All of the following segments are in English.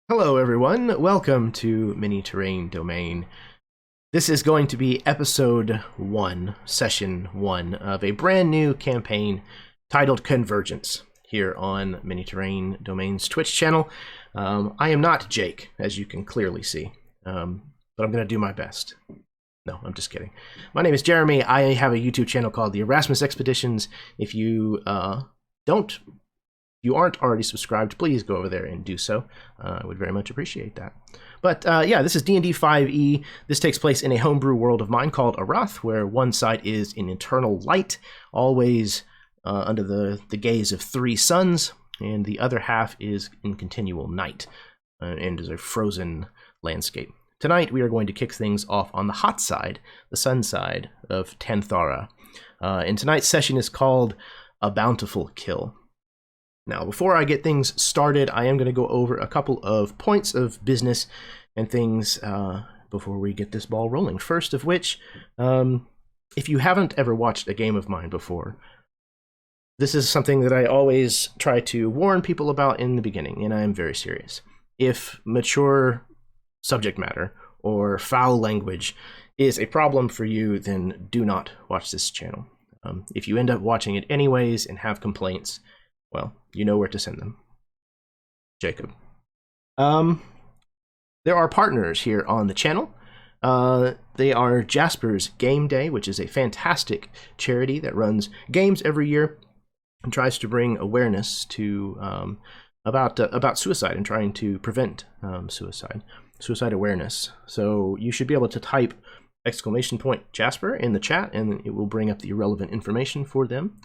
Hello everyone, welcome to MiniTerrainDomain. This is going to be episode 1, session 1 of a brand new campaign titled Convergence here on MiniTerrainDomain's Twitch channel. I am not Jake, as you can clearly see, but I'm going to do my best. No, I'm just kidding. My name is Jeremy. I have a YouTube channel called the Erasmus Expeditions. If you aren't already subscribed, please go over there and do so. I would very much appreciate that. But yeah, this is D&D 5e. This takes place in a homebrew world of mine called Arrath, where one side is in eternal light, always under the gaze of 3 suns, and the other half is in continual night, and is a frozen landscape. Tonight we are going to kick things off on the hot side, the sun side of Tantharra. And tonight's session is called A Bountiful Kill. Now, before I get things started, I am going to go over a couple of points of business and things before we get this ball rolling. First of which, if you haven't ever watched a game of mine before, this is something that I always try to warn people about in the beginning, and I am very serious. If mature subject matter or foul language is a problem for you, then do not watch this channel. If you end up watching it anyways and have complaints, well, you know where to send them. Jacob. There are partners here on the channel. They are Jasper's Game Day, which is a fantastic charity that runs games every year and tries to bring awareness to about suicide and trying to prevent suicide awareness. So you should be able to type !Jasper in the chat, and it will bring up the relevant information for them.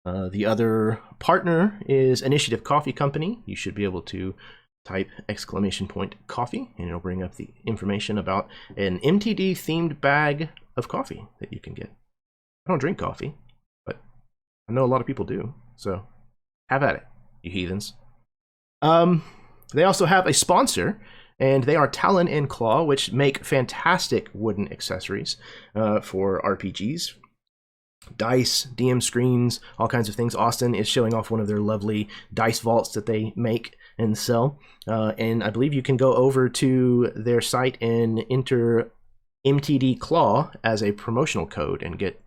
The other partner is Initiative Coffee Company. You should be able to type !Coffee, and it'll bring up the information about an MTD themed bag of coffee that you can get. I don't drink coffee, but I know a lot of people do, so have at it, you heathens. They also have a sponsor, and they are Talon and Claw, which make fantastic wooden accessories for RPGs. Dice, DM screens, all kinds of things. Austin is showing off one of their lovely dice vaults that they make and sell. And I believe you can go over to their site and enter MTD Claw as a promotional code and get,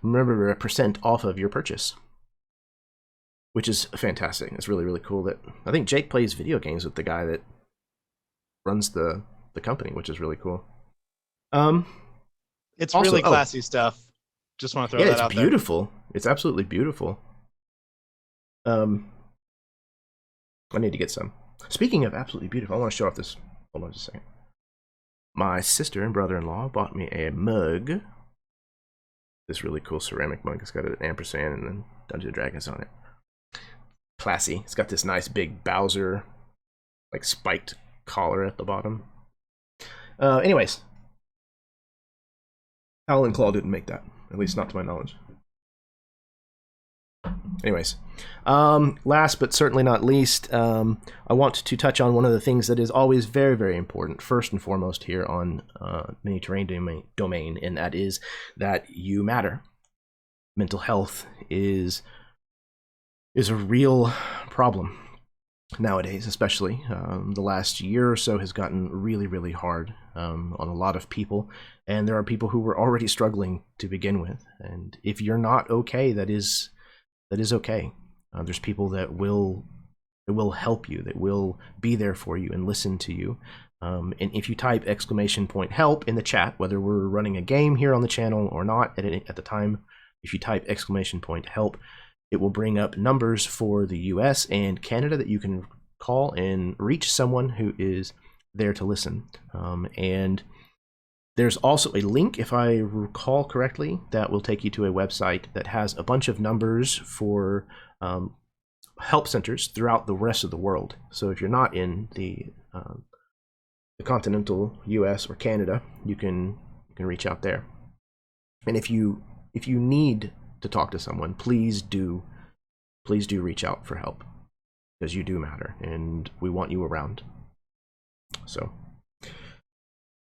remember, a % off of your purchase, which is fantastic. It's really, really cool that I think Jake plays video games with the guy that runs the company, which is really cool. It's also, really classy stuff. Just want to throw that out there. Yeah, it's beautiful. It's absolutely beautiful. I need to get some. Speaking of absolutely beautiful, I want to show off this. Hold on just a second. My sister and brother-in-law bought me a mug. This really cool ceramic mug. It's got an ampersand and then Dungeons and Dragons on it. Classy. It's got this nice big Bowser, like spiked collar at the bottom. Anyways, Talon Claw didn't make that. At least not to my knowledge. Anyways, last but certainly not least, I want to touch on one of the things that is always very, very important, first and foremost here on MiniTerrainDomain, and that is that you matter. Mental health is a real problem nowadays, especially. The last year or so has gotten really, really hard on a lot of people, and there are people who were already struggling to begin with. And if you're not okay, that is okay. There's people that will help you, that will be there for you and listen to you. And if you type !Help in the chat, whether we're running a game here on the channel or not at the time, if you type !Help, it will bring up numbers for the US and Canada that you can call and reach someone who is there to listen. And there's also a link, if I recall correctly, that will take you to a website that has a bunch of numbers for help centers throughout the rest of the world. So if you're not in the continental US or Canada, you can reach out there. And if you need to talk to someone, please do reach out for help, because you do matter and we want you around. So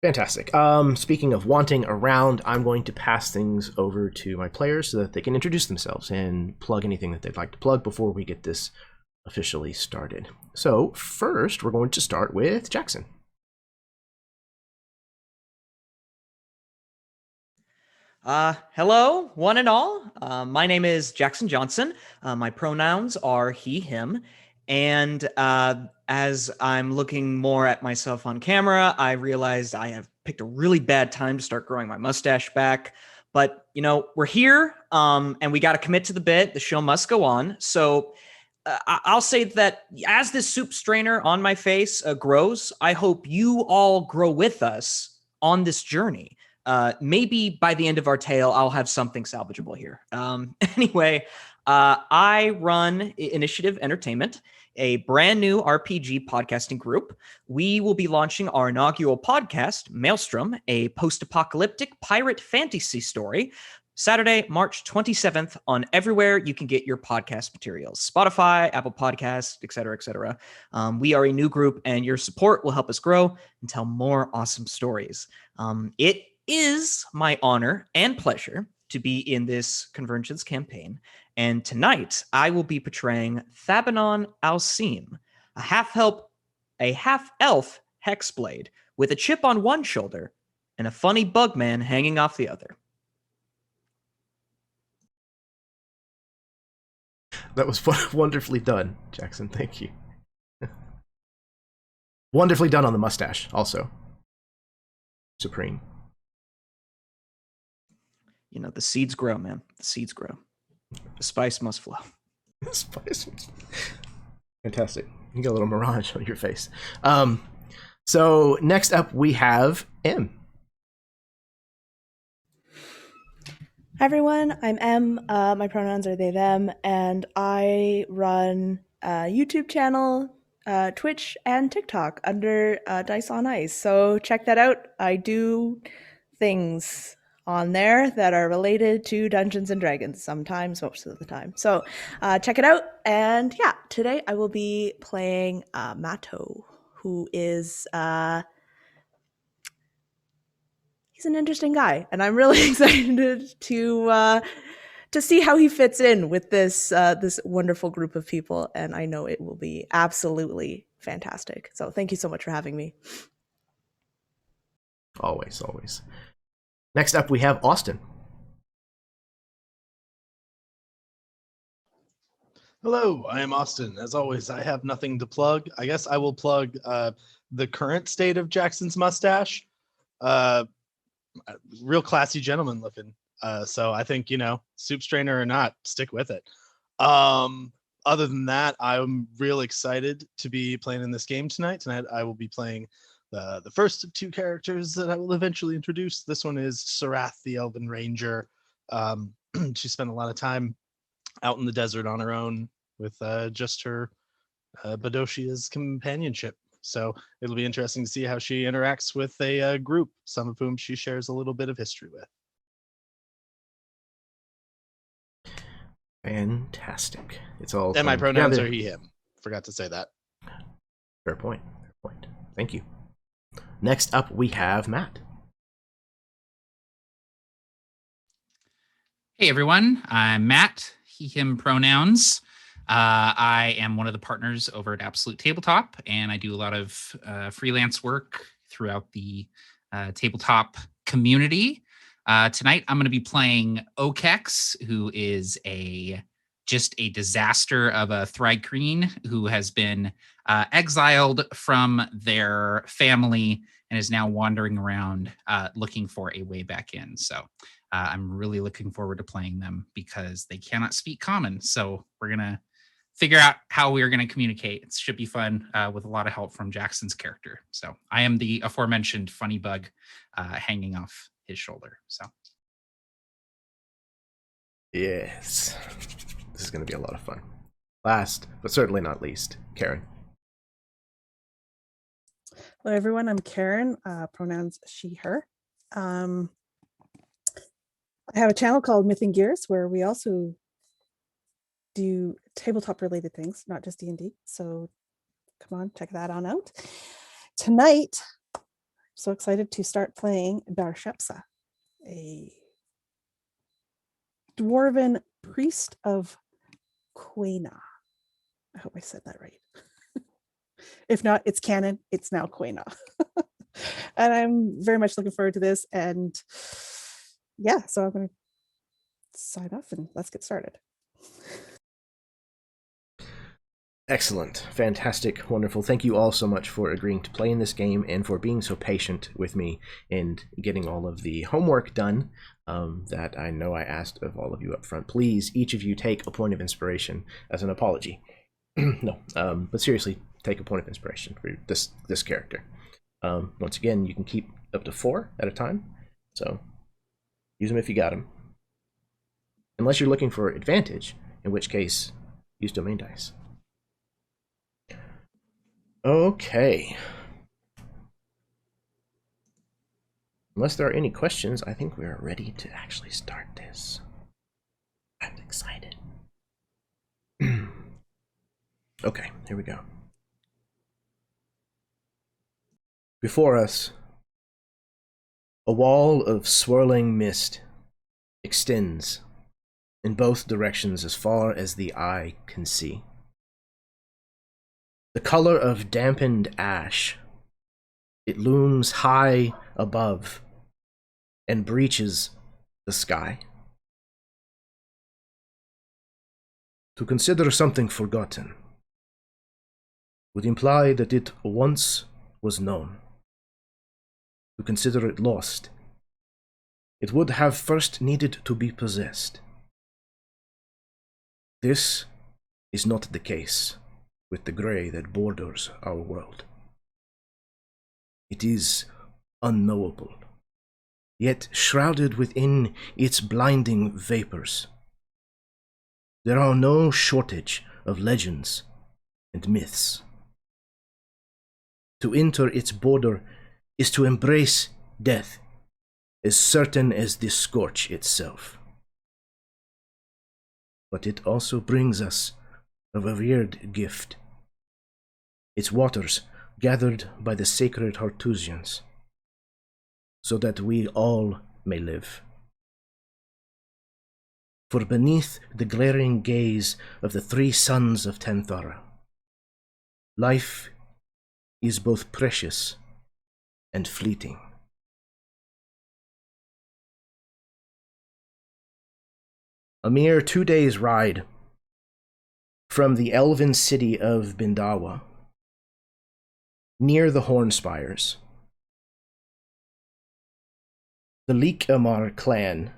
fantastic. Speaking of wanting around, I'm going to pass things over to my players so that they can introduce themselves and plug anything that they'd like to plug before we get this officially started. So first, we're going to start with Jackson. Hello, one and all. My name is Jackson Johnson. My pronouns are he, him. And as I'm looking more at myself on camera, I realized I have picked a really bad time to start growing my mustache back. But, you know, we're here and we got to commit to the bit. The show must go on. So I'll say that as this soup strainer on my face grows, I hope you all grow with us on this journey. Maybe by the end of our tale, I'll have something salvageable here. Anyway, I run Initiative Entertainment, a brand new RPG podcasting group. We will be launching our inaugural podcast, Maelstrom, a post-apocalyptic pirate fantasy story, Saturday, March 27th on everywhere you can get your podcast materials. Spotify, Apple Podcasts, et cetera, et cetera. We are a new group, and your support will help us grow and tell more awesome stories. It is my honor and pleasure to be in this Convergence campaign. And tonight, I will be portraying Thabanon Alcim, a half-elf hexblade with a chip on one shoulder and a funny bugman hanging off the other. That was wonderfully done, Jackson. Thank you. Wonderfully done on the mustache, also. Supreme. You know, the seeds grow, man. The seeds grow. The spice must flow. The spice. Fantastic. You got a little mirage on your face. So next up we have M. Hi everyone, I'm M. My pronouns are they, them, and I run a YouTube channel, Twitch, and TikTok under Dice on Ice. So check that out. I do things on there that are related to Dungeons and Dragons sometimes, most of the time. So check it out. And yeah, today I will be playing Matto, who is he's an interesting guy, and I'm really excited to see how he fits in with this this wonderful group of people, and I know it will be absolutely fantastic. So thank you so much for having me. Always, always. Next up, we have Austin. Hello, I am Austin. As always, I have nothing to plug. I guess I will plug the current state of Jackson's mustache. Real classy gentleman looking. So I think, you know, soup strainer or not, stick with it. Other than that, I'm real excited to be playing in this game tonight. Tonight I will be playing the first of two characters that I will eventually introduce. This one is Arrath, the Elven Ranger. She spent a lot of time out in the desert on her own with just her Badoshia's companionship. So it'll be interesting to see how she interacts with a group, some of whom she shares a little bit of history with. Fantastic. It's all. And my pronouns are he, him. Forgot to say that. Fair point. Fair point. Thank you. Next up, we have Matt. Hey everyone, I'm Matt, he, him pronouns. I am one of the partners over at Absolute Tabletop, and I do a lot of freelance work throughout the tabletop community. Tonight, I'm going to be playing Okex, who is just a disaster of a Thrygreen who has been exiled from their family and is now wandering around looking for a way back in. So I'm really looking forward to playing them because they cannot speak common. So we're going to figure out how we're going to communicate. It should be fun with a lot of help from Jackson's character. So I am the aforementioned funny bug hanging off his shoulder. So. Yes. This is going to be a lot of fun. Last, but certainly not least, Karen. Hello, everyone. I'm Karen, pronouns she, her. I have a channel called Myth and Gears where we also do tabletop related things, not just D&D. So come on, check that on out. Tonight, I'm so excited to start playing Barshepsa, a dwarven priest of Quena. I hope I said that right. If not, it's canon. It's now Quena. And I'm very much looking forward to this. And yeah, so I'm going to sign off and let's get started. Excellent. Fantastic. Wonderful. Thank you all so much for agreeing to play in this game and for being so patient with me and getting all of the homework done that I know I asked of all of you up front. Please, each of you take a point of inspiration as an apology. No, but seriously, take a point of inspiration for this character. Once again, you can keep up to 4 at a time, so use them if you got them. Unless you're looking for advantage, in which case, use domain dice. Okay. Unless there are any questions, I think we are ready to actually start this. I'm excited. Okay, here we go. Before us, a wall of swirling mist extends in both directions as far as the eye can see. The color of dampened ash, it looms high above and breaches the sky. To consider something forgotten would imply that it once was known. To consider it lost, it would have first needed to be possessed. This is not the case with the gray that borders our world. It is unknowable, yet shrouded within its blinding vapors. There are no shortage of legends and myths. To enter its border is to embrace death, as certain as the scorch itself. But it also brings us a revered gift. Its waters gathered by the sacred Hettust, so that we all may live. For beneath the glaring gaze of the 3 sons of Tantharra, life is both precious and fleeting. A mere 2 days' ride from the elven city of Bindawa, near the Hornspires, the Leek-Amar clan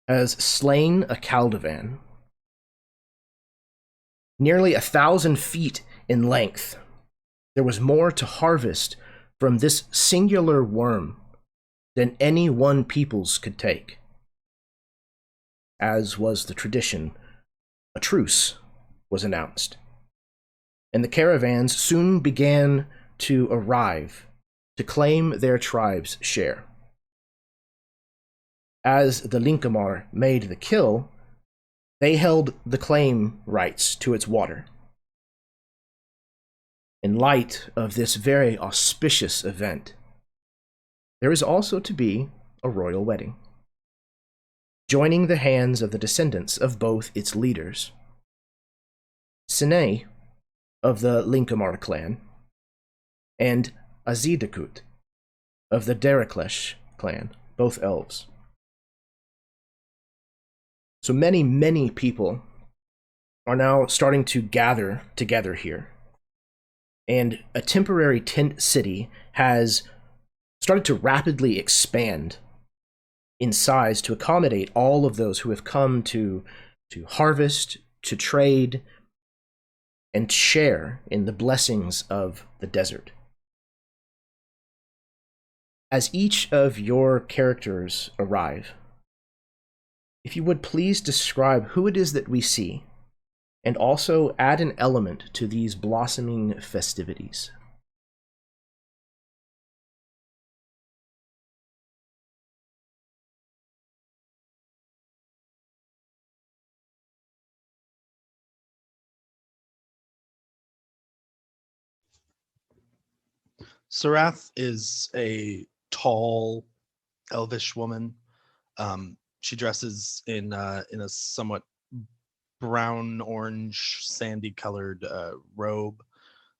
has slain a Caldivan, nearly 1,000 feet in length. There was more to harvest from this singular worm than any one peoples could take. As was the tradition, a truce was announced, and the caravans soon began to arrive to claim their tribe's share. As the Linkamar made the kill, they held the claim rights to its water. In light of this very auspicious event, there is also to be a royal wedding, joining the hands of the descendants of both its leaders. Sine of the Linkamar clan and Azidakut of the Dereklesh clan, both elves. So many people are now starting to gather together here. And a temporary tent city has started to rapidly expand in size to accommodate all of those who have come to harvest, to trade, and share in the blessings of the desert. As each of your characters arrive, if you would please describe who it is that we see, and also add an element to these blossoming festivities. Arrath is a tall, elvish woman. She dresses in a somewhat brown, orange, sandy colored robe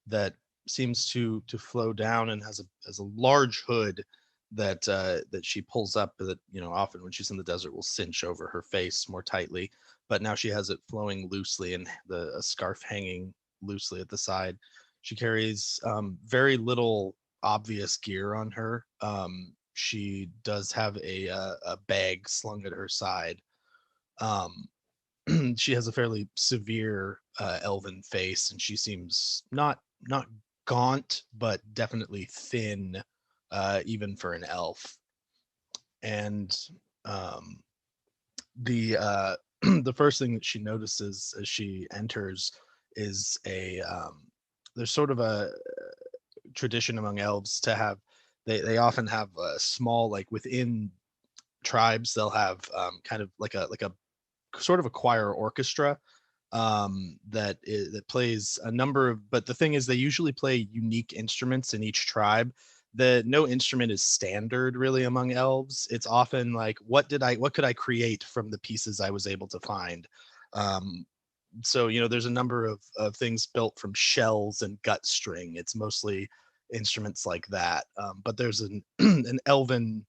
that seems to flow down and has a large hood that that she pulls up that, you know, often when she's in the desert will cinch over her face more tightly, but now she has it flowing loosely and a scarf hanging loosely at the side. She carries very little obvious gear on her. She does have a bag slung at her side. Um, she has a fairly severe elven face, and she seems not gaunt, but definitely thin, even for an elf. And um, the the first thing that she notices as she enters is there's sort of a tradition among elves to have they often have a small, like within tribes they'll have kind of like a sort of a choir orchestra that plays a number of, but the thing is they usually play unique instruments in each tribe. No instrument is standard really among elves. It's often like, what could I create from the pieces I was able to find. So, you know, there's a number of things built from shells and gut string. It's mostly instruments like that. But there's an an elven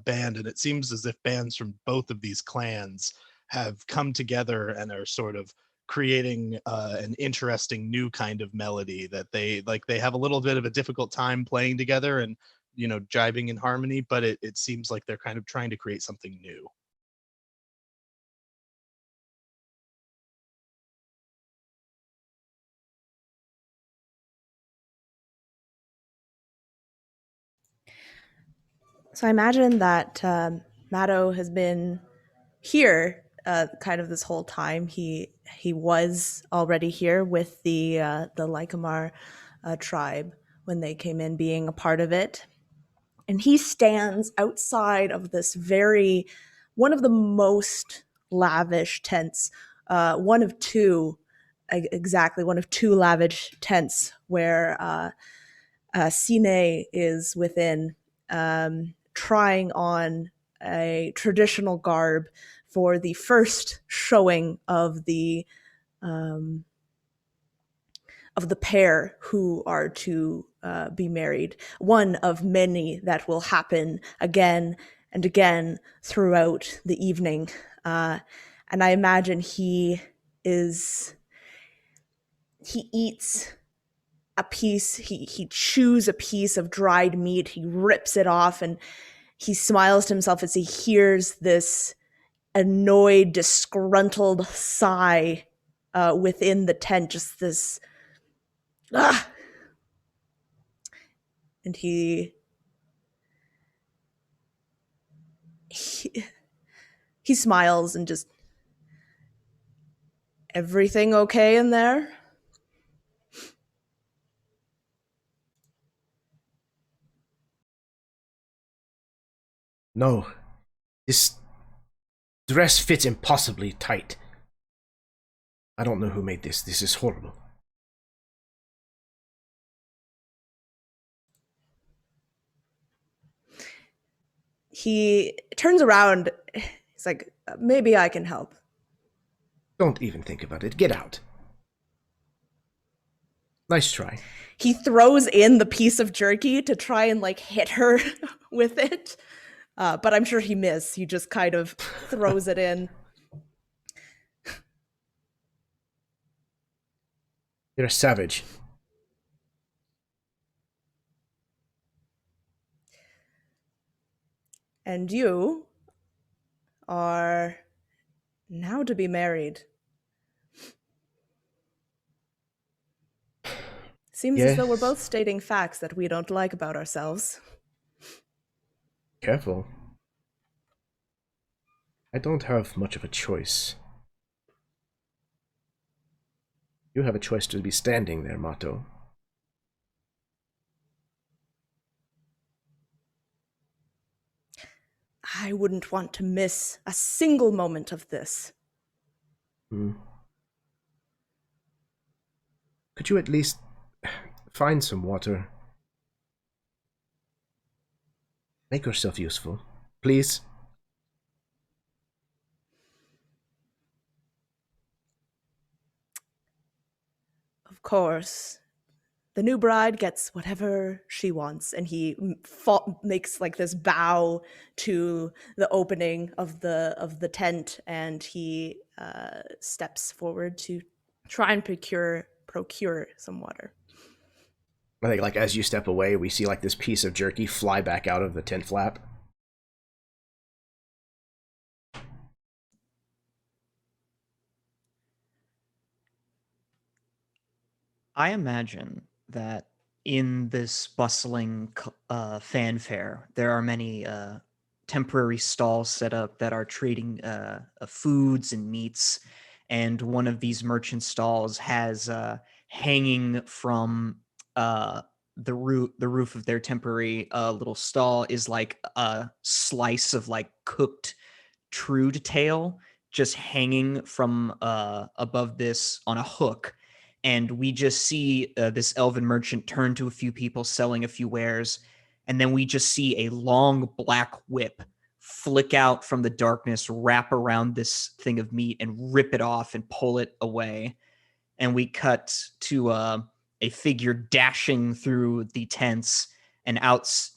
band, and it seems as if bands from both of these clans have come together and are sort of creating an interesting new kind of melody that they have a little bit of a difficult time playing together and, you know, jibing in harmony, but it seems like they're kind of trying to create something new. So I imagine that Matto has been here kind of this whole time. He was already here with the Lycomar tribe when they came in, being a part of it. And he stands outside of this one of the most lavish tents, one of two, exactly, one of two lavish tents where Sine is within, trying on a traditional garb for the first showing of the pair who are to be married. One of many that will happen again and again throughout the evening. And I imagine he eats a piece, he chews a piece of dried meat, he rips it off, and he smiles to himself as he hears this annoyed, disgruntled sigh within the tent, just this ah. And he smiles and just, everything okay in there? No, this dress fits impossibly tight. I don't know who made this. This is horrible. He turns around. He's like, maybe I can help. Don't even think about it. Get out. Nice try. He throws in the piece of jerky to try and like hit her with it. But I'm sure he missed. He just kind of throws it in. You're a savage. And you are now to be married. Seems as though we're both stating facts that we don't like about ourselves. Careful. I don't have much of a choice. You have a choice to be standing there, Mato. I wouldn't want to miss a single moment of this. Could you at least find some water? Make yourself useful, please. of course, the new bride gets whatever she wants. And he makes like this bow to the opening of the tent, and he steps forward to try and procure some water. I think, like, as you step away, we see like this piece of jerky fly back out of the tent flap. I imagine that in this bustling fanfare, there are many temporary stalls set up that are trading foods and meats. And one of these merchant stalls has hanging from the roof of their temporary little stall is like a slice of like cooked trude tail just hanging from above this on a hook. And we just see this elven merchant turn to a few people selling a few wares. And then we just see a long black whip flick out from the darkness, wrap around this thing of meat and rip it off and pull it away. And we cut to a figure dashing through the tents and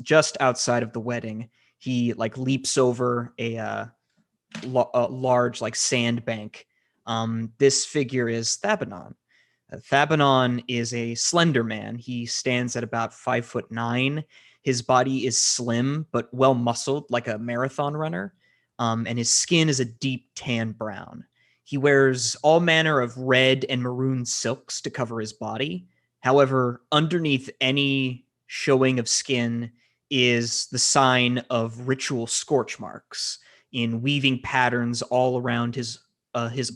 just outside of the wedding. He like leaps over a large like sandbank. This figure is Thabanon. Thabanon is a slender man. He stands at about 5'9". His body is slim but well muscled, like a marathon runner, and his skin is a deep tan brown. He wears all manner of red and maroon silks to cover his body. However, underneath any showing of skin is the sign of ritual scorch marks in weaving patterns all around his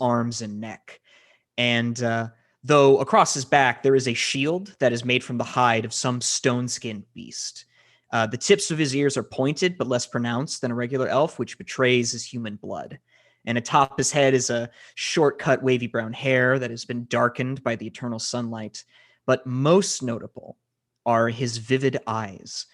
arms and neck. And though across his back there is a shield that is made from the hide of some stone-skinned beast. The tips of his ears are pointed but less pronounced than a regular elf, which betrays his human blood. And atop his head is a short-cut wavy brown hair that has been darkened by the eternal sunlight. But most notable are his vivid eyes,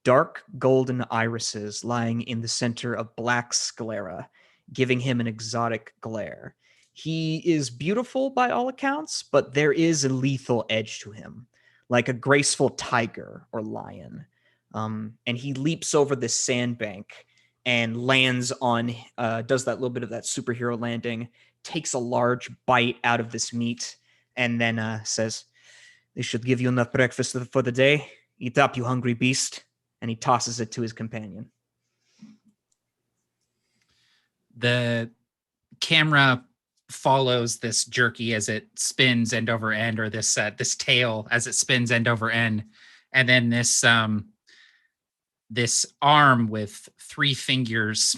dark golden irises lying in the center of black sclera, giving him an exotic glare. He is beautiful by all accounts, but there is a lethal edge to him, like a graceful tiger or lion. And he leaps over this sandbank and lands on, does that little bit of that superhero landing, takes a large bite out of this meat, and then says, "This should give you enough breakfast for the day. Eat up, you hungry beast." And he tosses it to his companion. The camera follows this jerky as it spins end over end, or this tail as it spins end over end, and then this arm with 3 fingers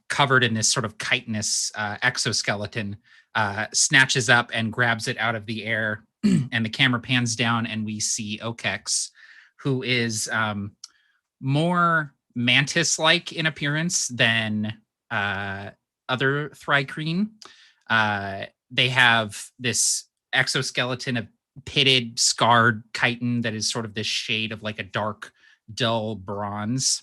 covered in this sort of chitinous exoskeleton snatches up and grabs it out of the air, and the camera pans down and we see Okex, who is more mantis-like in appearance than other Thri-kreen. They have this exoskeleton of pitted, scarred chitin that is sort of this shade of like a dark, dull bronze.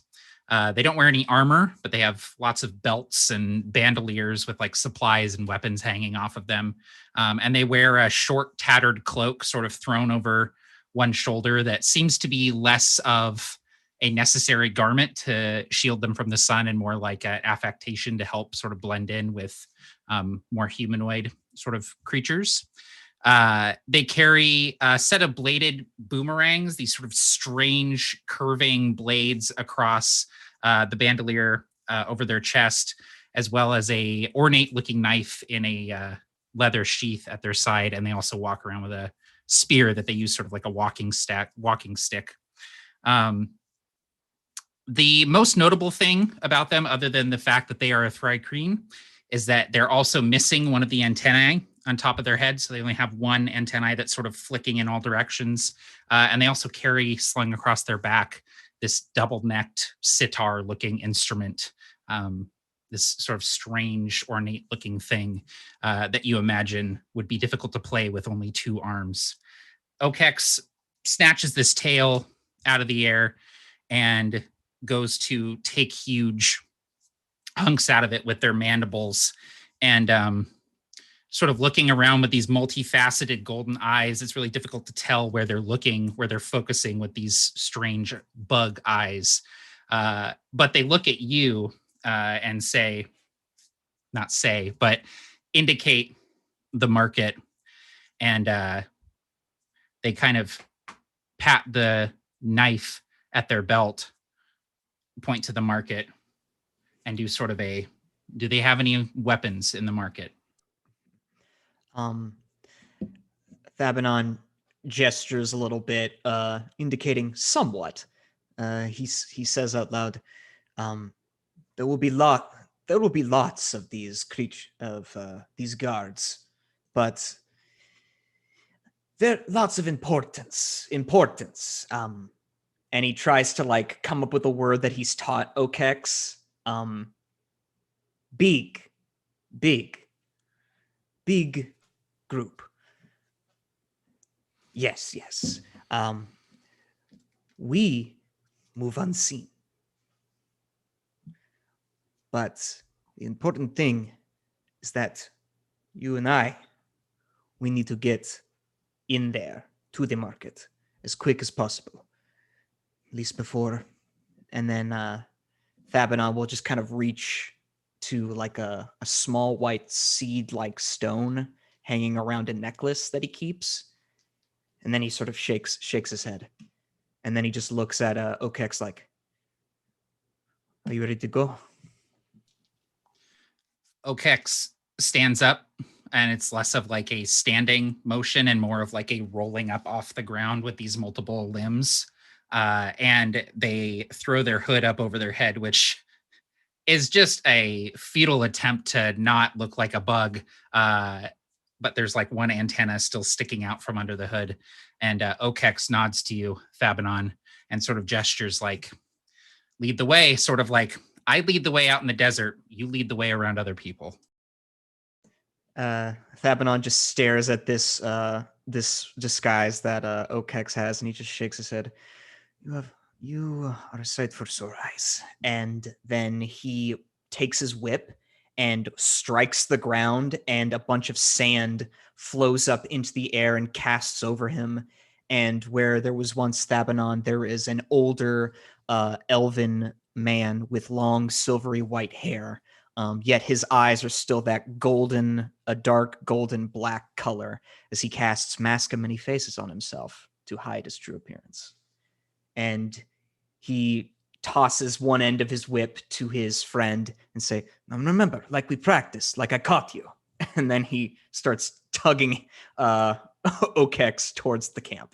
They don't wear any armor, but they have lots of belts and bandoliers with like supplies and weapons hanging off of them. And they wear a short, tattered cloak sort of thrown over one shoulder that seems to be less of a necessary garment to shield them from the sun and more like an affectation to help sort of blend in with more humanoid sort of creatures. They carry a set of bladed boomerangs, these sort of strange curving blades across the bandolier over their chest, as well as a ornate looking knife in a leather sheath at their side. And they also walk around with a spear that they use sort of like a walking stick. The most notable thing about them, other than the fact that they are a Thri-kreen, is that they're also missing one of the antennae on top of their head. So they only have one antennae that's sort of flicking in all directions. And they also carry, slung across their back, this double-necked sitar-looking instrument, this sort of strange, ornate-looking thing that you imagine would be difficult to play with only 2 arms. Okex snatches this tail out of the air and goes to take huge hunks out of it with their mandibles, and sort of looking around with these multifaceted golden eyes. It's really difficult to tell where they're looking, where they're focusing with these strange bug eyes. But they look at you and say, not say, but indicate the market. And they kind of pat the knife at their belt, point to the market, and do sort of a, do they have any weapons in the market? Thabanon gestures a little bit, indicating somewhat. He says out loud, there will be lots of these these guards, but there are lots of importance. And he tries to like come up with a word that he's taught Okex. Big group. Yes. We move unseen. But the important thing is that you and I, we need to get in there to the market as quick as possible. At least before. And then Thabanon will just kind of reach to like a small white seed-like stone hanging around a necklace that he keeps. And then he sort of shakes his head. And then he just looks at Okex like, are you ready to go? Okex stands up, and it's less of like a standing motion and more of like a rolling up off the ground with these multiple limbs. And they throw their hood up over their head, which is just a futile attempt to not look like a bug. But there's like one antenna still sticking out from under the hood. And Okex nods to you, Thabanon, and sort of gestures like, lead the way, sort of like, I lead the way out in the desert, you lead the way around other people. Thabanon just stares at this this disguise that Okex has, and he just shakes his head. You are a sight for sore eyes. And then he takes his whip and strikes the ground, and a bunch of sand flows up into the air and casts over him. And where there was once Thabanon, there is an older elven man with long silvery white hair. Yet his eyes are still that golden, a dark golden black color, as he casts Mask of Many Faces on himself to hide his true appearance. And he tosses one end of his whip to his friend and say, now remember, like we practiced, like I caught you. And then he starts tugging Okex towards the camp.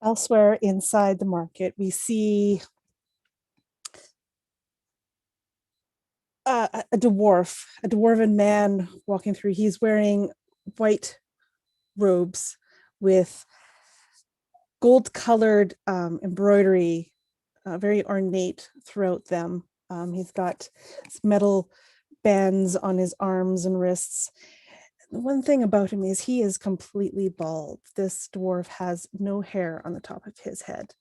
Elsewhere inside the market, we see a dwarven man walking through. He's wearing white robes with gold-colored embroidery, very ornate throughout them. He's got metal bands on his arms and wrists. The one thing about him is he is completely bald. This dwarf has no hair on the top of his head.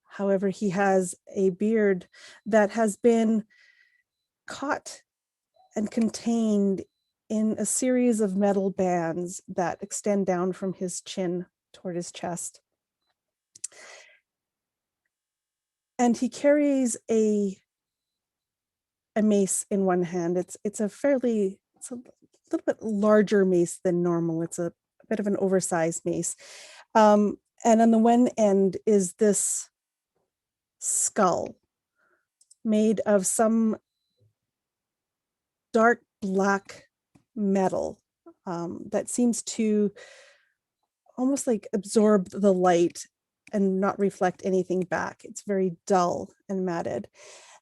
However, he has a beard that has been caught and contained in a series of metal bands that extend down from his chin toward his chest. And he carries a mace in one hand. It's a little bit larger mace than normal. It's a bit of an oversized mace. And on the one end is this skull made of some dark black metal that seems to almost like absorb the light and not reflect anything back. It's very dull and matted.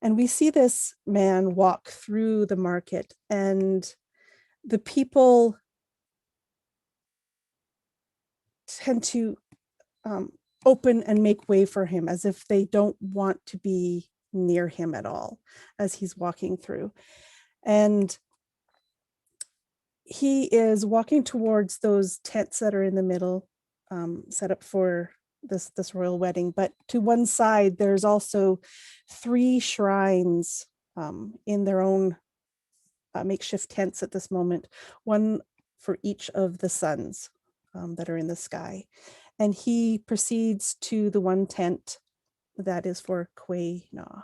And we see this man walk through the market, and the people tend to open and make way for him as if they don't want to be near him at all as he's walking through. And he is walking towards those tents that are in the middle, set up for this royal wedding. But to one side, there's also 3 shrines in their own makeshift tents at this moment, one for each of the suns that are in the sky. And he proceeds to the one tent that is for Quay Na.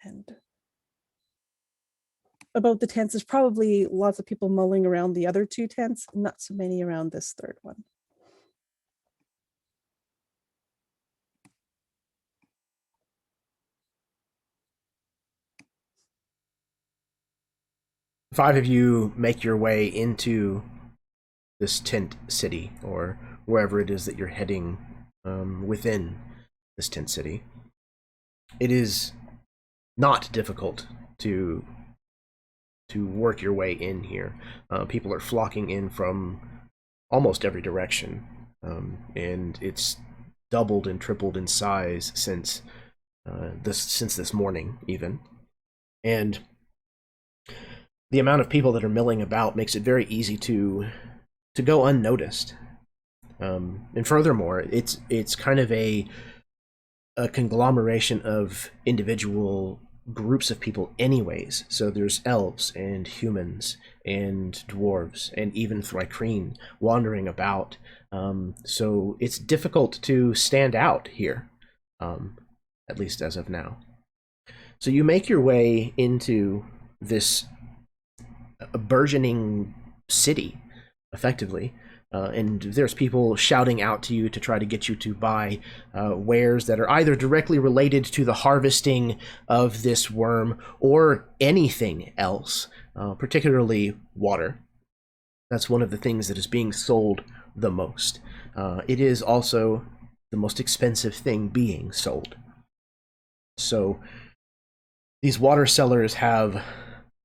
And about the tents, there's probably lots of people mulling around the other 2 tents, not so many around this 3rd one. Five of you make your way into this tent city, or wherever it is that you're heading within this tent city. It is not difficult to work your way in here. People are flocking in from almost every direction, and it's doubled and tripled in size since this morning even. And the amount of people that are milling about makes it very easy to go unnoticed. And furthermore, it's kind of a conglomeration of individual groups of people anyways. So there's elves and humans and dwarves and even Thrycreen wandering about. So it's difficult to stand out here, at least as of now. So you make your way into this burgeoning city, effectively, and there's people shouting out to you to try to get you to buy wares that are either directly related to the harvesting of this worm or anything else, particularly water. That's one of the things that is being sold the most. It is also the most expensive thing being sold. So these water sellers have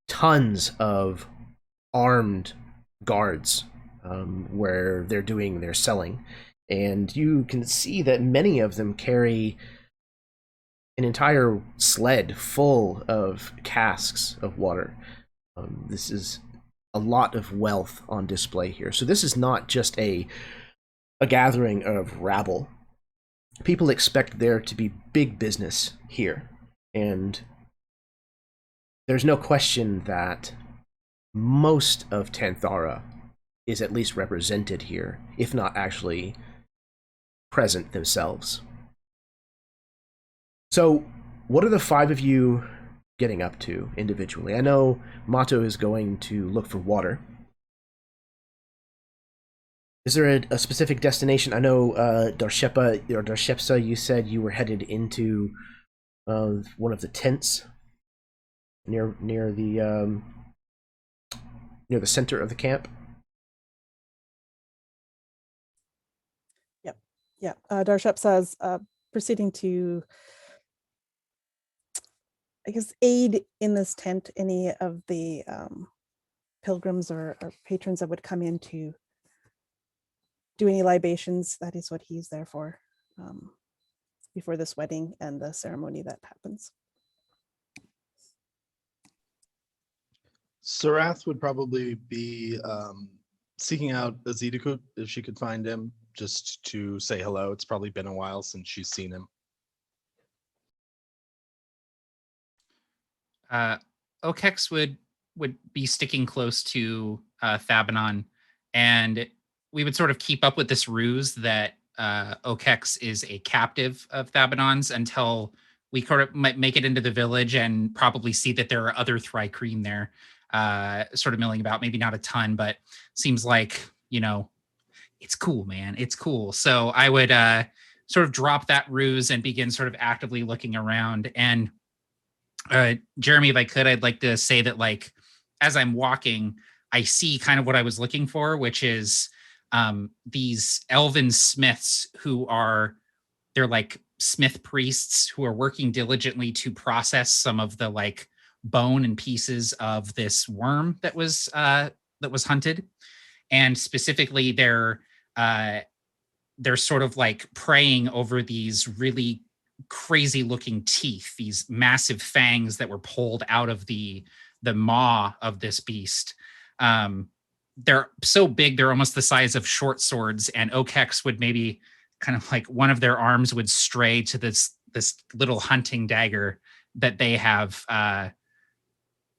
tons of armed guards where they're doing their selling, and you can see that many of them carry an entire sled full of casks of water. This is a lot of wealth on display here. So this is not just a gathering of rabble. People expect there to be big business here, and there's no question that most of Tantharra is at least represented here, if not actually present themselves. So, what are the 5 of you getting up to individually? I know Mato is going to look for water. Is there a specific destination? I know Darshepsa, you said you were headed into one of the tents near the center of the camp. Yeah, Darshepsa is proceeding to, I guess, aid in this tent any of the pilgrims or patrons that would come in to do any libations. That is what he's there for, before this wedding and the ceremony that happens. Sarath would probably be seeking out Azidakut if she could find him, just to say hello. It's probably been a while since she's seen him. Okex would be sticking close to Thabanon, and we would sort of keep up with this ruse that Okex is a captive of Thabanon's until we might make it into the village and probably see that there are other Thrycreen there, sort of milling about. Maybe not a ton, but seems like, it's cool, man. It's cool. So I would sort of drop that ruse and begin sort of actively looking around. And Jeremy, if I could, I'd like to say that, like, as I'm walking, I see kind of what I was looking for, which is these elven smiths they're like smith priests who are working diligently to process some of the like bone and pieces of this worm that was hunted. And specifically they're sort of like praying over these really crazy looking teeth, these massive fangs that were pulled out of the maw of this beast. they're so big, they're almost the size of short swords, and Okex would maybe kind of like one of their arms would stray to this little hunting dagger that they have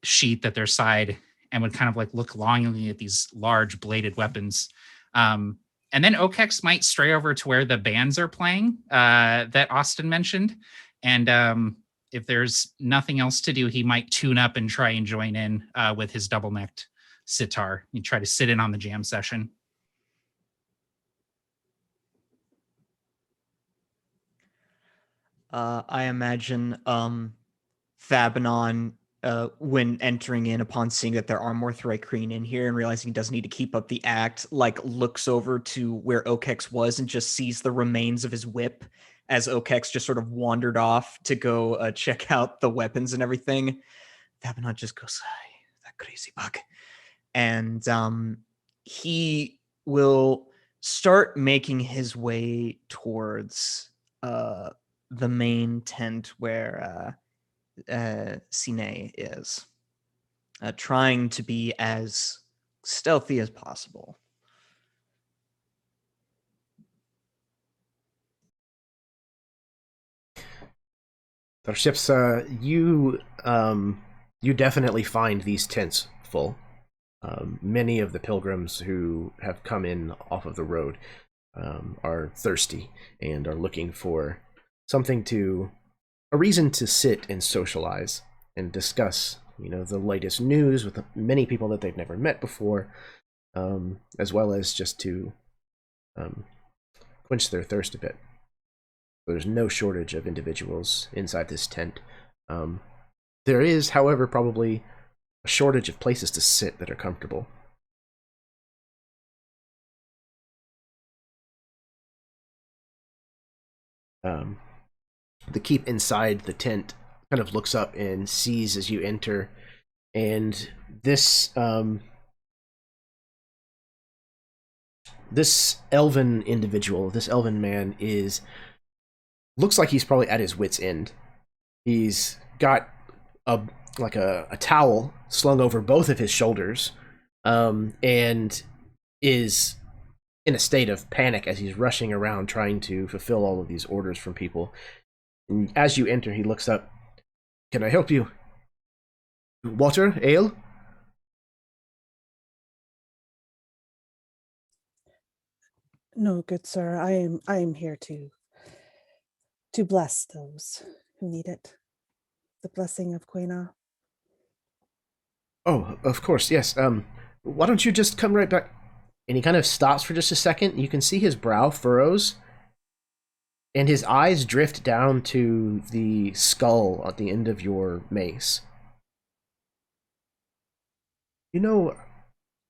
sheathed at their side, and would kind of like look longingly at these large bladed weapons. And then Okex might stray over to where the bands are playing that Austin mentioned. And if there's nothing else to do, he might tune up and try and join in with his double-necked sitar. You try to sit in on the jam session. I imagine Fabinon, when entering in, upon seeing that there are more Thrycreen in here and realizing he doesn't need to keep up the act, like looks over to where Okex was and just sees the remains of his whip as Okex just sort of wandered off to go check out the weapons and everything. Fabinon just goes, that crazy bug. And he will start making his way towards the main tent where Sine is, trying to be as stealthy as possible. Ships, you definitely find these tents full. Many of the pilgrims who have come in off of the road are thirsty and are looking for a reason to sit and socialize and discuss, the latest news with many people that they've never met before, as well as just to quench their thirst a bit. There's no shortage of individuals inside this tent. There is, however, probably a shortage of places to sit that are comfortable. The keep inside the tent kind of looks up and sees as you enter, and this elven individual, this elven man, looks like he's probably at his wit's end. He's got a towel slung over both of his shoulders, and is in a state of panic as he's rushing around trying to fulfill all of these orders from people. And as you enter, he looks up. Can I help you? Water? Ale? No, good sir. I am here to bless those who need it. The blessing of Quena. Oh, of course, yes. Why don't you just come right back? And he kind of stops for just a second. You can see his brow furrows, and his eyes drift down to the skull at the end of your mace.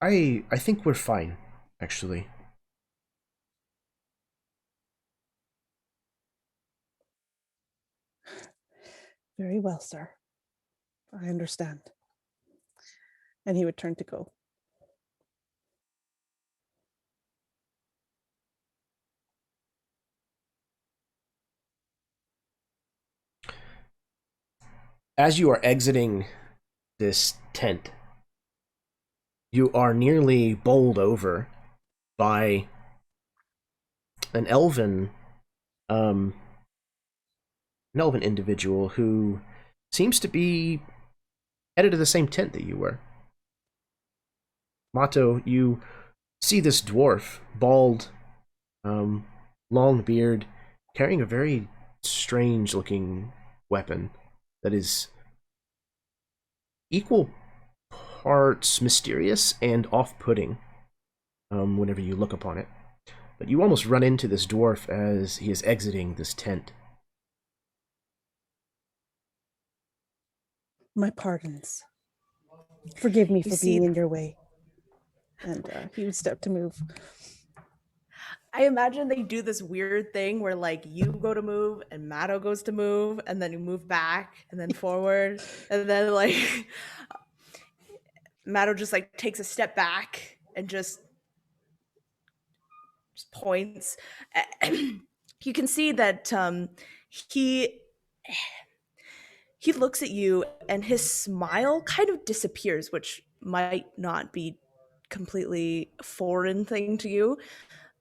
I think we're fine, actually. Very well, sir. I understand. And he would turn to go. As you are exiting this tent, you are nearly bowled over by an elven individual who seems to be headed to the same tent that you were. Mato, you see this dwarf, bald, long beard, carrying a very strange-looking weapon that is equal parts mysterious and off-putting whenever you look upon it. But you almost run into this dwarf as he is exiting this tent. My pardons. Forgive me for being in your way. And he would step to move. I imagine they do this weird thing where like you go to move and Mato goes to move and then you move back and then forward and then like Mato just like takes a step back and just points. You can see that he looks at you and his smile kind of disappears, which might not be completely foreign thing to you.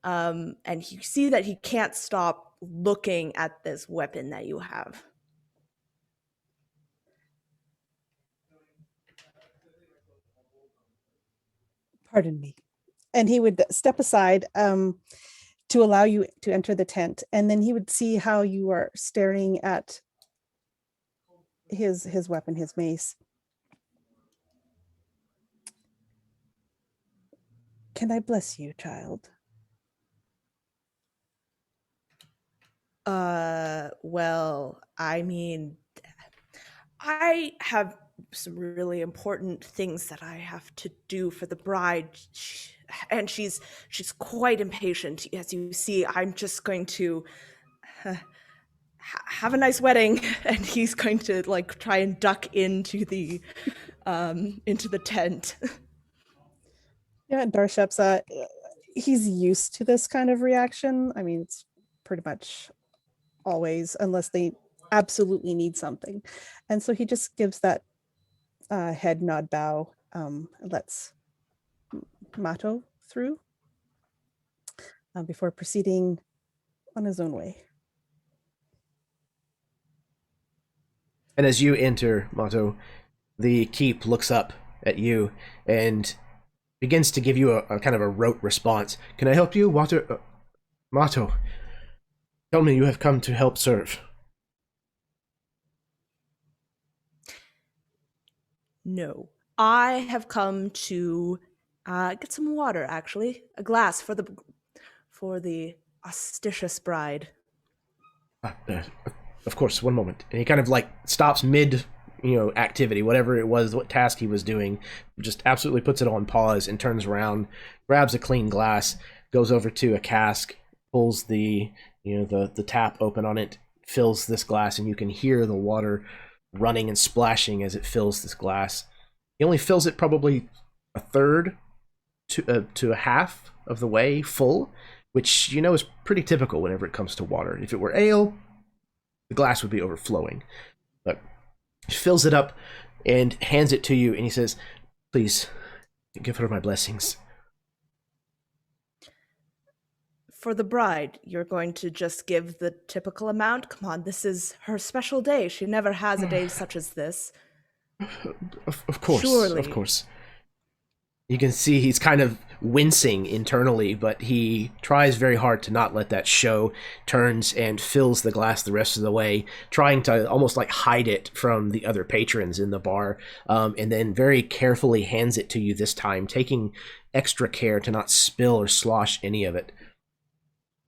And you see that he can't stop looking at this weapon that you have. Pardon me. And he would step aside to allow you to enter the tent. And then he would see how you are staring at his weapon, his mace. Can I bless you, child? Well, I mean, I have some really important things that I have to do for the bride, and she's quite impatient. As you see, I'm just going to have a nice wedding, and he's going to like try and duck into the tent. Yeah, Darshep's he's used to this kind of reaction. I mean, it's pretty much always, unless they absolutely need something. And so he just gives that head nod bow, lets Mato through before proceeding on his own way. And as you enter, Mato, the keep looks up at you and begins to give you a kind of a rote response. Can I help you, Mato? Tell me you have come to help serve. No, I have come to get some water. Actually, a glass for the auspicious bride. Of course, one moment. And he kind of like stops mid, activity, whatever it was, what task he was doing, just absolutely puts it on pause and turns around, grabs a clean glass, goes over to a cask, pulls the tap open on it, fills this glass, and you can hear the water running and splashing as it fills this glass. He only fills it probably a third to a half of the way full, which is pretty typical whenever it comes to water. If it were ale, the glass would be overflowing. But he fills it up and hands it to you, and he says, "Please, give her my blessings." For the bride, you're going to just give the typical amount? Come on, this is her special day. She never has a day such as this. Of course, Surely. Of course. You can see he's kind of wincing internally, but he tries very hard to not let that show, turns and fills the glass the rest of the way, trying to almost like hide it from the other patrons in the bar, and then very carefully hands it to you this time, taking extra care to not spill or slosh any of it.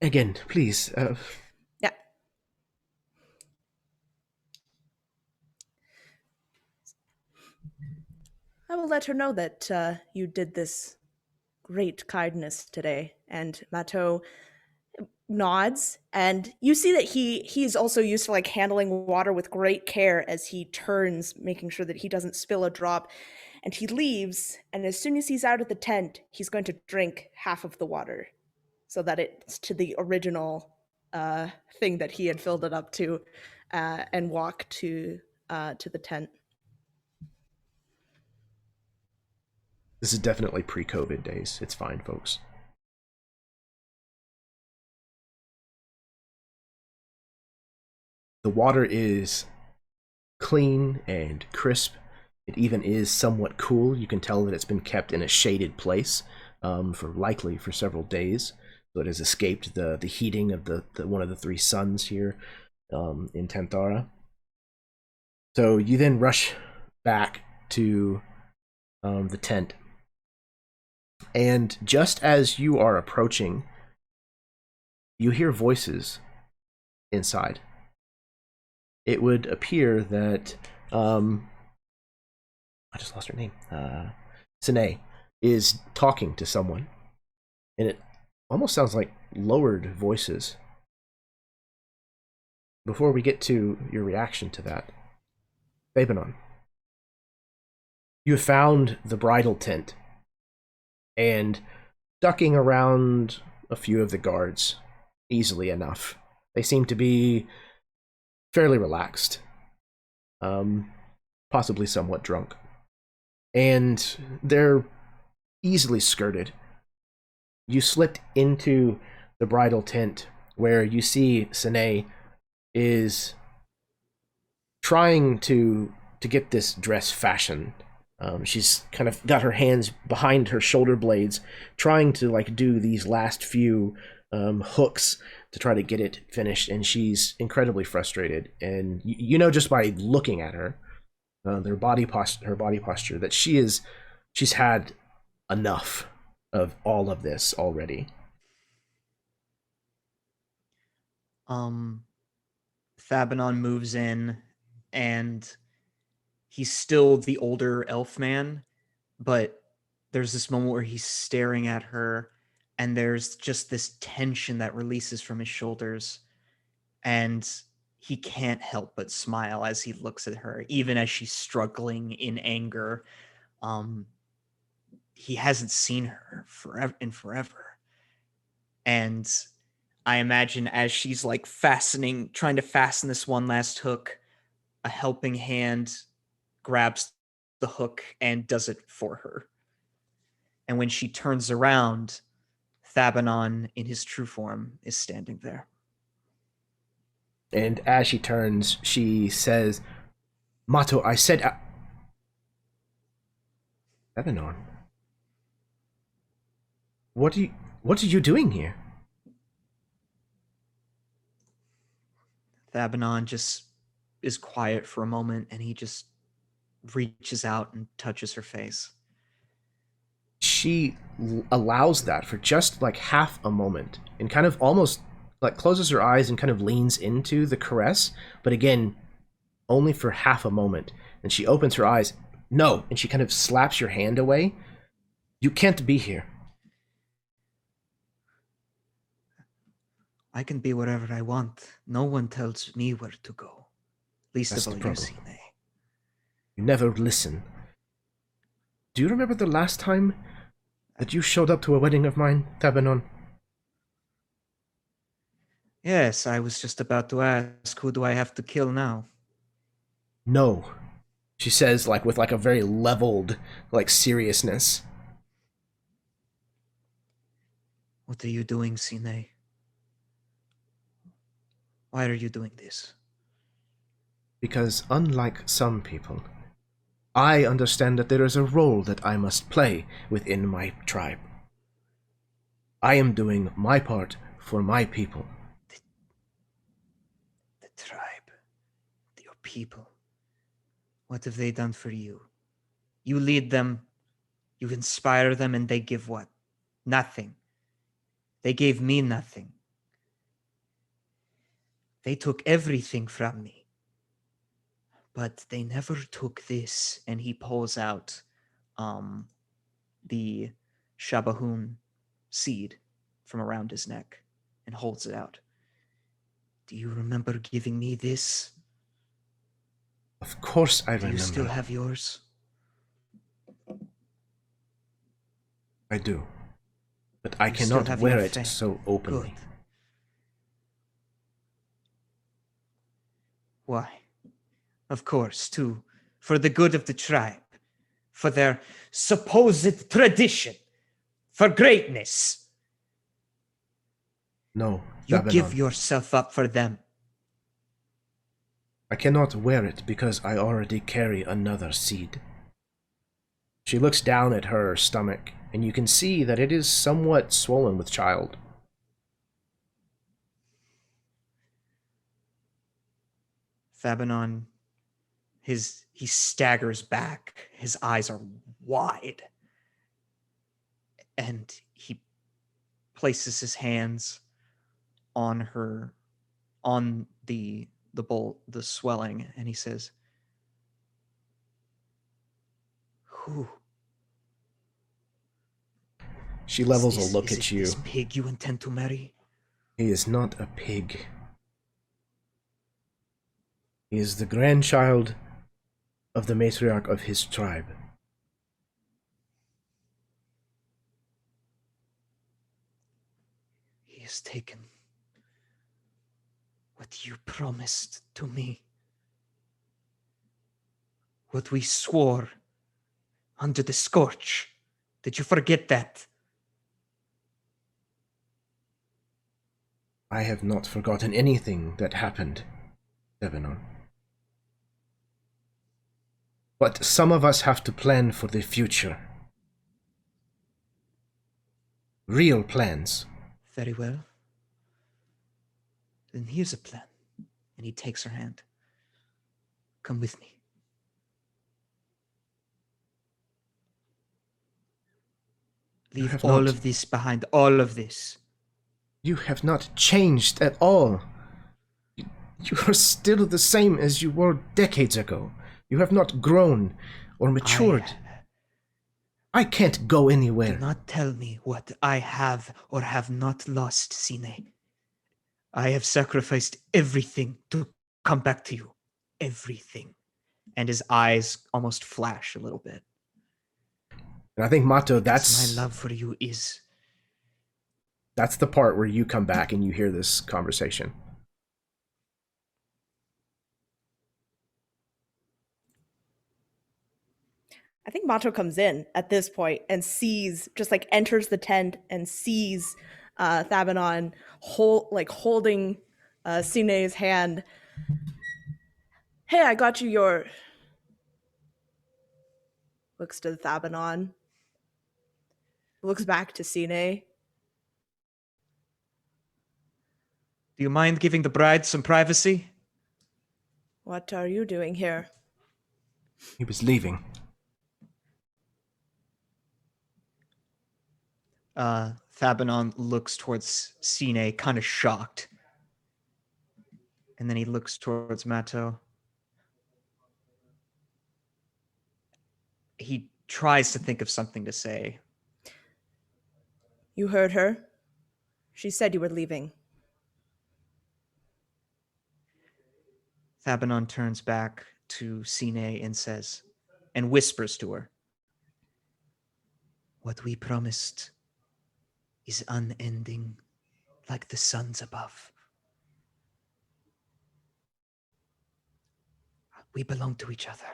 Again, please. Yeah. I will let her know that you did this great kindness today. And Mato nods, and you see that he's also used to like handling water with great care as he turns, making sure that he doesn't spill a drop. And he leaves, and as soon as he's out of the tent, he's going to drink half of the water, so that it's to the original thing that he had filled it up to, and walk to the tent. This is definitely pre-COVID days. It's fine, folks. The water is clean and crisp. It even is somewhat cool. You can tell that it's been kept in a shaded place likely for several days. So it has escaped the heating of the one of the three suns here in Tantharra. So you then rush back to the tent. And just as you are approaching, you hear voices inside. It would appear that I just lost her name. Sine is talking to someone, and it almost sounds like lowered voices. Before we get to your reaction to that, Fabinon, you have found the bridal tent and ducking around a few of the guards easily enough. They seem to be fairly relaxed, possibly somewhat drunk, and they're easily skirted. You slipped into the bridal tent where you see Sine is trying to get this dress fashioned. She's kind of got her hands behind her shoulder blades, trying to like do these last few hooks to try to get it finished, and she's incredibly frustrated. And you know just by looking at her, her body posture, that she's had enough of all of this already. Fabinon moves in, and he's still the older elf man, but there's this moment where he's staring at her, and there's just this tension that releases from his shoulders, and he can't help but smile as he looks at her, even as she's struggling in anger. He hasn't seen her forever. And I imagine as she's like trying to fasten this one last hook, a helping hand grabs the hook and does it for her. And when she turns around, Fabinon in his true form is standing there. And as she turns, she says, Mato, I said... Fabinon? What are you doing here? Fabinon just is quiet for a moment, and he just reaches out and touches her face. She allows that for just like half a moment, and kind of almost like closes her eyes and kind of leans into the caress, but again, only for half a moment. And she opens her eyes. No, and she kind of slaps your hand away. You can't be here. I can be wherever I want. No one tells me where to go. Least That's of all the you, problem. Sine. You never listen. Do you remember the last time that you showed up to a wedding of mine, Fabinon? Yes, I was just about to ask, who do I have to kill now? No, she says, like with like a very leveled, like seriousness. What are you doing, Sine? Why are you doing this? Because unlike some people, I understand that there is a role that I must play within my tribe. I am doing my part for my people. The tribe. Your people. What have they done for you? You lead them, you inspire them, and they give what? Nothing. They gave me nothing. They took everything from me. But they never took this. And he pulls out the Shabahun seed from around his neck and holds it out. Do you remember giving me this? Of course I remember. Do you still have yours? I do. But I You still cannot have wear your it fang. so openly. Good. Why? Of course, for the good of the tribe, for their supposed tradition, for greatness. No, You Fabinon. give yourself up for them. I cannot wear it because I already carry another seed. She looks down at her stomach, and you can see that it is somewhat swollen with child. Fabinon, he staggers back. His eyes are wide. And he places his hands on the bolt, the swelling, and he says, Who? She levels a look Is at it you. This pig you intend to marry? He is not a pig. He is the grandchild of the matriarch of his tribe. He has taken what you promised to me. What we swore under the scorch. Did you forget that? I have not forgotten anything that happened, Devanon. But some of us have to plan for the future. Real plans. Very well. Then here's a plan. And he takes her hand. Come with me. Leave all of this behind. All of this. You have not changed at all. You are still the same as you were decades ago. You have not grown or matured. I can't go anywhere. Do not tell me what I have or have not lost, Sine. I have sacrificed everything to come back to you. Everything. And his eyes almost flash a little bit. And I think, Mato, that's... my love for you is... That's the part where you come back and you hear this conversation. I think Mato comes in at this point and sees, just like enters the tent and sees Thabanon holding Sine's hand. Hey, I got you your... Looks to Thabanon. Looks back to Sine. Do you mind giving the bride some privacy? What are you doing here? He was leaving. Thabanon looks towards Sine, kind of shocked. And then he looks towards Mato. He tries to think of something to say. You heard her. She said you were leaving. Thabanon turns back to Sine and says, and whispers to her, what we promised is unending, like the suns above. We belong to each other.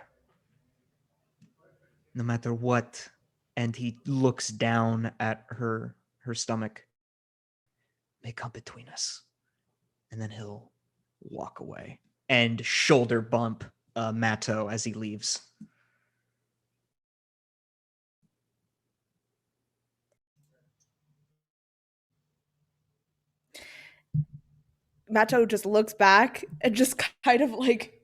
No matter what. And he looks down at her stomach. May come between us. And then he'll walk away and shoulder bump Mato as he leaves. Mato just looks back and just kind of like,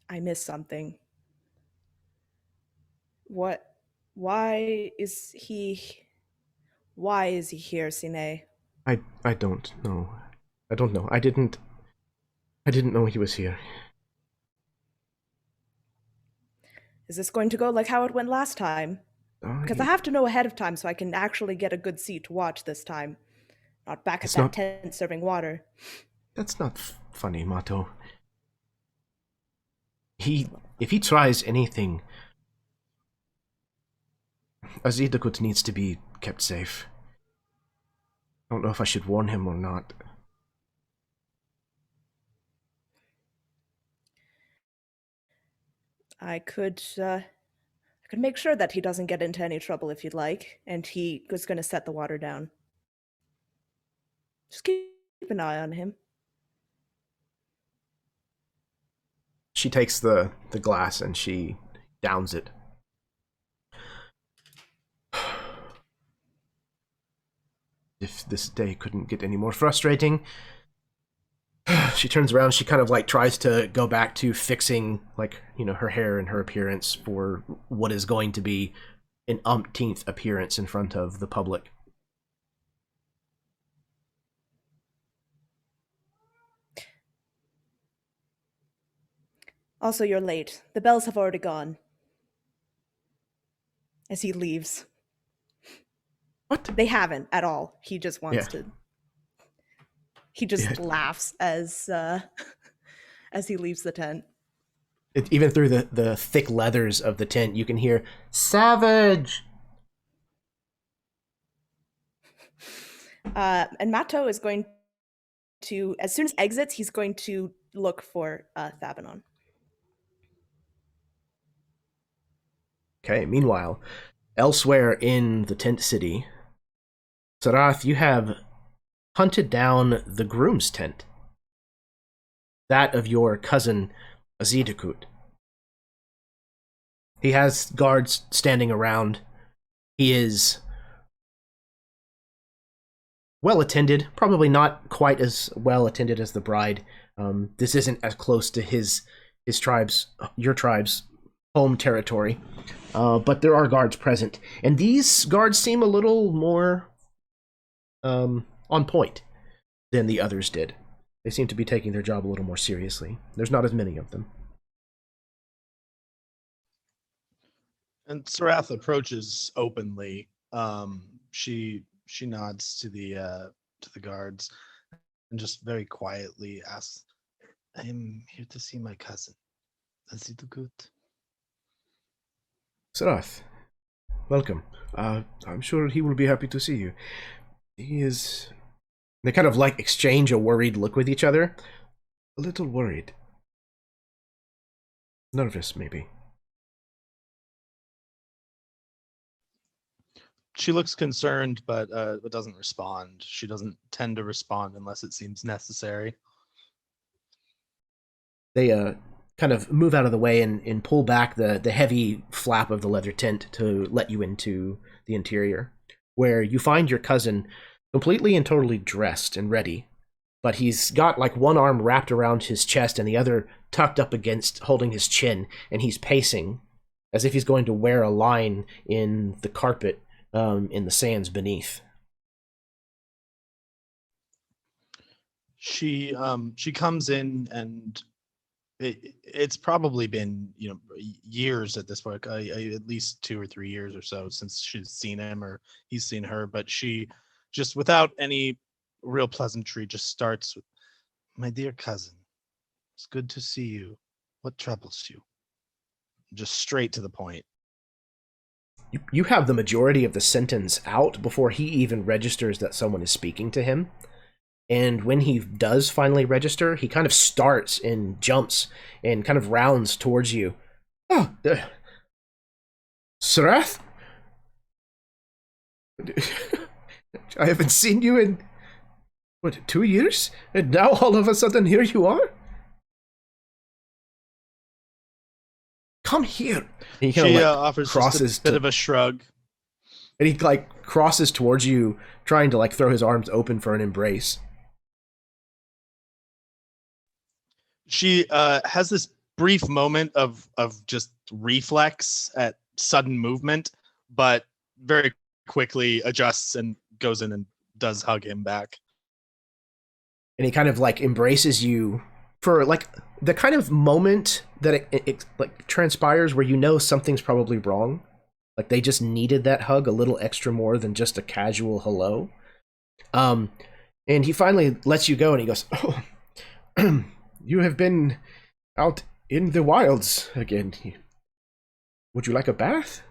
I missed something. What? Why is he here, Sine? I don't know. I don't know. I didn't know he was here. Is this going to go like how it went last time? Because I have to know ahead of time so I can actually get a good seat to watch this time. Not back at that tent serving water. That's not funny, Mato. If he tries anything, Azidakut needs to be kept safe. I don't know if I should warn him or not. I could make sure that he doesn't get into any trouble if you'd like, and he was going to set the water down. Just keep an eye on him. She takes the glass and she downs it. If this day couldn't get any more frustrating. She turns around, she kind of like tries to go back to fixing, like, you know, her hair and her appearance for what is going to be an umpteenth appearance in front of the public. Also, you're late. The bells have already gone. As he leaves. What? They haven't at all. He just wants to. He just laughs as he leaves the tent. Even through the thick leathers of the tent, you can hear "Savage." And Mato is going to, as soon as he exits, he's going to look for Thabanon. Okay, meanwhile, elsewhere in the tent city, Arrath, you have hunted down the groom's tent. That of your cousin, Azidakut. He has guards standing around. He is well attended, probably not quite as well attended as the bride. This isn't as close to his tribe's, your tribe's home territory, but there are guards present, and these guards seem a little more on point than the others did. They seem to be taking their job a little more seriously. There's not as many of them. And Sarath approaches openly. She nods to the guards and just very quietly asks, "I am here to see my cousin. Is it good?" Sarath, welcome. I'm sure he will be happy to see you. He is... They kind of like exchange a worried look with each other. A little worried. Nervous, maybe. She looks concerned, but doesn't respond. She doesn't tend to respond unless it seems necessary. They kind of move out of the way and pull back the heavy flap of the leather tent to let you into the interior, where you find your cousin completely and totally dressed and ready, but he's got like one arm wrapped around his chest and the other tucked up against holding his chin, and he's pacing as if he's going to wear a line in the carpet in the sands beneath. She comes in, and it's probably been years at this point, at least 2 or 3 years or so since she's seen him or he's seen her, but she just, without any real pleasantry, just starts with, "My dear cousin, it's good to see you. What troubles you?" Just straight to the point. You have the majority of the sentence out before he even registers that someone is speaking to him. And when he does finally register, he kind of starts and jumps and kind of rounds towards you. "Oh, Sarath? I haven't seen you in, 2 years? And now all of a sudden here you are? Come here." And he kind She of offers crosses just a bit of a shrug. and he like crosses towards you, trying to like throw his arms open for an embrace. She has this brief moment of just reflex at sudden movement, but very quickly adjusts and goes in and does hug him back. And he kind of like embraces you for like the kind of moment that it like transpires where you know something's probably wrong. Like they just needed that hug a little extra more than just a casual hello. And he finally lets you go and he goes, "Oh, you have been out in the wilds again. Would you like a bath?"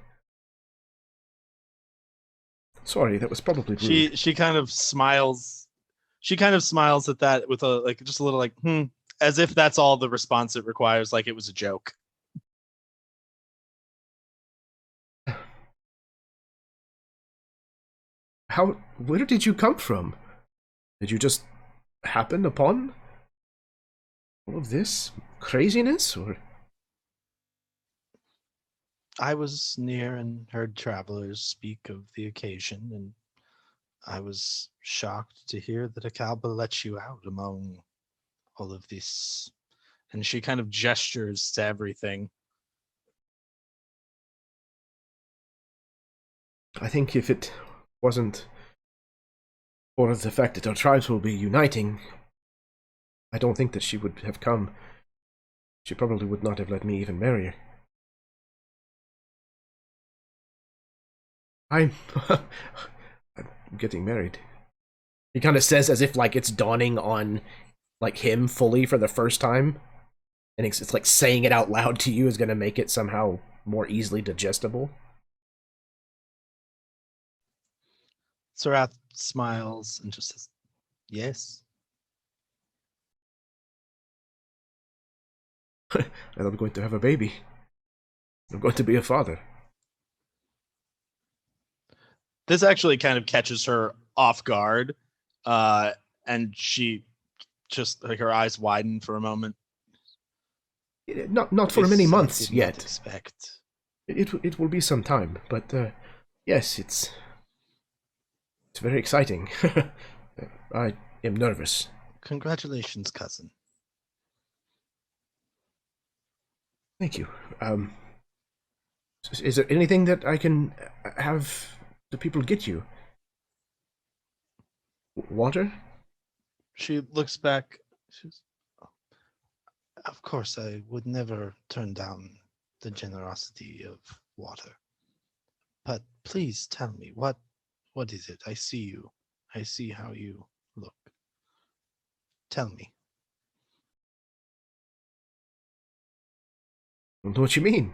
Sorry, that was probably rude. She kind of smiles. She kind of smiles at that with a just a little as if that's all the response it requires, like it was a joke. Where did you come from? Did you just happen upon all of this craziness, or? I was near and heard travelers speak of the occasion, and I was shocked to hear that Akalba let you out among all of this. And she kind of gestures to everything. I think if it wasn't for the fact that our tribes will be uniting, I don't think that she would have come. She probably would not have let me even marry her. I'm getting married. He kind of says as if like it's dawning on like him fully for the first time, and it's like saying it out loud to you is going to make it somehow more easily digestible. Sarath smiles and just says, "Yes." And I'm going to have a baby. I'm going to be a father. This actually kind of catches her off guard, and she just like her eyes widen for a moment. Not for many months I did yet. Not expect. It will be some time, but yes, it's very exciting. I am nervous. Congratulations, cousin. Thank you. Is there anything that I can have the people get you? Water? She looks back. She's, of course, I would never turn down the generosity of water. But please tell me, what is it? I see you. I see how you look. Tell me. I don't know what you mean.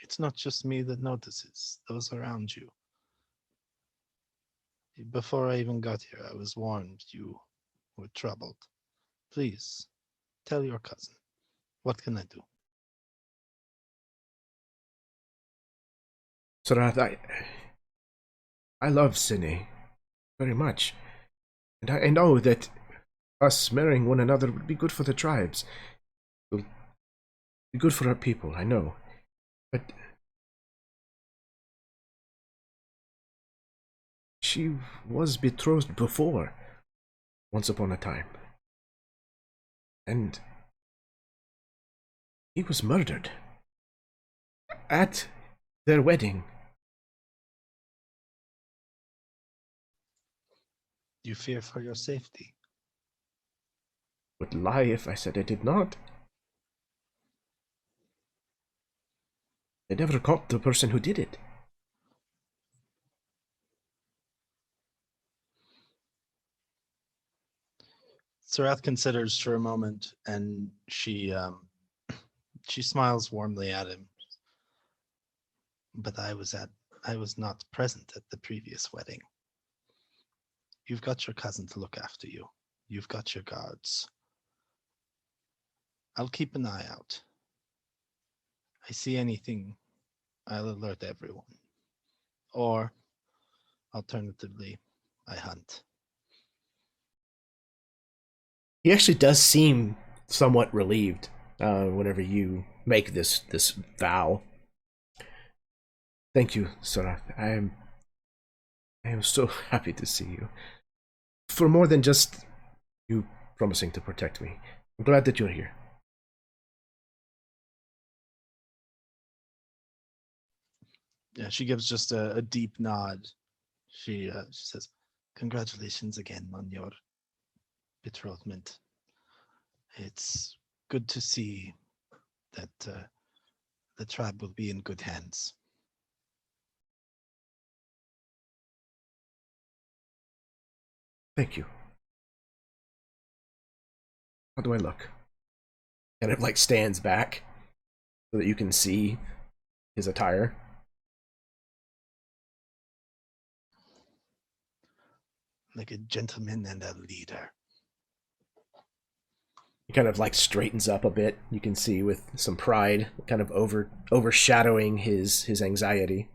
It's not just me that notices, those around you. Before I even got here, I was warned you were troubled. Please, tell your cousin. What can I do? Arrath, I love Sine very much. And I know that us marrying one another would be good for the tribes. It will be good for our people, I know. But she was betrothed before, once upon a time. And he was murdered at their wedding. You fear for your safety. Would lie if I said I did not. They never caught the person who did it. Arrath considers for a moment, and she smiles warmly at him. But I was not present at the previous wedding. You've got your cousin to look after you. You've got your guards. I'll keep an eye out. I see anything, I'll alert everyone. Or, alternatively, I hunt. He actually does seem somewhat relieved whenever you make this vow. Thank you, Arrath. I am so happy to see you. For more than just you promising to protect me. I'm glad that you're here. Yeah, she gives just a deep nod. She says, "Congratulations again on your betrothment. It's good to see that the tribe will be in good hands." Thank you. How do I look? And it like stands back so that you can see his attire. Like a gentleman and a leader. He kind of like straightens up a bit. You can see with some pride kind of overshadowing his anxiety.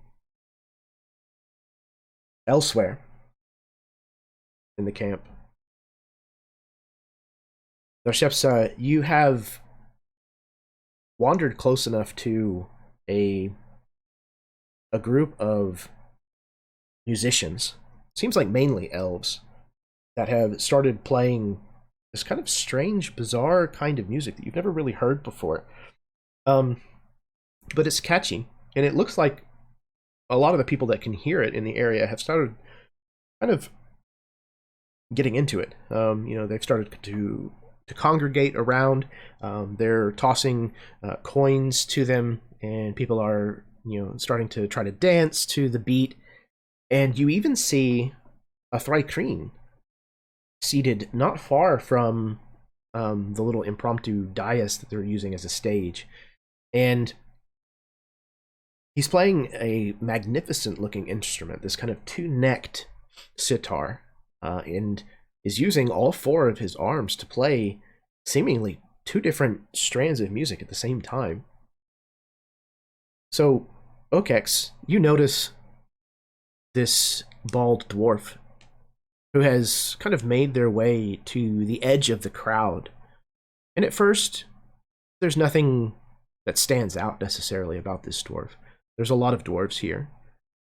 Elsewhere in the camp, Darshepsa, you have wandered close enough to a group of musicians, seems like mainly elves, that have started playing this kind of strange, bizarre kind of music that you've never really heard before. But it's catchy, and it looks like a lot of the people that can hear it in the area have started kind of getting into it. They've started to congregate around. They're tossing coins to them, and people are starting to try to dance to the beat. And you even see a Thrycreen seated not far from the little impromptu dais that they're using as a stage. And he's playing a magnificent looking instrument, this kind of two-necked sitar, and is using all four of his arms to play seemingly two different strands of music at the same time. So, Okex, you notice this bald dwarf who has kind of made their way to the edge of the crowd. And at first, there's nothing that stands out necessarily about this dwarf. There's a lot of dwarves here.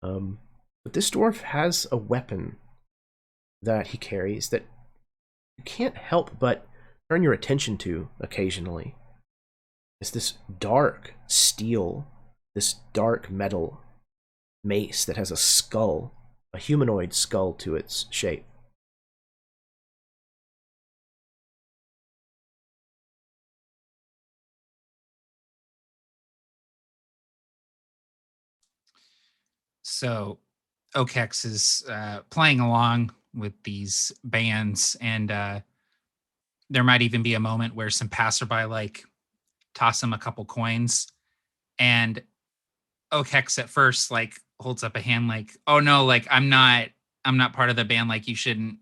But this dwarf has a weapon that he carries that you can't help but turn your attention to occasionally. It's this dark steel, this dark metal mace that has a skull, a humanoid skull to its shape. So Okex is playing along with these bands, and there might even be a moment where some passerby like toss him a couple coins, and Okex at first like holds up a hand like, oh no, like I'm not part of the band, like you shouldn't.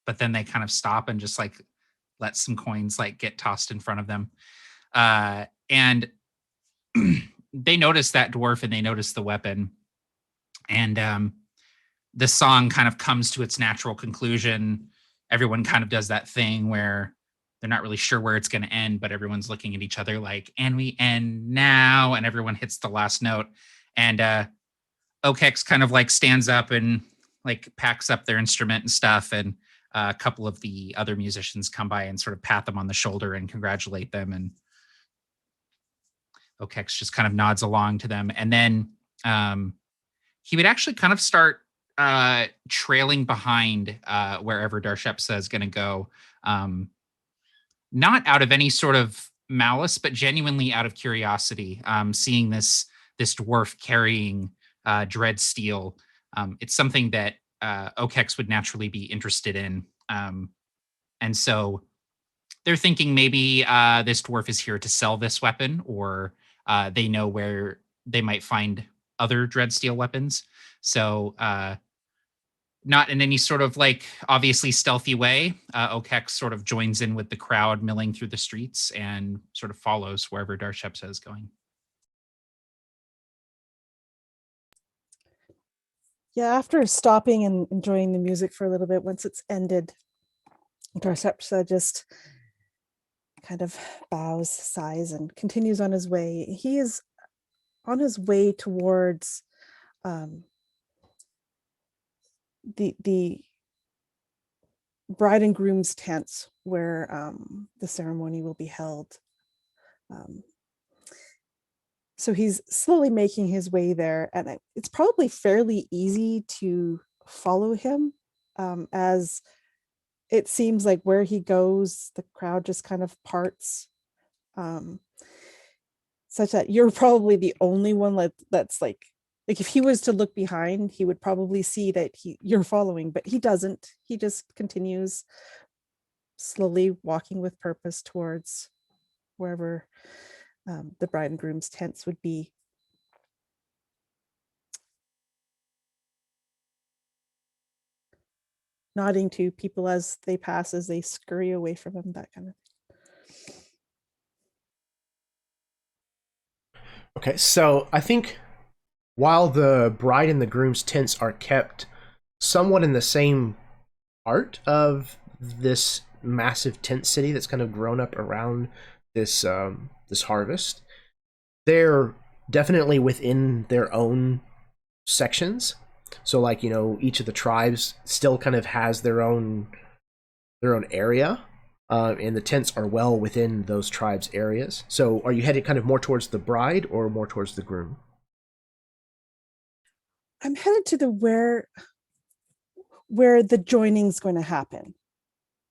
But then they kind of stop and just like let some coins like get tossed in front of them. And they notice that dwarf and they notice the weapon. And the song kind of comes to its natural conclusion. Everyone kind of does that thing where they're not really sure where it's going to end, but everyone's looking at each other like, and we end now. And everyone hits the last note. And Okex kind of like stands up and like packs up their instrument and stuff. And a couple of the other musicians come by and sort of pat them on the shoulder and congratulate them. And Okex just kind of nods along to them. And then he would actually kind of start trailing behind wherever Darshepsa is going to go. Not out of any sort of malice, but genuinely out of curiosity, seeing this dwarf carrying dread steel. It's something that Okex would naturally be interested in. And so they're thinking maybe this dwarf is here to sell this weapon, or they know where they might find other dread steel weapons. So not in any sort of like obviously stealthy way, Okex sort of joins in with the crowd milling through the streets and sort of follows wherever Darshepsa is going. Yeah, after stopping and enjoying the music for a little bit, once it's ended, Darshepsa just kind of bows, sighs, and continues on his way. He is on his way towards the bride and groom's tents where the ceremony will be held. So he's slowly making his way there, and it's probably fairly easy to follow him, as it seems like where he goes, the crowd just kind of parts, such that you're probably the only one that's like if he was to look behind, he would probably see that you're following, but he doesn't. He just continues slowly walking with purpose towards wherever the bride and groom's tents would be. Nodding to people as they pass, as they scurry away from him, that kind of thing. Okay, so I think while the bride and the groom's tents are kept somewhat in the same part of this massive tent city that's kind of grown up around this this harvest, they're definitely within their own sections. So like, you know, each of the tribes still kind of has their own area, and the tents are well within those tribes' areas. So are you headed kind of more towards the bride or more towards the groom? I'm headed to the where the joining's going to happen,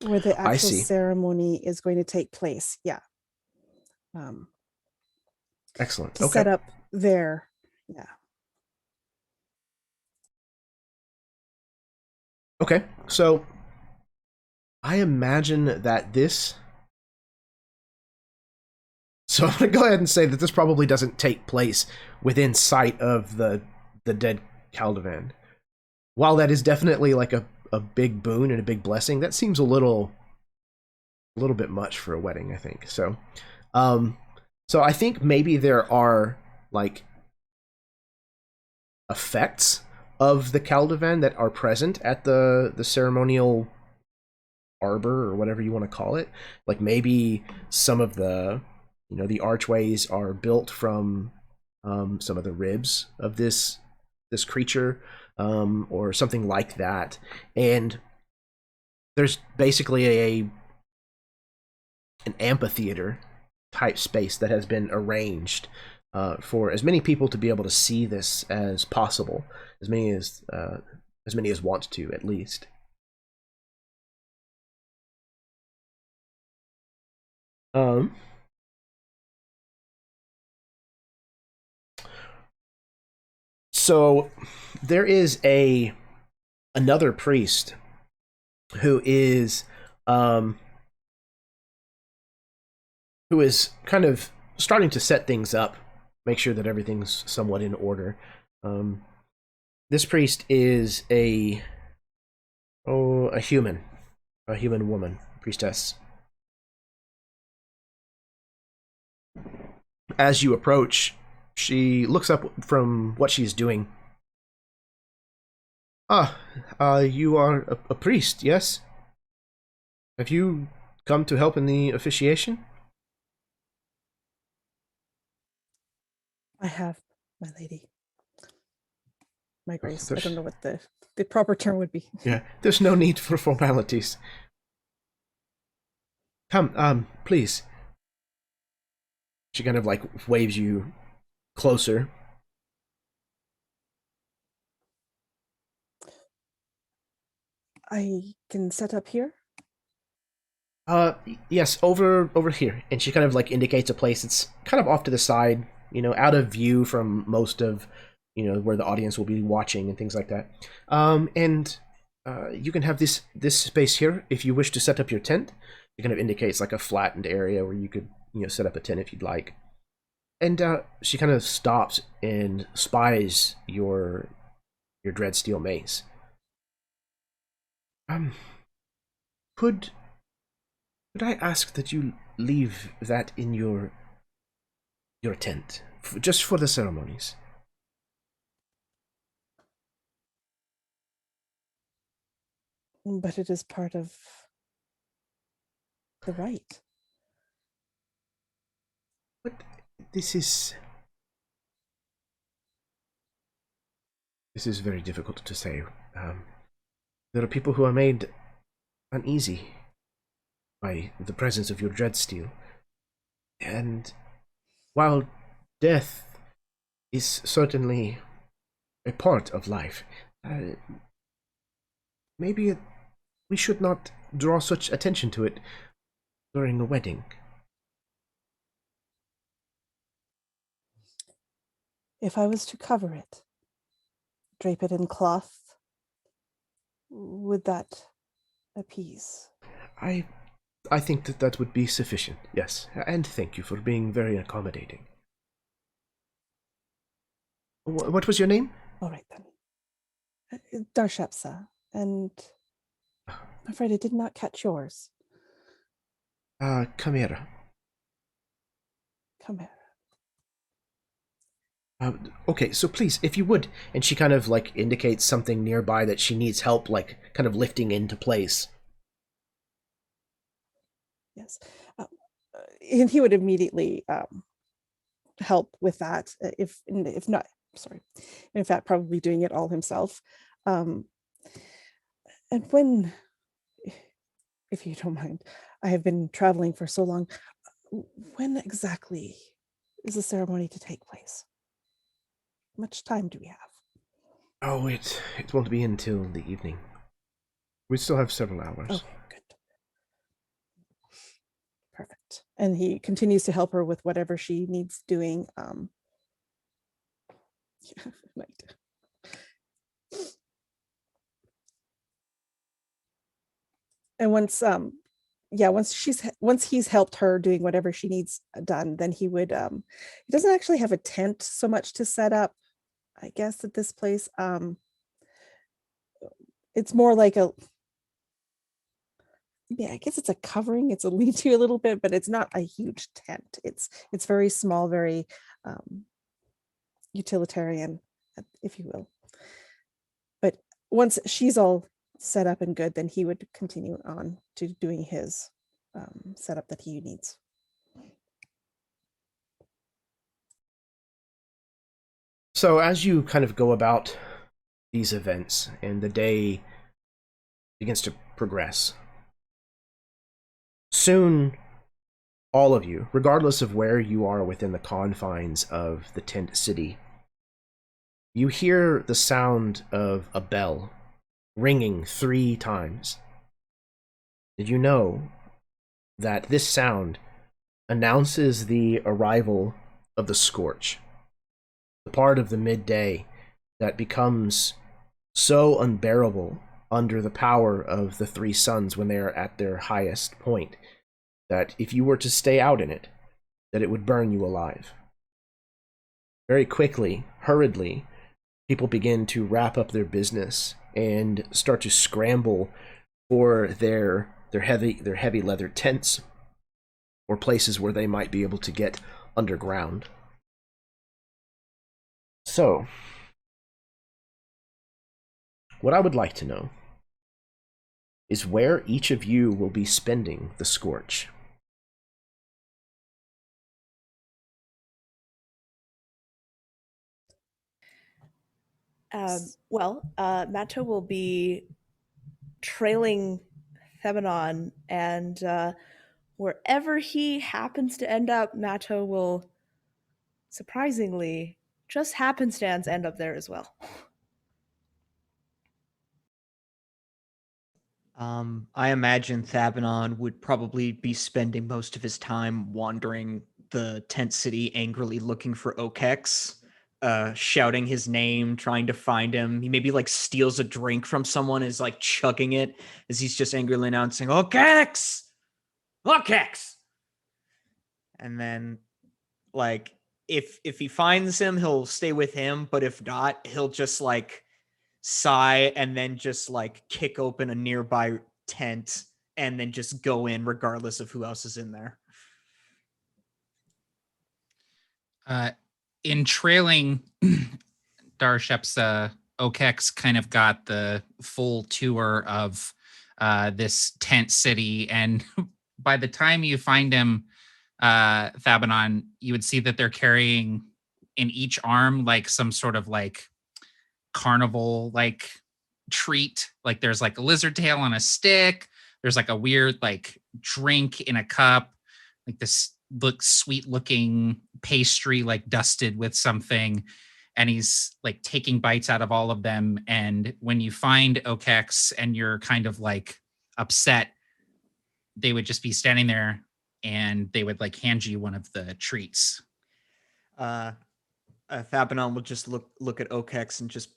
where the actual ceremony is going to take place. Yeah. Excellent. To set up there. Yeah. Okay, so I imagine that this... So I'm going to go ahead and say that this probably doesn't take place within sight of the dead Caldovan. While that is definitely like a big boon and a big blessing, that seems a little bit much for a wedding, I think. So, so I think maybe there are like effects of the Caldivan that are present at the ceremonial arbor, or whatever you want to call it. Like maybe some of the, the archways are built from some of the ribs of this creature, or something like that. And there's basically an amphitheater type space that has been arranged for as many people to be able to see this as possible, as many as want to, at least. So there is another priest who is kind of starting to set things up, make sure that everything's somewhat in order. This priest is a human woman, priestess. As you approach, she looks up from what she's doing. You are a priest, yes? Have you come to help in the officiation? I have, my lady. My grace. I don't know what the proper term would be. Yeah, there's no need for formalities. Come, please. She kind of like waves you closer. I can set up here? Yes, over here. And she kind of like indicates a place that's kind of off to the side, out of view from most of, where the audience will be watching and things like that. And you can have this space here if you wish to set up your tent. It kind of indicates like a flattened area where you could, set up a tent if you'd like. And she kind of stops and spies your dreadsteel mace. Could I ask that you leave that in your tent, just for the ceremonies? But it is part of the rite. But this is very difficult to say. There are people who are made uneasy by the presence of your dreadsteel. And while death is certainly a part of life, maybe we should not draw such attention to it during a wedding. If I was to cover it, drape it in cloth, would that appease? I think that would be sufficient, yes. And thank you for being very accommodating. What was your name? All right, then. Darshepsa, and I'm afraid I did not catch yours. Chimera. Chimera. Okay, so please, if you would. And she kind of like indicates something nearby that she needs help, like kind of lifting into place. Yes. And he would immediately help with that, if not, sorry, in fact, probably doing it all himself. And when, if you don't mind, I have been traveling for so long, when exactly is the ceremony to take place? How much time do we have? Oh, it won't be until the evening. We still have several hours. Okay, good. Perfect. And he continues to help her with whatever she needs doing. Right. And once he's helped her doing whatever she needs done, then he would he doesn't actually have a tent so much to set up, I guess, at this place. It's more like I guess it's a covering, it's a lean-to a little bit, but it's not a huge tent. It's very small, very utilitarian. if you will. But once she's all set up and good, then he would continue on to doing his setup that he needs. So as you kind of go about these events and the day begins to progress, soon all of you, regardless of where you are within the confines of the tent city, you hear the sound of a bell ringing 3 times. Did you know that this sound announces the arrival of the scorch, the part of the midday that becomes so unbearable under the power of the 3 suns when they are at their highest point, that if you were to stay out in it, that it would burn you alive. Very quickly, hurriedly, people begin to wrap up their business and start to scramble for their heavy leather tents or places where they might be able to get underground. So, what I would like to know is where each of you will be spending the scorch. Matto will be trailing Thebanon, and wherever he happens to end up, Matto will, surprisingly, just happenstance end up there as well. I imagine Thebanon would probably be spending most of his time wandering the tent city, angrily looking for Okex, shouting his name, trying to find him. He maybe like steals a drink from someone, is like chugging it as he's just angrily announcing, Okex! Okex! And then, like, if he finds him, he'll stay with him, but if not, he'll just like sigh and then just like kick open a nearby tent and then just go in regardless of who else is in there. In trailing Darshep's Okex kind of got the full tour of this tent city, and by the time you find him, Thebanon, you would see that they're carrying in each arm like some sort of like carnival like treat. Like there's like a lizard tail on a stick, there's like a weird like drink in a cup, like this sweet looking pastry like dusted with something, and he's like taking bites out of all of them. And when you find Okex and you're kind of like upset, they would just be standing there and they would like hand you one of the treats. Thebanon will just look at Okex and just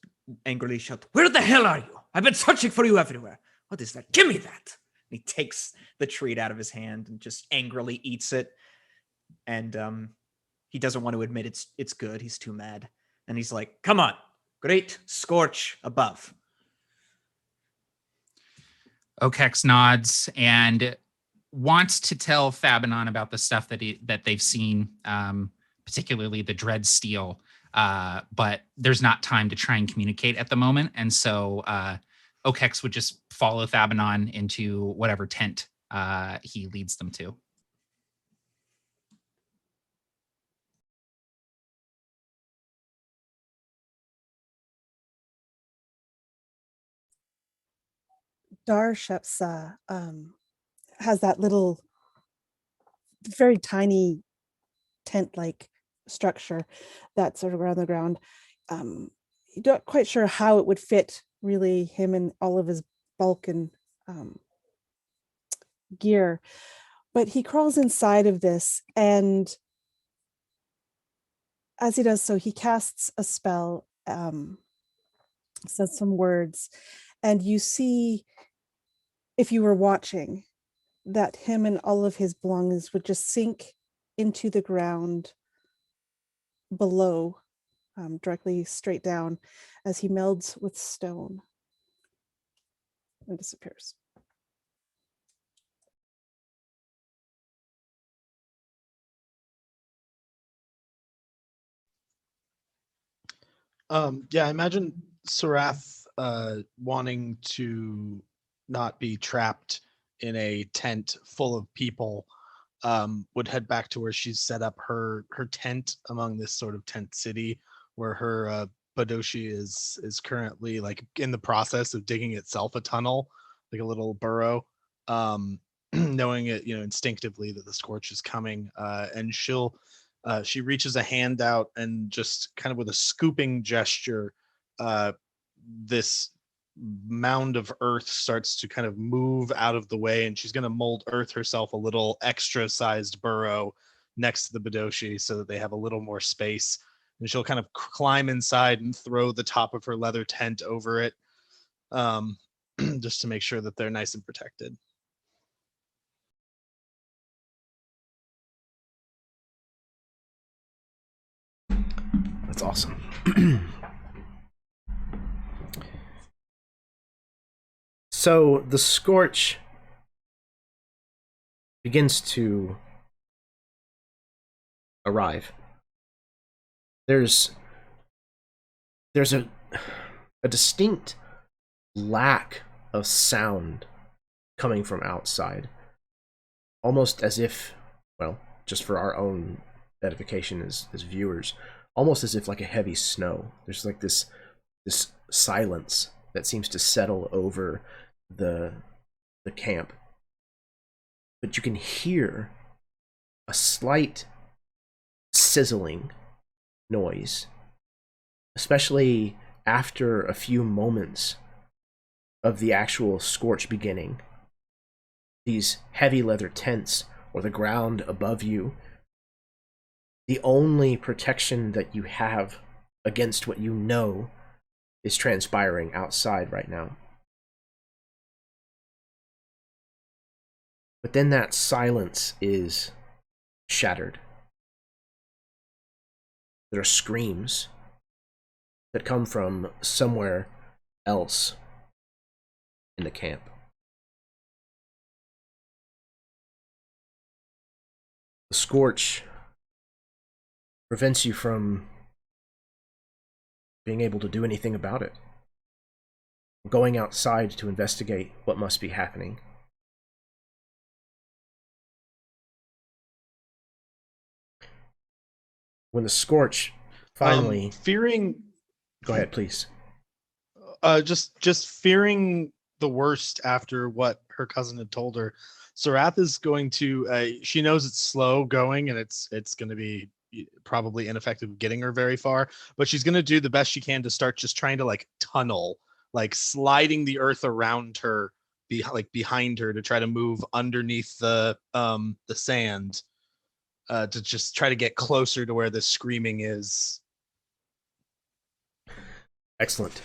angrily shout, "Where the hell are you? I've been searching for you everywhere. What is that? Give me that!" And he takes the treat out of his hand and just angrily eats it. And he doesn't want to admit it's good. He's too mad. And he's like, "Come on, great scorch above." Okex nods and wants to tell Thebanon about the stuff that they've seen, particularly the dread steel, but there's not time to try and communicate at the moment. And so Okex would just follow Thebanon into whatever tent he leads them to. Darshepsa has that little, very tiny tent-like structure that's sort of around the ground. You're not quite sure how it would fit really him and all of his bulk and gear, but he crawls inside of this, and as he does so, he casts a spell, says some words, and you see, if you were watching, that him and all of his belongings would just sink into the ground below, directly straight down, as he melds with stone and disappears. Yeah, I imagine Sarath wanting to not be trapped in a tent full of people, would head back to where she's set up her tent among this sort of tent city, where her Badoshi is currently like in the process of digging itself a tunnel, like a little burrow, knowing it, instinctively that the scorch is coming, and she reaches a hand out and just kind of with a scooping gesture, this mound of earth starts to kind of move out of the way, and she's going to mold earth herself a little extra sized burrow next to the Badoshi so that they have a little more space. And she'll kind of climb inside and throw the top of her leather tent over it, just to make sure that they're nice and protected. That's awesome. So the scorch begins to arrive. There's a distinct lack of sound coming from outside, almost as if, well, just for our own edification as viewers, almost as if like a heavy snow. There's like this silence that seems to settle over the camp, but you can hear a slight sizzling noise, especially after a few moments of the actual scorch beginning. These heavy leather tents or the ground above you, the only protection that you have against what you know is transpiring outside right now. But then that silence is shattered. There are screams that come from somewhere else in the camp. The scorch prevents you from being able to do anything about it. Going outside to investigate what must be happening. When the scorch finally fearing go ahead, please. Just fearing the worst after what her cousin had told her, Sarath is going to she knows it's slow going and it's going to be probably ineffective getting her very far, but she's going to do the best she can to start just trying to like tunnel, like sliding the earth around her, behind her, to try to move underneath the sand, to just try to get closer to where the screaming is. Excellent.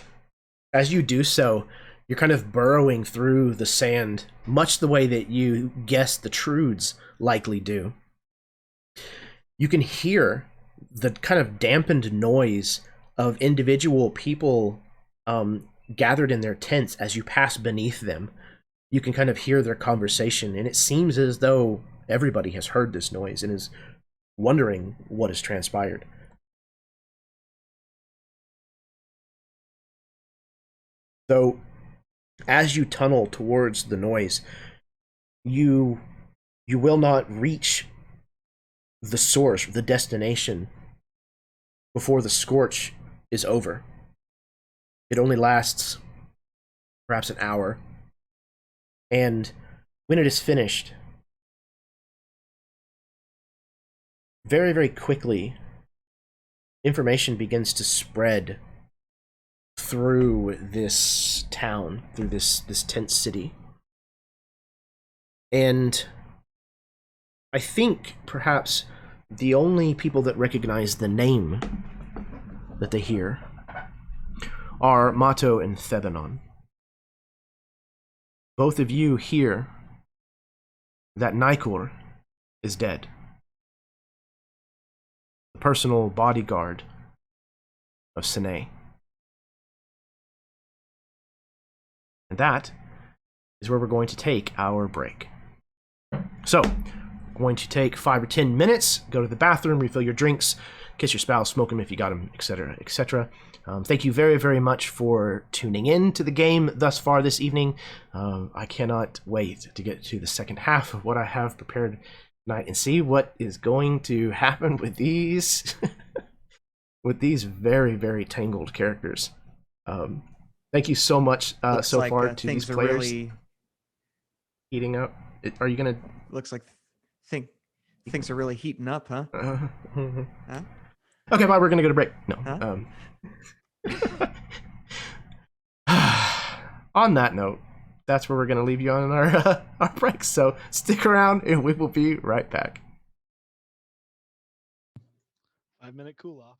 As you do so, you're kind of burrowing through the sand, much the way that you guess the Trudes likely do. You can hear the kind of dampened noise of individual people gathered in their tents as you pass beneath them. You can kind of hear their conversation, and it seems as though everybody has heard this noise and is wondering what has transpired. So, as you tunnel towards the noise, you will not reach the source, the destination, before the scorch is over. It only lasts perhaps an hour, and when it is finished, very, very quickly, information begins to spread through this town, through this tent city. And I think perhaps the only people that recognize the name that they hear are Mato and Thebanon. Both of you hear that Nikor is dead. The personal bodyguard of Sine. And that is where we're going to take our break. So, going to take 5 or 10 minutes, go to the bathroom, refill your drinks, kiss your spouse, smoke them if you got them, etc., etc. Thank you very, very much for tuning in to the game thus far this evening. I cannot wait to get to the second half of what I have prepared tonight and see what is going to happen with these with these very, very tangled characters. Thank you so much so far to these players. Really... Heating up. Are you gonna? Looks like things are really heating up, huh? Huh? Okay, bye. We're gonna go to break. No. Huh? On that note, that's where we're gonna leave you on our break. So stick around, and we will be right back. 5-minute cool off.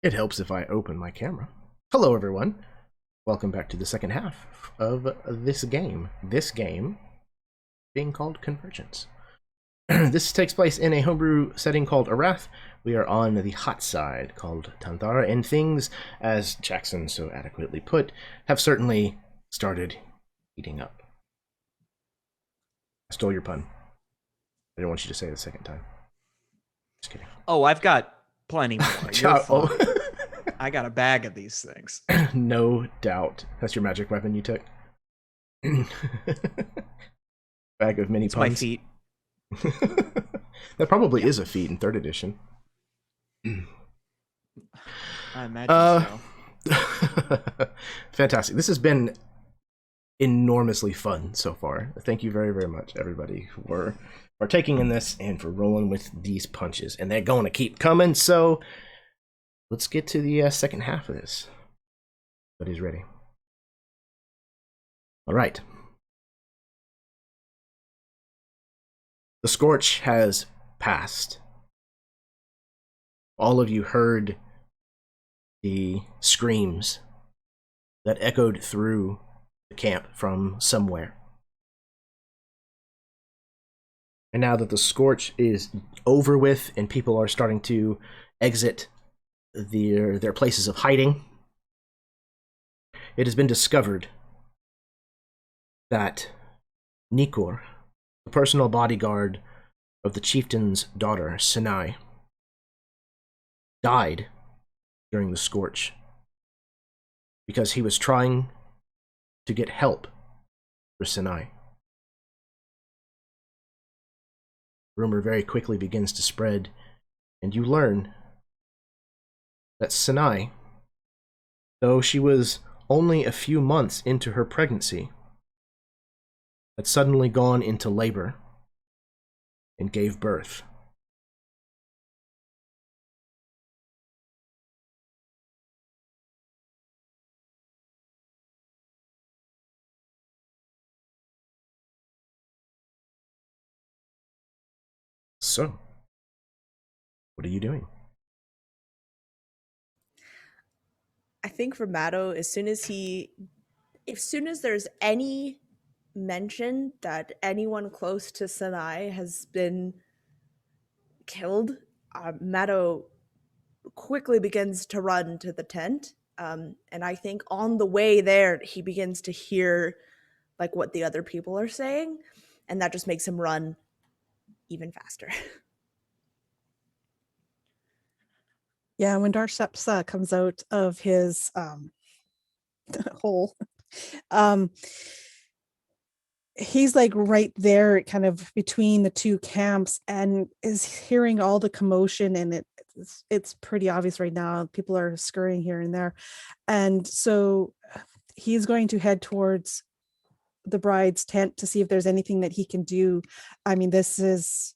It helps if I open my camera. Hello, everyone. Welcome back to the second half of this game. This game being called Convergence. This takes place in a homebrew setting called Arrath. We are on the hot side called Tantharra, and things, as Jackson so adequately put, have certainly started heating up. I stole your pun. I didn't want you to say it a second time. Just kidding. Oh, I've got plenty more. You're Oh. fine. I got a bag of these things. No doubt. That's your magic weapon you took? Bag of mini It's my puns. feet. That probably is a feat in 3rd edition. I imagine so. Fantastic. This has been enormously fun so far. Thank you very, very much, everybody, for partaking in this and for rolling with these punches. And they're going to keep coming, so let's get to the second half of this. Everybody's ready. All right. The scorch has passed. All of you heard the screams that echoed through the camp from somewhere. And now that the scorch is over with and people are starting to exit their places of hiding, it has been discovered that Nikor, the personal bodyguard of the chieftain's daughter, Sinai, died during the scorch because he was trying to get help for Sinai. Rumor very quickly begins to spread, and you learn that Sinai, though she was only a few months into her pregnancy, had suddenly gone into labor and gave birth. So, what are you doing? I think for Matto, as soon as there's any mention that anyone close to Sinai has been killed, Matto quickly begins to run to the tent. And I think on the way there, he begins to hear like what the other people are saying, and that just makes him run even faster. Yeah, when Darshepsa comes out of his hole, he's like right there, kind of between the two camps, and is hearing all the commotion, and it's pretty obvious right now. People are scurrying here and there, and so he's going to head towards the bride's tent to see if there's anything that he can do. I mean, this is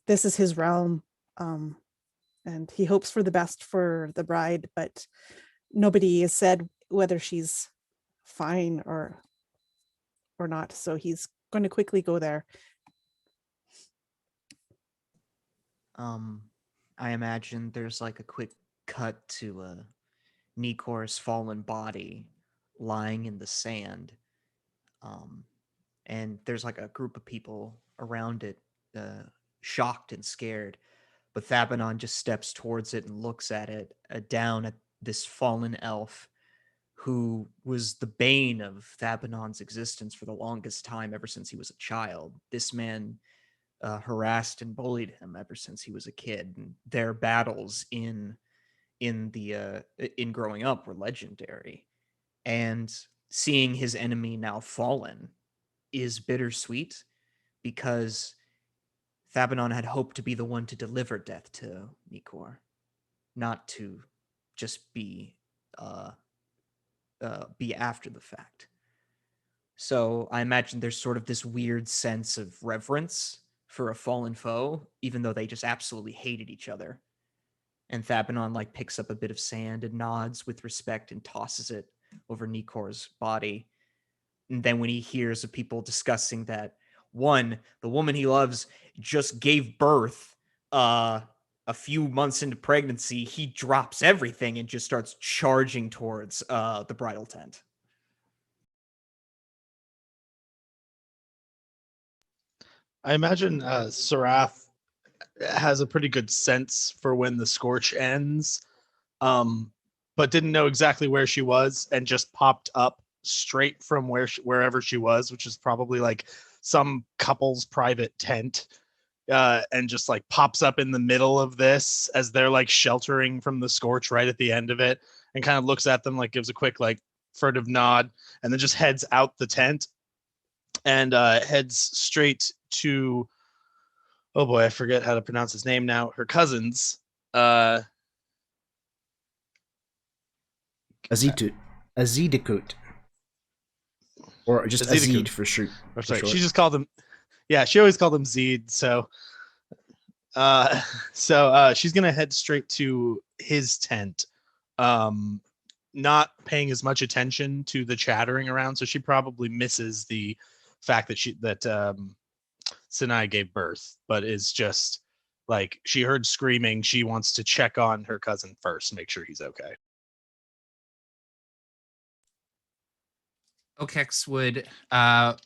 his realm, and he hopes for the best for the bride, but nobody has said whether she's fine or not, so he's going to quickly go there. I imagine there's like a quick cut to Nikor's fallen body lying in the sand. And there's like a group of people around it, shocked and scared. But Thabanon just steps towards it and looks at it, down at this fallen elf who was the bane of Thabanon's existence for the longest time, ever since he was a child. This man harassed and bullied him ever since he was a kid, and their battles in growing up were legendary. And seeing his enemy now fallen is bittersweet, because Thabanon had hoped to be the one to deliver death to Nikor, not to just be after the fact. So I imagine there's sort of this weird sense of reverence for a fallen foe, even though they just absolutely hated each other. And Thabanon like picks up a bit of sand and nods with respect and tosses it over Nikor's body. And then when he hears of people discussing that, one, the woman he loves just gave birth a few months into pregnancy, he drops everything and just starts charging towards the bridal tent. I imagine Sarath has a pretty good sense for when the scorch ends, but didn't know exactly where she was and just popped up straight from wherever she was, which is probably like some couple's private tent, and just like pops up in the middle of this as they're like sheltering from the scorch right at the end of it, and kind of looks at them, like gives a quick like furtive nod, and then just heads out the tent and heads straight to, oh boy, I forget how to pronounce his name now, her cousin's Azidikut. Or just Azid for sure. Oh, sorry, she just called him. Yeah, she always called him Zed. So, she's gonna head straight to his tent, not paying as much attention to the chattering around. So she probably misses the fact that Sinai gave birth, but is just like, she heard screaming. She wants to check on her cousin first, make sure he's okay. Okex would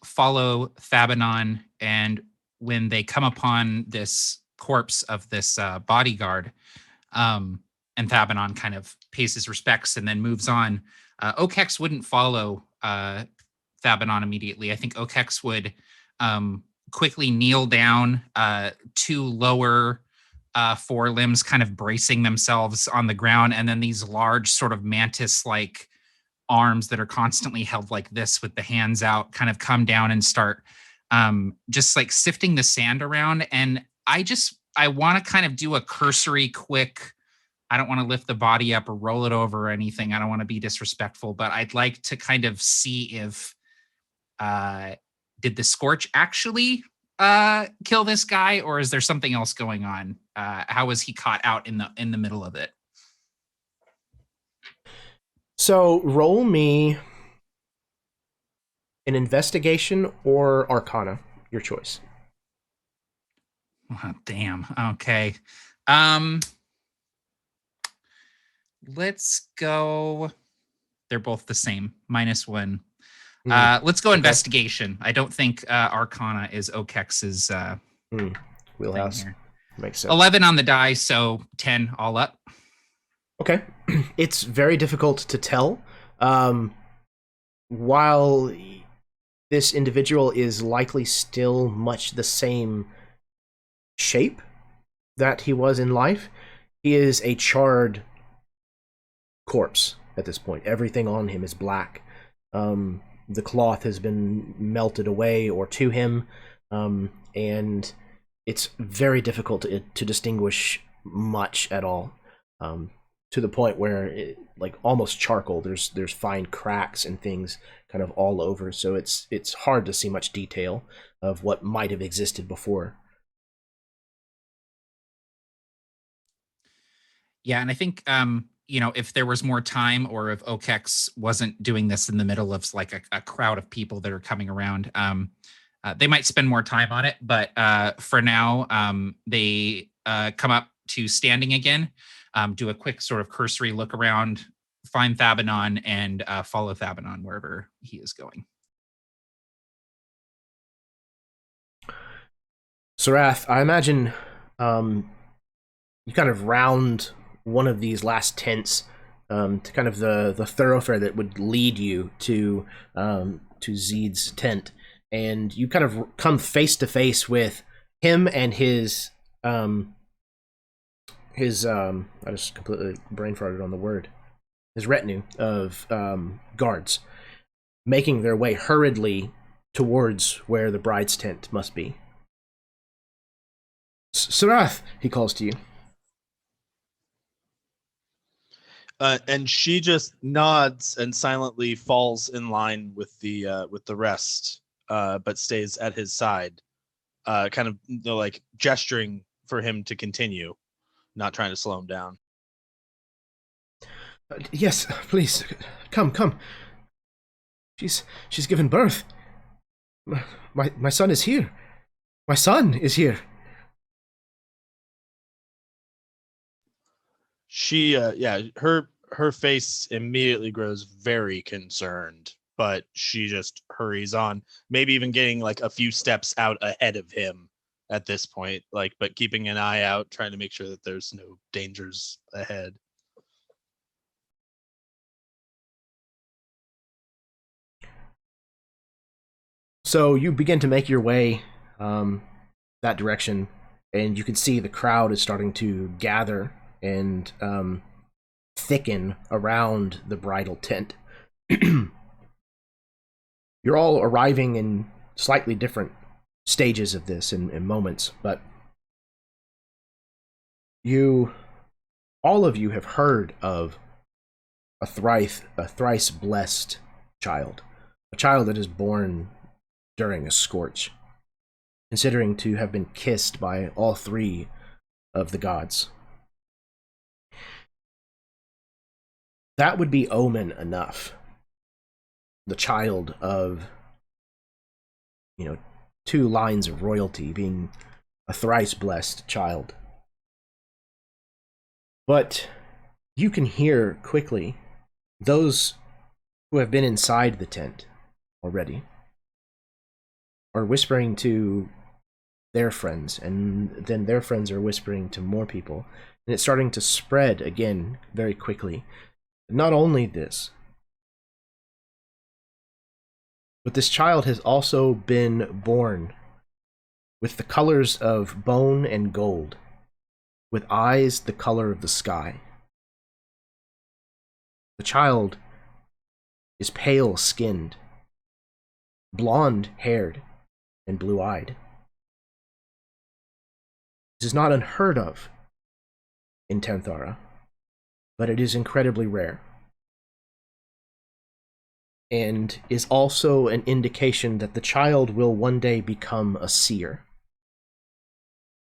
follow Thabanon, and when they come upon this corpse of this bodyguard, and Thabanon kind of pays his respects and then moves on, Okex wouldn't follow Thabanon immediately. I think Okex would quickly kneel down, two lower forelimbs kind of bracing themselves on the ground, and then these large sort of mantis-like arms that are constantly held like this with the hands out kind of come down and start just like sifting the sand around. And I want to kind of do a cursory quick, I don't want to lift the body up or roll it over or anything. I don't want to be disrespectful, but I'd like to kind of see if did the scorch actually kill this guy, or is there something else going on? How was he caught out in the middle of it? So roll me an investigation or arcana, your choice. Oh, damn. Okay. Let's go. They're both the same, -1. Let's go investigation. I don't think arcana is Okex's wheelhouse. Makes sense. 11 on the die, so 10 all up. Okay. It's very difficult to tell. While this individual is likely still much the same shape that he was in life, he is a charred corpse at this point. Everything on him is black. The cloth has been melted away or to him, and it's very difficult to distinguish much at all. To the point where it, like almost charcoal, there's fine cracks and things kind of all over, so it's hard to see much detail of what might have existed before. Yeah, and I think if there was more time, or if Okex wasn't doing this in the middle of like a crowd of people that are coming around, they might spend more time on it. But for now, they come up to standing again. Do a quick sort of cursory look around, find Thabanon, and follow Thabanon wherever he is going. Sarath, I imagine you kind of round one of these last tents to kind of the thoroughfare that would lead you to Zed's tent, and you kind of come face to face with him and his I just completely brain farted on the word. His retinue of guards making their way hurriedly towards where the bride's tent must be. Sarath, he calls to you. And she just nods and silently falls in line with the rest, but stays at his side, kind of like gesturing for him to continue, not trying to slow him down. Yes, please, come. She's given birth. My son is here. My son is here. She her face immediately grows very concerned, but she just hurries on, maybe even getting like a few steps out ahead of him at this point, like, but keeping an eye out, trying to make sure that there's no dangers ahead. So you begin to make your way that direction, and you can see the crowd is starting to gather and thicken around the bridal tent. You're all arriving in slightly different stages of this in moments, but all of you have heard of a thrice blessed child, a child that is born during a scorch, considering to have been kissed by all three of the gods. That would be omen enough. The child of, two lines of royalty being a thrice blessed child. But you can hear quickly those who have been inside the tent already are whispering to their friends, and then their friends are whispering to more people, and it's starting to spread again very quickly. Not only this, but this child has also been born with the colors of bone and gold, with eyes the color of the sky. The child is pale-skinned, blonde-haired, and blue-eyed. This is not unheard of in Tantharra, but it is incredibly rare, and is also an indication that the child will one day become a seer,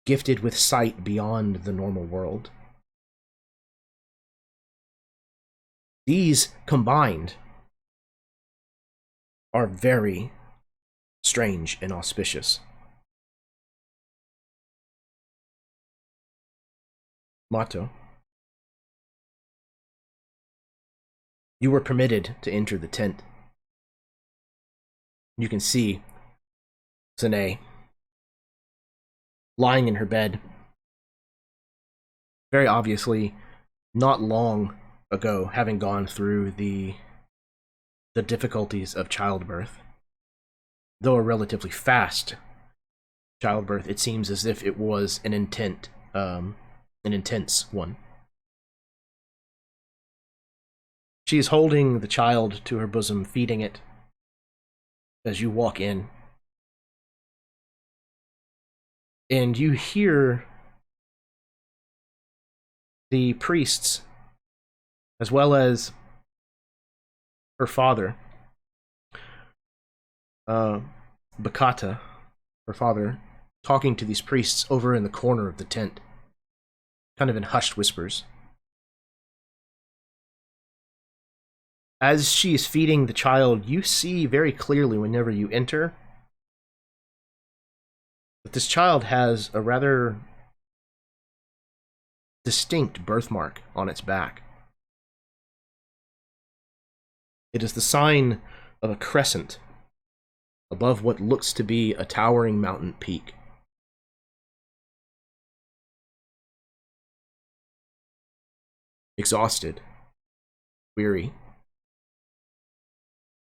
gifted with sight beyond the normal world. These combined are very strange and auspicious. Mato, you were permitted to enter the tent. You can see Sine lying in her bed, very obviously not long ago having gone through the difficulties of childbirth. Though a relatively fast childbirth, it seems as if it was an intense one. She is holding the child to her bosom, feeding it as you walk in. And you hear the priests, as well as her father, Bakata, her father, talking to these priests over in the corner of the tent, kind of in hushed whispers. As she is feeding the child, you see very clearly whenever you enter that this child has a rather distinct birthmark on its back. It is the sign of a crescent above what looks to be a towering mountain peak. Exhausted, weary,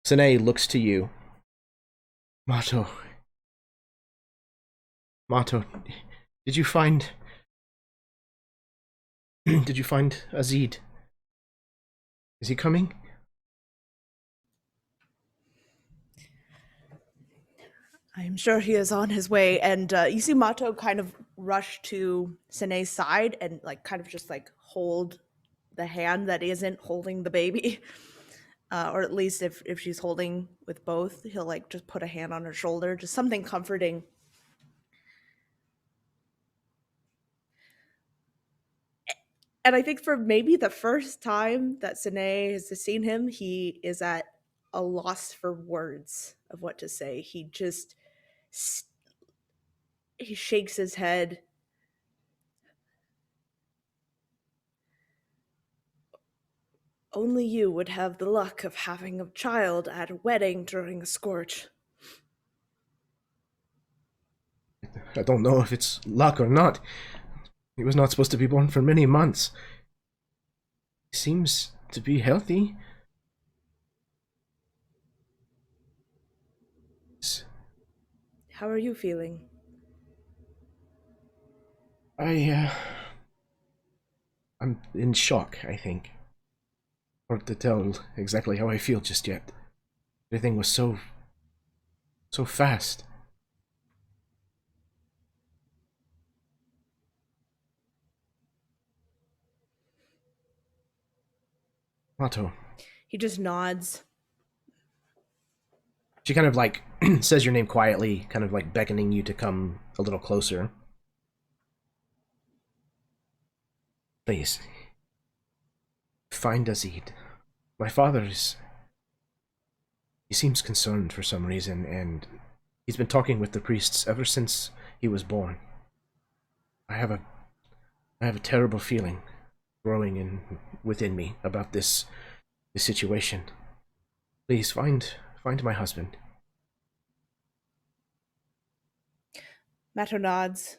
Sine looks to you. Mato, did you find Azid? Is he coming? I'm sure he is on his way. And you see Mato kind of rush to Sine's side and kind of just hold the hand that isn't holding the baby. Or at least if she's holding with both, he'll just put a hand on her shoulder, just something comforting. And I think for maybe the first time that Sine has seen him, he is at a loss for words of what to say. He shakes his head. Only you would have the luck of having a child at a wedding during a scorch. I don't know if it's luck or not. He was not supposed to be born for many months. He seems to be healthy. How are you feeling? I'm in shock, I think. Hard to tell exactly how I feel just yet. Everything was so fast. Mato. He just nods. She kind of like says your name quietly, kind of like beckoning you to come a little closer. Please. Find Azid. My father is... He seems concerned for some reason, and he's been talking with the priests ever since he was born. I have a terrible feeling growing within me about this situation. Please find my husband. Mato nods.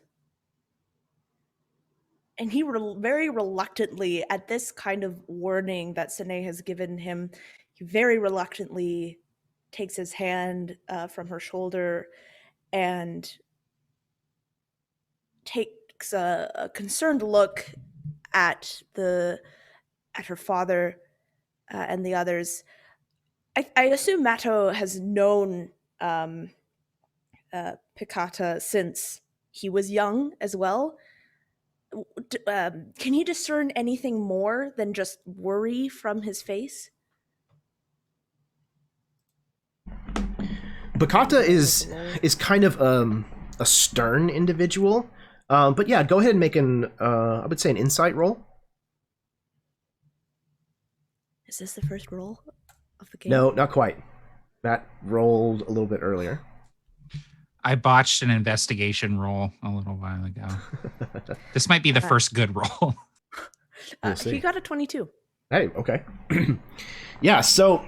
And he very reluctantly, at this kind of warning that Sine has given him, he very reluctantly takes his hand from her shoulder and takes a concerned look at her father and the others. I assume Mato has known Picata since he was young as well. Can he discern anything more than just worry from his face? Bakata is kind of a stern individual, but yeah, go ahead and make I would say an insight roll. Is this the first roll of the game? No, not quite. Matt rolled a little bit earlier. I botched an investigation roll a little while ago. This might be the first good roll. He got a 22. Hey, okay. Yeah, so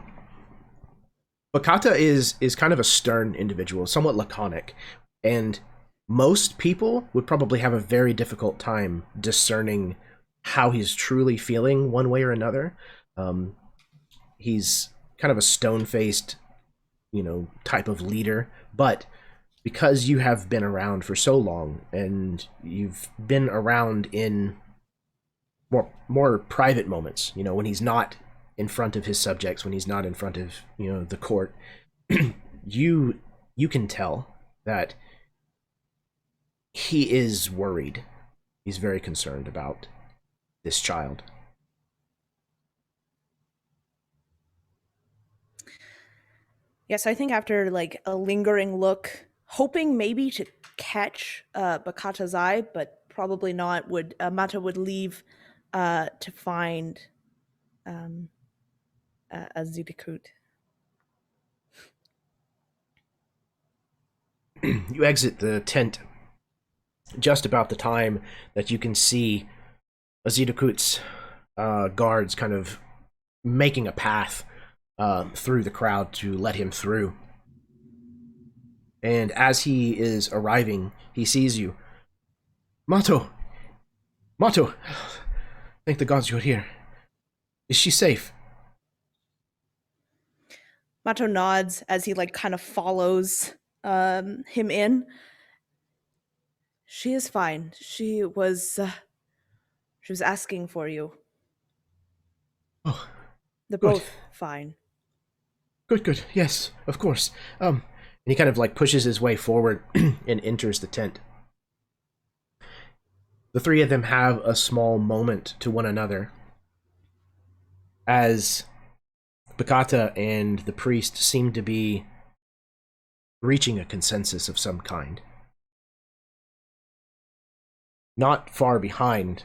Bakata is kind of a stern individual, somewhat laconic, and most people would probably have a very difficult time discerning how he's truly feeling one way or another. He's kind of a stone-faced, type of leader, but because you have been around for so long and you've been around in more private moments, when he's not in front of his subjects, when he's not in front of the court, you can tell that he is worried. He's very concerned about this child. Yes, I think after like a lingering look, hoping maybe to catch Bakata's eye, but probably not, Mata would leave to find a Zidikut. You exit the tent just about the time that you can see Azidikut's guards kind of making a path through the crowd to let him through. And as he is arriving, he sees you. Mato! Thank the gods you're here. Is she safe? Mato nods as he kind of follows him in. She is fine. She was asking for you. Oh, they're good. Both fine. Good. Yes, of course. And he kind of pushes his way forward and enters the tent. The three of them have a small moment to one another as Bakata and the priest seem to be reaching a consensus of some kind. Not far behind,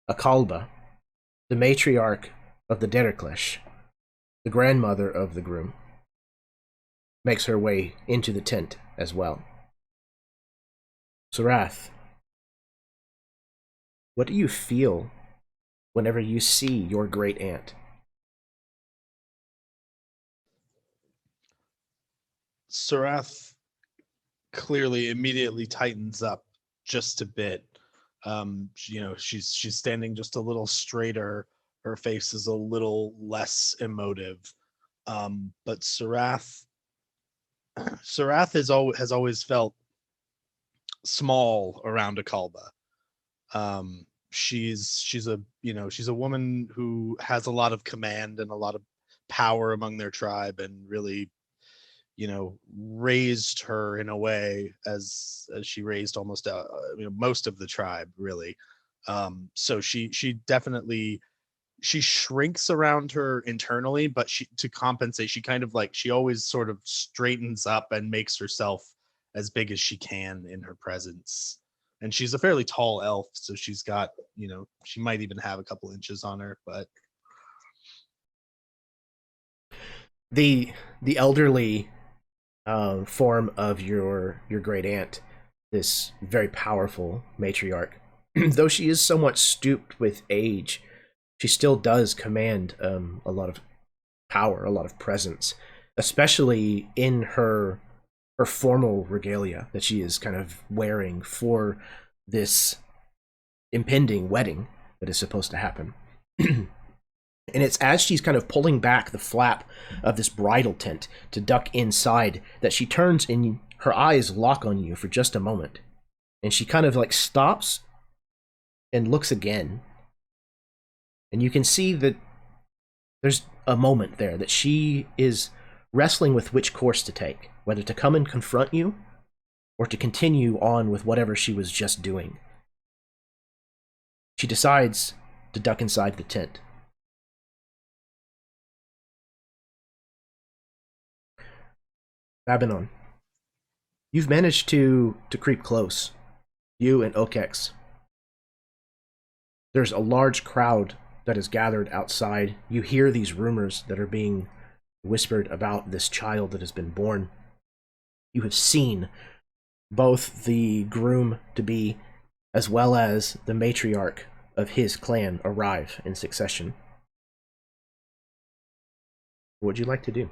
Akalba, the matriarch of the Deriklesh, the grandmother of the groom, makes her way into the tent as well. Arrath, what do you feel whenever you see your great aunt. Sarath clearly immediately tightens up just a bit. She's standing just a little straighter. Her face is a little less emotive. But Sarath has always felt small around Akalba. She's a woman who has a lot of command and a lot of power among their tribe, and really, raised her in a way as she raised almost most of the tribe, really. So she definitely, she shrinks around her internally, but to compensate, she always sort of straightens up and makes herself as big as she can in her presence. And she's a fairly tall elf, so she's got, she might even have a couple inches on her, but The elderly form of your great aunt, this very powerful matriarch, though she is somewhat stooped with age, she still does command a lot of power, a lot of presence, especially in her formal regalia that she is kind of wearing for this impending wedding that is supposed to happen. And it's as she's kind of pulling back the flap of this bridal tent to duck inside that she turns and her eyes lock on you for just a moment. And she kind of like stops and looks again. And you can see that there's a moment there that she is wrestling with which course to take, whether to come and confront you or to continue on with whatever she was just doing. She decides to duck inside the tent. Babinon, you've managed to creep close. You and Okex. There's a large crowd that is gathered outside. You hear these rumors that are being whispered about this child that has been born. You have seen both the groom-to-be as well as the matriarch of his clan arrive in succession. What would you like to do?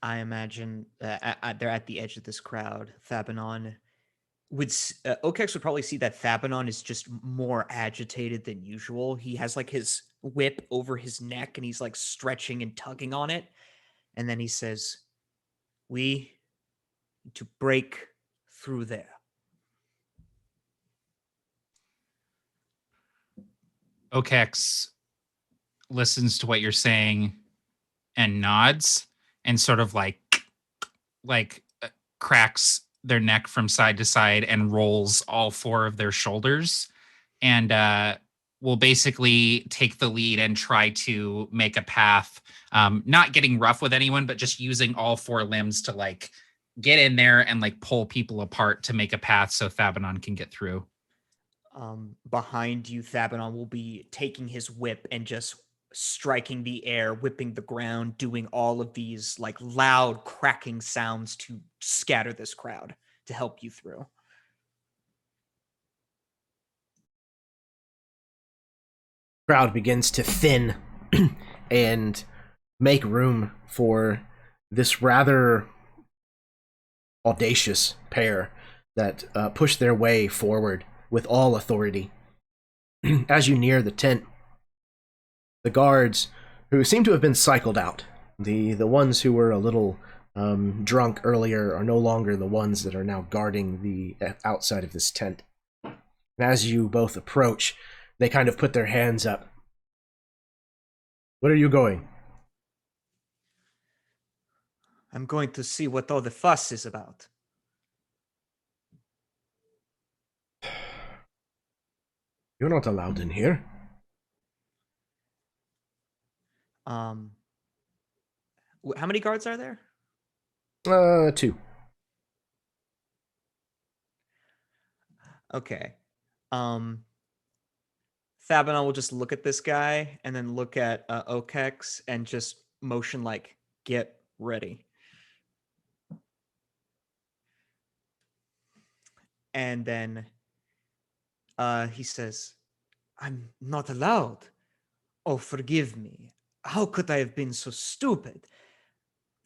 I imagine they're at the edge of this crowd. Thabanon Okex would probably see that Thabanon is just more agitated than usual. He has like his whip over his neck and he's like stretching and tugging on it. And then he says, "We need to break through there." Okex listens to what you're saying and nods and sort of like cracks their neck from side to side and rolls all four of their shoulders, and will basically take the lead and try to make a path, not getting rough with anyone, but just using all four limbs to like get in there and like pull people apart to make a path so Thabanon can get through. Behind you, Thabanon will be taking his whip and just striking the air, whipping the ground, doing all of these like loud cracking sounds to scatter this crowd to help you through. Crowd begins to thin and make room for this rather audacious pair that push their way forward with all authority. As you near the tent, the guards, who seem to have been cycled out, the ones who were a little drunk earlier, are no longer the ones that are now guarding the outside of this tent. And as you both approach, they kind of put their hands up. Where are you going? I'm going to see what all the fuss is about. You're not allowed in here. How many guards are there? 2. Okay. Thabanon will just look at this guy and then look at Okex and just motion like, get ready. And then he says, "I'm not allowed. Oh, forgive me. How could I have been so stupid?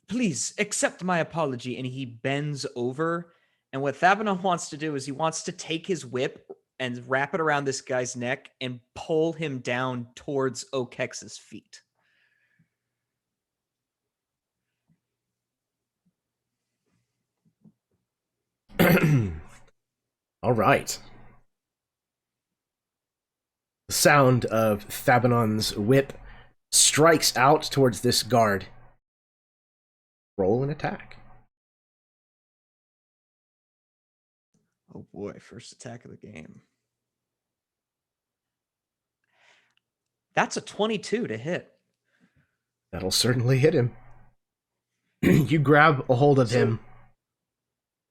Please accept my apology." And he bends over. And what Thabanon wants to do is he wants to take his whip and wrap it around this guy's neck and pull him down towards Okex's feet. All right. The sound of Thabanon's whip strikes out towards this guard. Roll an attack. Oh boy, first attack of the game. That's a 22 to hit. That'll certainly hit him. You grab a hold of him,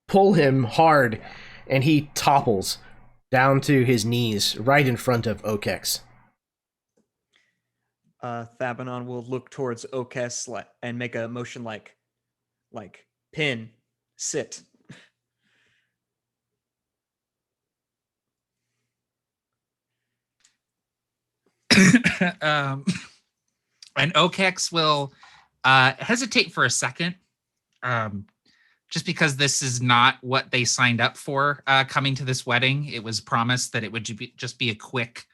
pull him hard, and he topples down to his knees right in front of Okex. Thabanon will look towards Okex and make a motion like pin, sit. And Okex will hesitate for a second, just because this is not what they signed up for coming to this wedding. It was promised that it would just be a quick,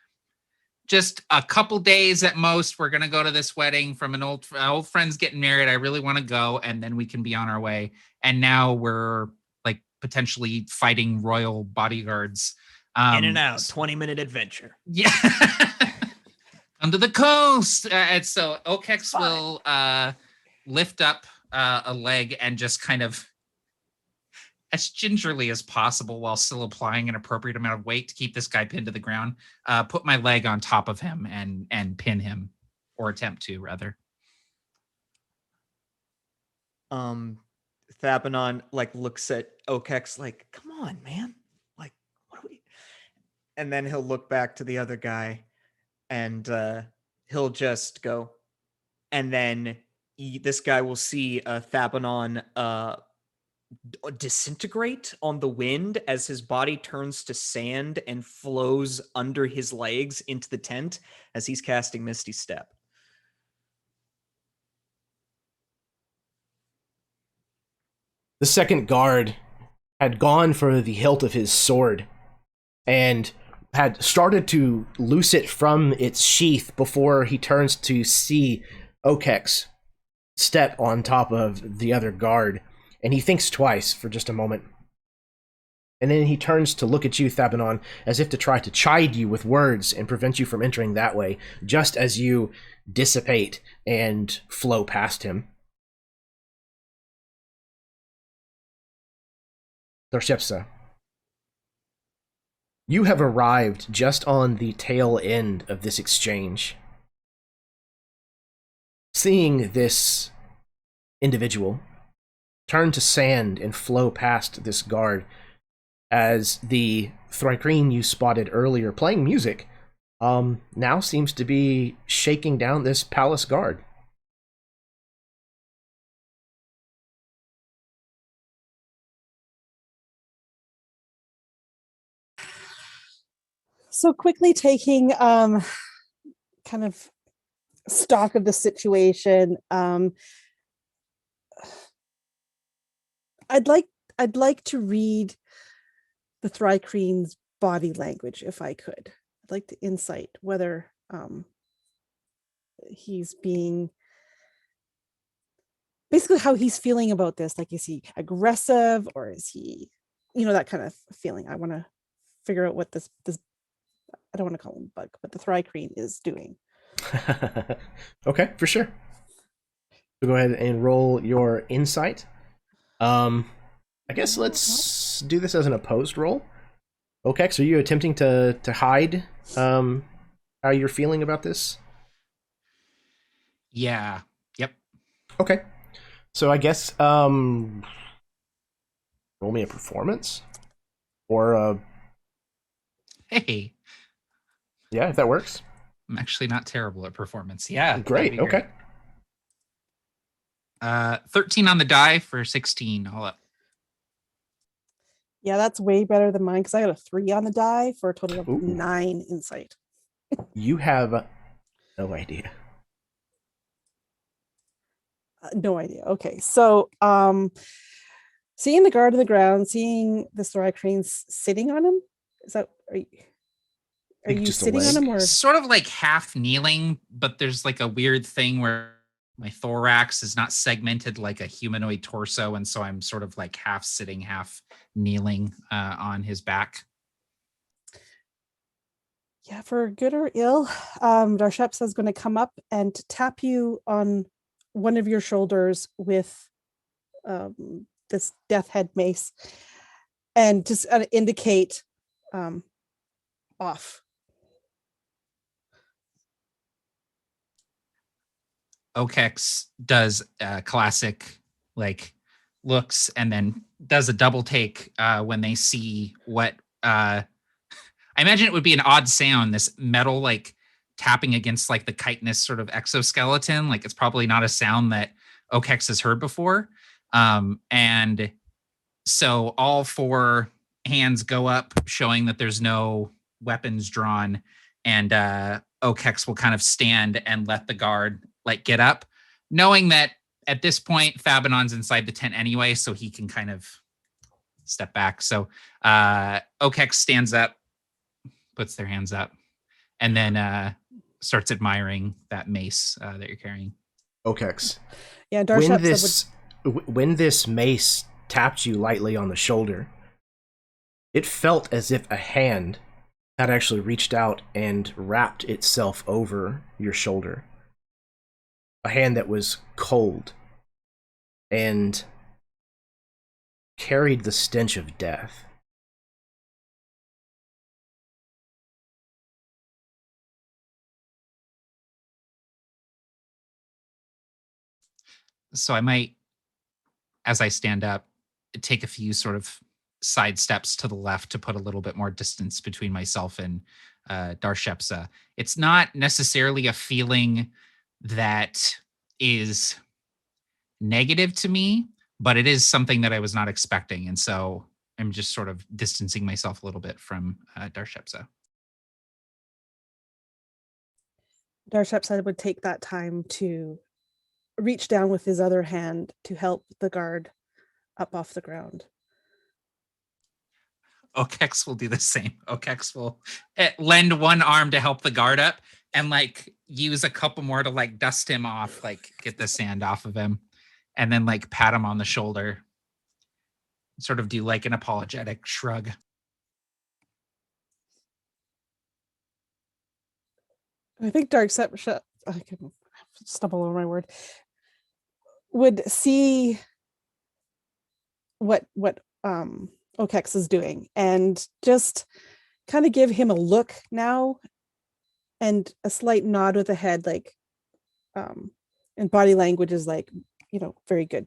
just a couple days at most. We're going to go to this wedding from an old friend's getting married. I really want to go, and then we can be on our way. And now we're like potentially fighting royal bodyguards. In and out, 20-minute adventure. Yeah. Under the coast. And so Okex will lift up a leg and just kind of, as gingerly as possible while still applying an appropriate amount of weight to keep this guy pinned to the ground, put my leg on top of him and pin him, or attempt to, rather. Thabanon looks at Okex like, "Come on, man. Like, what are we?" And then he'll look back to the other guy and he'll just go. And then this guy will see Thabanon disintegrate on the wind as his body turns to sand and flows under his legs into the tent as he's casting Misty Step. The second guard had gone for the hilt of his sword and had started to loose it from its sheath before he turns to see Okex step on top of the other guard, and he thinks twice for just a moment. And then he turns to look at you, Thabanon, as if to try to chide you with words and prevent you from entering that way, just as you dissipate and flow past him. Dorshepsa, you have arrived just on the tail end of this exchange. Seeing this individual turn to sand and flow past this guard, as the Thrycreen you spotted earlier playing music now seems to be shaking down this palace guard. So quickly taking kind of stock of the situation, I'd like to read the Thrycreen's body language if I could. I'd like to insight whether he's being basically how he's feeling about this. Like, is he aggressive or is he, that kind of feeling? I want to figure out what this I don't want to call him bug, but the Thrycreen is doing. Okay, for sure. So go ahead and roll your insight. I guess let's do this as an opposed roll. Okay, so are you attempting to hide how you're feeling about this? Yeah. Yep. Okay. So I guess roll me a performance or Hey. Yeah, if that works. I'm actually not terrible at performance. Yeah. Great. Okay. 13 on the die for 16 all up. Yeah, that's way better than mine because I got a 3 on the die for a total of Ooh. 9 insight. You have no idea. No idea. Okay, so seeing the guard on the ground, seeing the Thoracrines sitting on him, is that are you just a sitting on leg. him or Sort of like half kneeling, but there's like a weird thing where my thorax is not segmented like a humanoid torso, and so I'm sort of like half sitting, half kneeling on his back. yeah, for good or ill, Darshepsa is going to come up and tap you on one of your shoulders with this death head mace and just indicate off. Okex does a classic, like, looks and then does a double take when they see what I imagine it would be an odd sound, this metal like tapping against like the chitinous sort of exoskeleton. Like it's probably not a sound that Okex has heard before. And so all 4 hands go up, showing that there's no weapons drawn, and Okex will kind of stand and let the guard like get up, knowing that at this point Fabinon's inside the tent anyway, so he can kind of step back. So Okex stands up, puts their hands up, and then starts admiring that mace that you're carrying. Okex. Yeah, When this mace tapped you lightly on the shoulder, it felt as if a hand had actually reached out and wrapped itself over your shoulder. A hand that was cold and carried the stench of death. So I might, as I stand up, take a few sort of side steps to the left to put a little bit more distance between myself and Darshepsa. It's not necessarily a feeling that is negative to me, but it is something that I was not expecting. And so I'm just sort of distancing myself a little bit from Darshepsa. Darshepsa would take that time to reach down with his other hand to help the guard up off the ground. Okex will do the same. Okex will lend one arm to help the guard up and like use a couple more to like dust him off, like get the sand off of him, and then like pat him on the shoulder, sort of do like an apologetic shrug. I think Darshepsa, I can stumble over my word, would see what Okex is doing and just kind of give him a look now and a slight nod with the head, like and body language is like, very good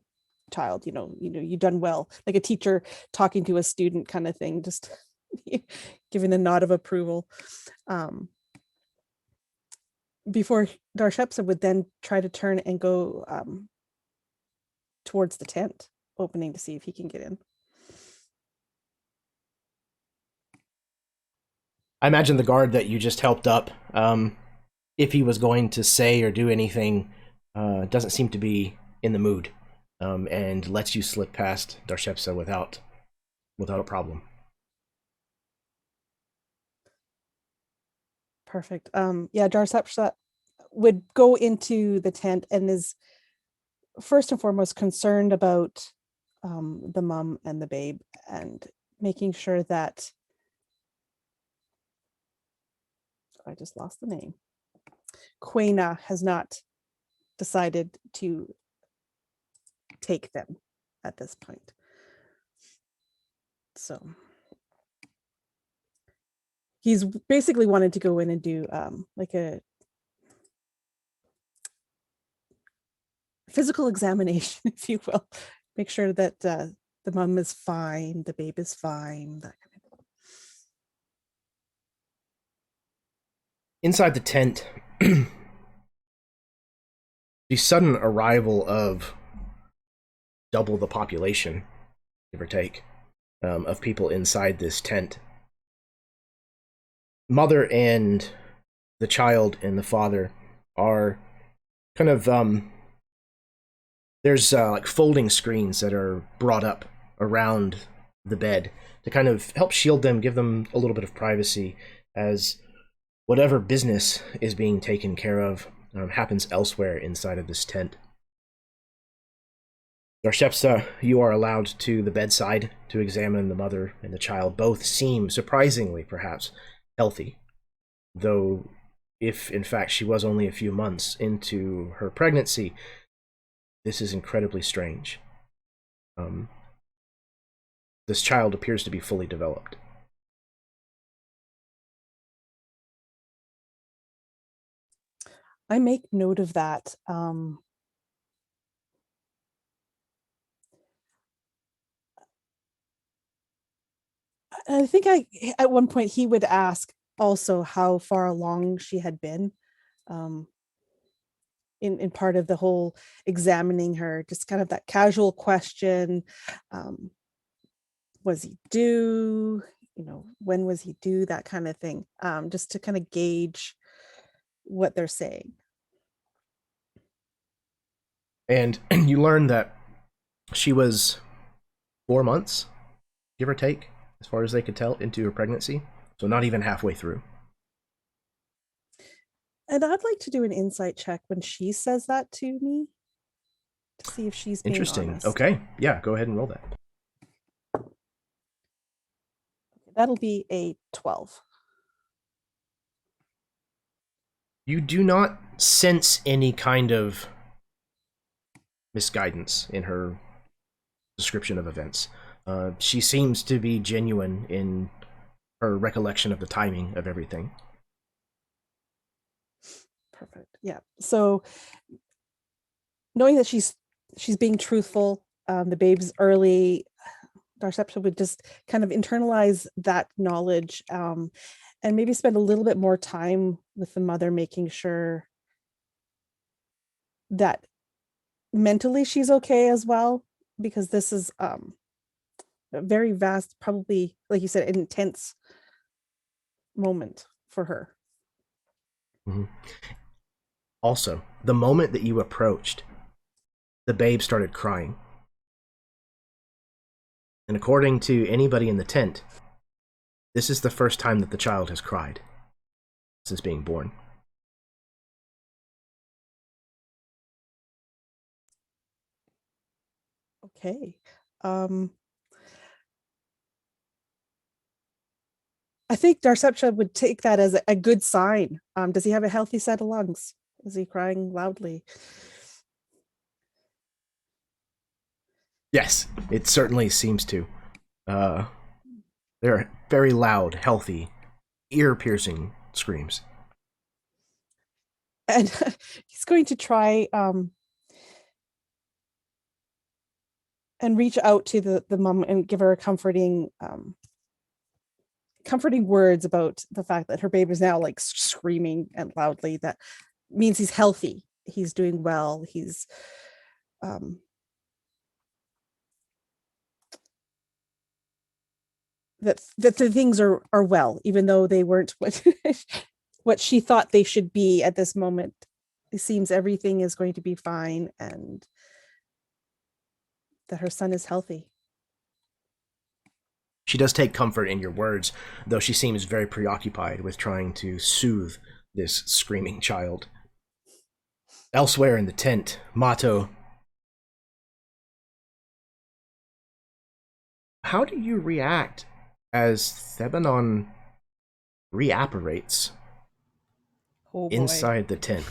child, you've done well, like a teacher talking to a student kind of thing, just giving a nod of approval. Before Darshepsa would then try to turn and go towards the tent opening to see if he can get in. I imagine the guard that you just helped up, if he was going to say or do anything, doesn't seem to be in the mood, and lets you slip past Darshepsa without a problem. Perfect. Yeah, Darshepsa would go into the tent and is first and foremost concerned about the mom and the babe and making sure that I just lost the name. Quena has not decided to take them at this point. So he's basically wanted to go in and do like a physical examination, if you will. Make sure that the mom is fine, the babe is fine, that kind of thing. Inside the tent, the sudden arrival of double the population, give or take, of people inside this tent. Mother and the child and the father are kind of there's like folding screens that are brought up around the bed to kind of help shield them, give them a little bit of privacy as whatever business is being taken care of happens elsewhere inside of this tent. Darshepsa, you are allowed to the bedside to examine the mother and the child. Both seem, surprisingly perhaps, healthy, though if in fact she was only a few months into her pregnancy, this is incredibly strange. This child appears to be fully developed. I make note of that. I think at one point he would ask also how far along she had been in part of the whole examining her, just kind of that casual question. Was he due? When was he due? That kind of thing, just to kind of gauge what they're saying. And you learn that she was 4 months, give or take, as far as they could tell, into her pregnancy. So not even halfway through. And I'd like to do an insight check when she says that to me, to see if she's being interesting. honest. Okay, yeah, go ahead and roll that. That'll be a 12. You do not sense any kind of misguidance in her description of events. She seems to be genuine in her recollection of the timing of everything. Perfect. Yeah. So knowing that she's being truthful, the babe's early, Darshepsa would just kind of internalize that knowledge, and maybe spend a little bit more time with the mother, making sure that mentally she's okay as well, because this is a very vast, probably, like you said, an intense moment for her. Mm-hmm. Also, the moment that you approached, the babe started crying. And according to anybody in the tent, this is the first time that the child has cried since being born. Okay. I think Darshepsa would take that as a good sign. Does he have a healthy set of lungs? Is he crying loudly? Yes, it certainly seems to. They're very loud, healthy, ear-piercing screams. And he's going to try and reach out to the mom and give her a comforting words about the fact that her baby is now like screaming and loudly. That means he's healthy, he's doing well, he's that the things are well, even though they weren't what she thought they should be at this moment. It seems everything is going to be fine, and that her son is healthy. She does take comfort in your words, though she seems very preoccupied with trying to soothe this screaming child. Elsewhere in the tent, Mato, how do you react as Thebanon reapparates inside the tent?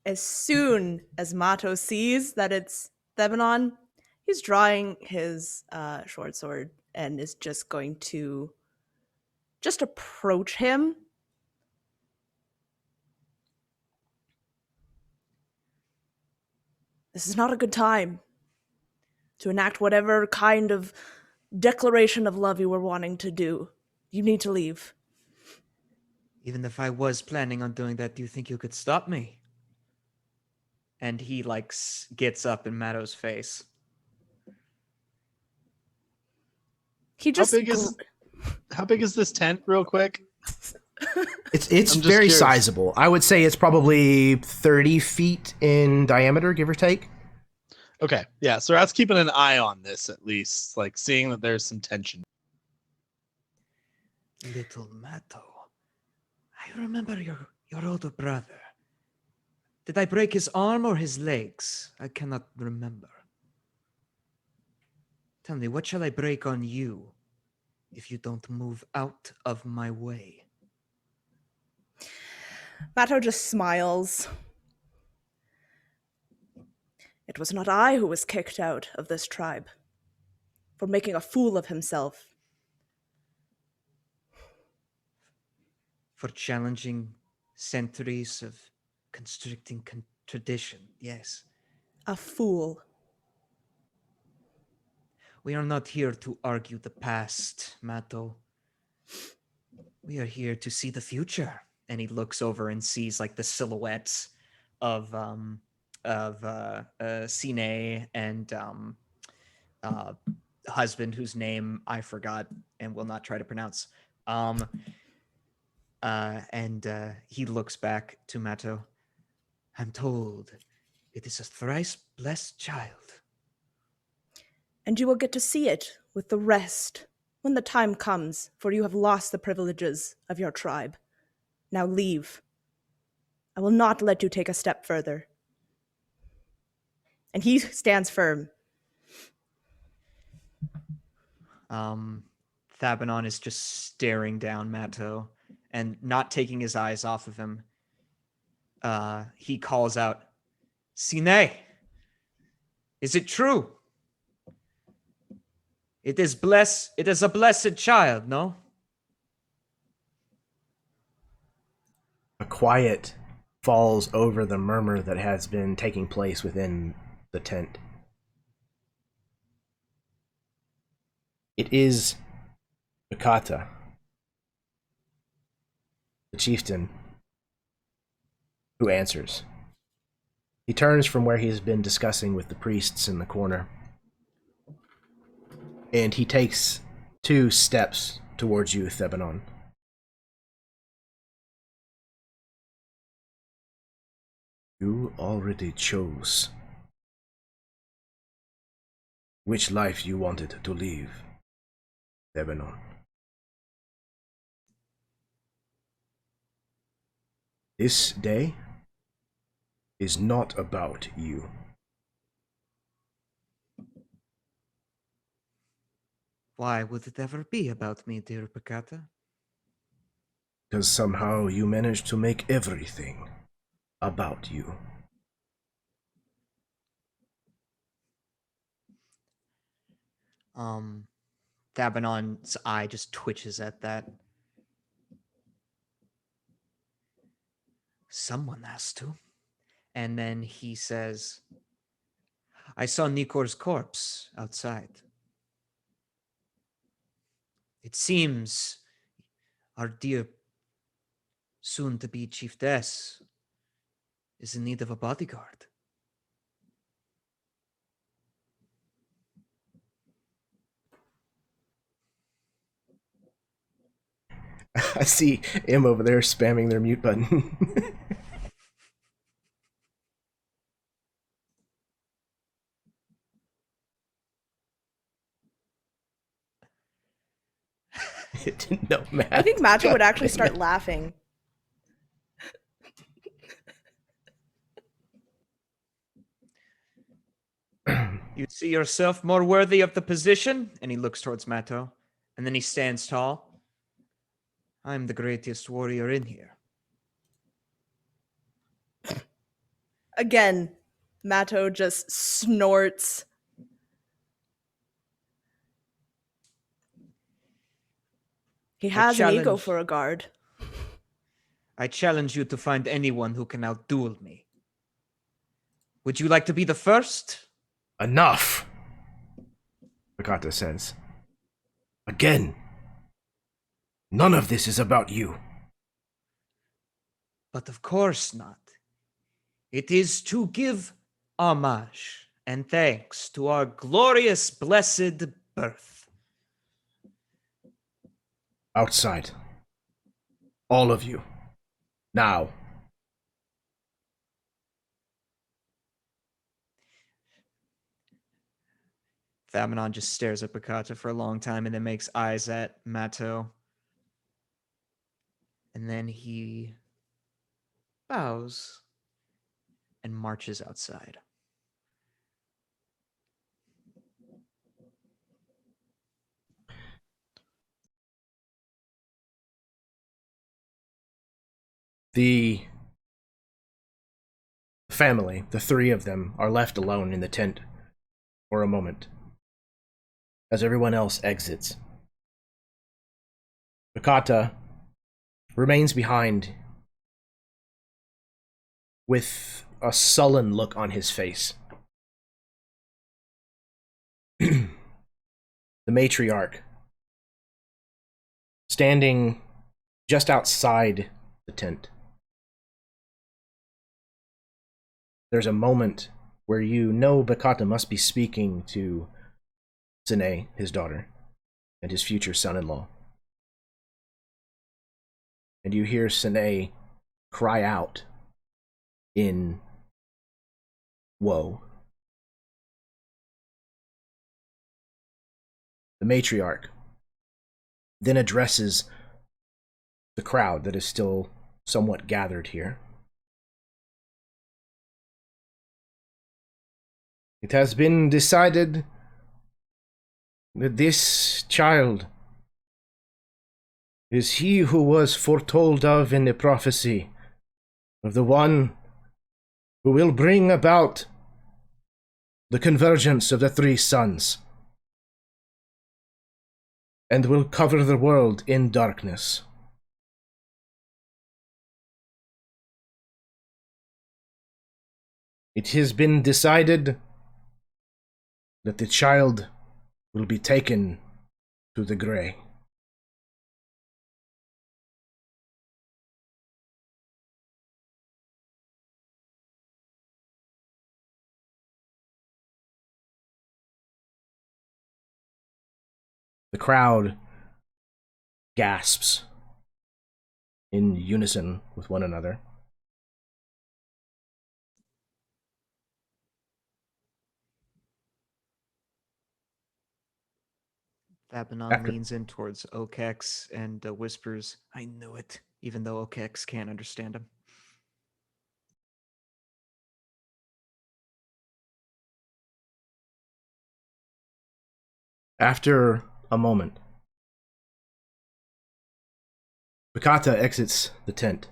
As soon as Mato sees that it's Thebanon, he's drawing his short sword and is just going to just approach him. This is not a good time to enact whatever kind of declaration of love you were wanting to do. You need to leave. Even if I was planning on doing that, do you think you could stop me? And he gets up in Mato's face. He just How big is this tent, real quick? It's I'm just very curious. sizable. I would say it's probably 30 feet in diameter, give or take. Okay, yeah. So that's keeping an eye on this at least, like seeing that there's some tension. Little Matto, I remember your older brother. Did I break his arm or his legs? I cannot remember. Tell me, what shall I break on you if you don't move out of my way? Matto just smiles. It was not I who was kicked out of this tribe for making a fool of himself. For challenging centuries of constricting tradition, yes. A fool. We are not here to argue the past, Matto. We are here to see the future. And he looks over and sees like the silhouettes of Sine and husband whose name I forgot and will not try to pronounce. And he looks back to Matto. I'm told it is a thrice blessed child. And you will get to see it with the rest when the time comes, for you have lost the privileges of your tribe. Now leave. I will not let you take a step further. And he stands firm. Thabanon is just staring down Matto and not taking his eyes off of him. He calls out, Sine, is it true? It is a blessed child, no? A quiet falls over the murmur that has been taking place within the tent. It is Akata, the chieftain, who answers. He turns from where he has been discussing with the priests in the corner, and he takes 2 steps towards you, Thebanon. You already chose which life you wanted to live, Thebanon. This day is not about you. Why would it ever be about me, dear Picata? Because somehow you managed to make everything about you. Thabanon's eye just twitches at that. Someone has to. And then he says, I saw Nikor's corpse outside. It seems our dear soon-to-be chiefess is in need of a bodyguard. I see M over there spamming their mute button. It didn't know Matt. I think Matto would actually start laughing. You see yourself more worthy of the position? And he looks towards Matto. And then he stands tall. I'm the greatest warrior in here. Again, Matto just snorts. He has an ego for a guard. I challenge you to find anyone who can outduel me. Would you like to be the first? Enough, Picata says. Again, none of this is about you. But of course not. It is to give homage and thanks to our glorious blessed birth. Outside. All of you. Now. Thamenon just stares at Bakata for a long time and then makes eyes at Mato. And then he bows and marches outside. The family, the three of them, are left alone in the tent for a moment as everyone else exits. Bakata remains behind with a sullen look on his face. The matriarch, standing just outside the tent. There's a moment where you know Bakata must be speaking to Sine, his daughter, and his future son-in-law. And you hear Sine cry out in woe. The matriarch then addresses the crowd that is still somewhat gathered here. It has been decided that this child is he who was foretold of in the prophecy of the one who will bring about the convergence of the three suns and will cover the world in darkness. It has been decided that the child will be taken to the grey. The crowd gasps in unison with one another. Thamenon leans in towards Okex and whispers, "I knew it," even though Okex can't understand him. After a moment, Bakata exits the tent.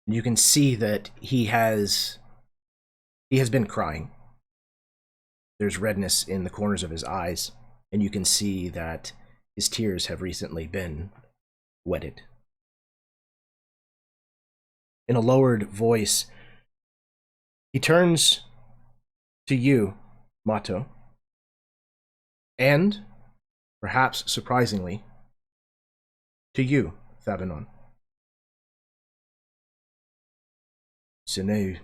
You can see that he has been crying. There's redness in the corners of his eyes, and you can see that his tears have recently been wetted. In a lowered voice, he turns to you, Mato, and, perhaps surprisingly, to you, Thamenon. Sine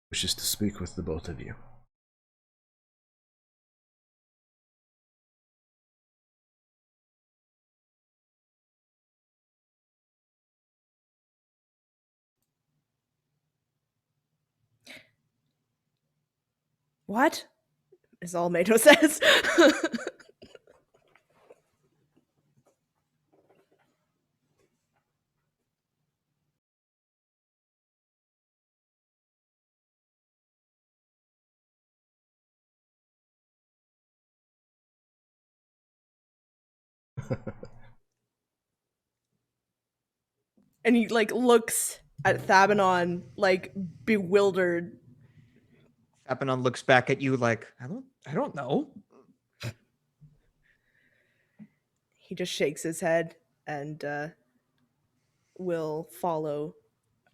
wishes to speak with the both of you. What? Is all Mato says. And he like looks at Thamenon like bewildered. Thamenon looks back at you like, I don't know. He just shakes his head and will follow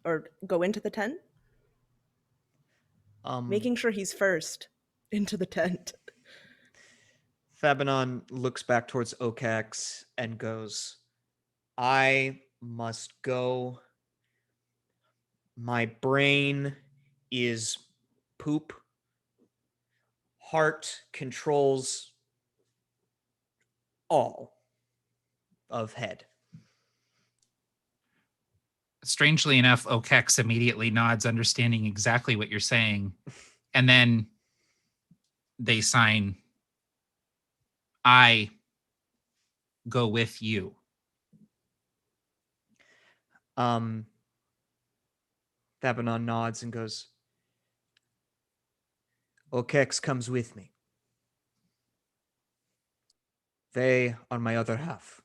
or go into the tent, making sure he's first into the tent. Thamenon looks back towards Okax and goes, "I must go. My brain is poop. Heart controls all of head. Strangely enough, Okex immediately nods, understanding exactly what you're saying. And then they sign, I go with you. Thabanon nods and goes, Okex comes with me. They are my other half.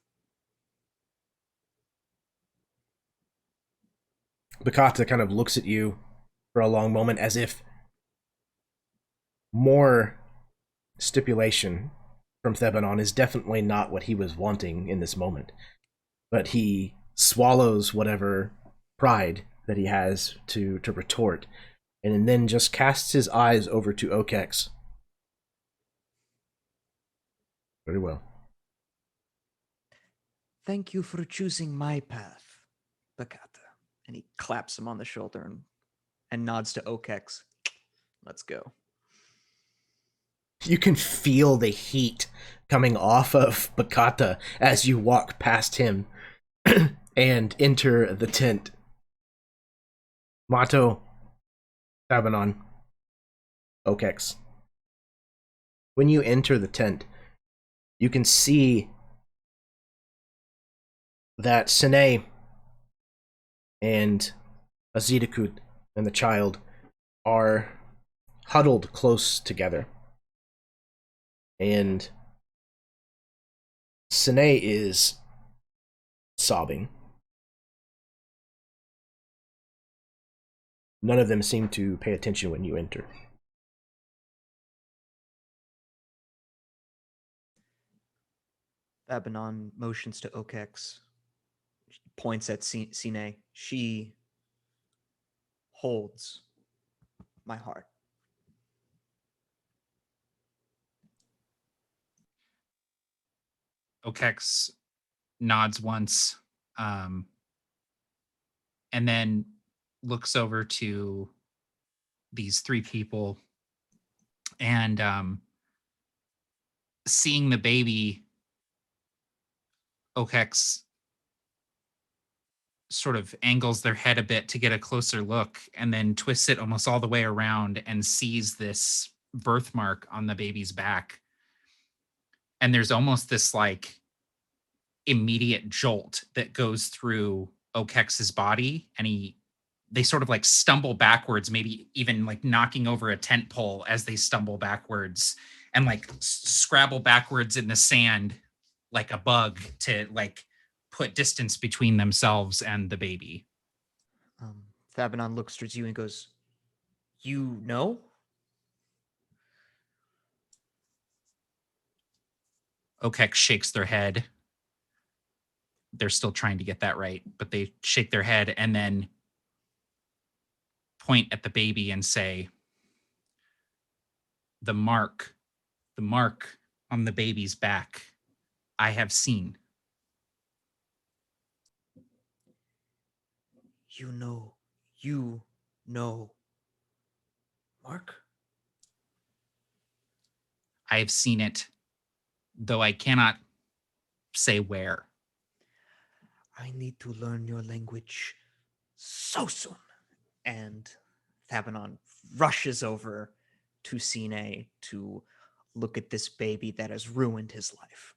Bakata kind of looks at you for a long moment as if more stipulation from Thebanon is definitely not what he was wanting in this moment. But he swallows whatever pride that he has to retort, and then just casts his eyes over to Okex. Very well. Thank you for choosing my path, Bakata. And he claps him on the shoulder and nods to Okex. Let's go. You can feel the heat coming off of Bakata as you walk past him and enter the tent. Mato, Tabanon, Okex. When you enter the tent, you can see that Sine and Azidakut and the child are huddled close together. And Sine is sobbing. None of them seem to pay attention when you enter. Thabanon motions to Okex, points at Sine. She holds my heart. Okex nods once, and then looks over to these three people, and seeing the baby, Okex sort of angles their head a bit to get a closer look, and then twists it almost all the way around and sees this birthmark on the baby's back. And there's almost this like immediate jolt that goes through Okex's body, and they sort of like stumble backwards, maybe even like knocking over a tent pole as they stumble backwards, and like scrabble backwards in the sand like a bug to like put distance between themselves and the baby. Thabanon looks towards you and goes, you know? Okex shakes their head. They're still trying to get that right, but they shake their head and then point at the baby and say, the mark on the baby's back, I have seen. You know, Mark? I have seen it, though I cannot say where. I need to learn your language so soon. And Thabanon rushes over to Sine to look at this baby that has ruined his life.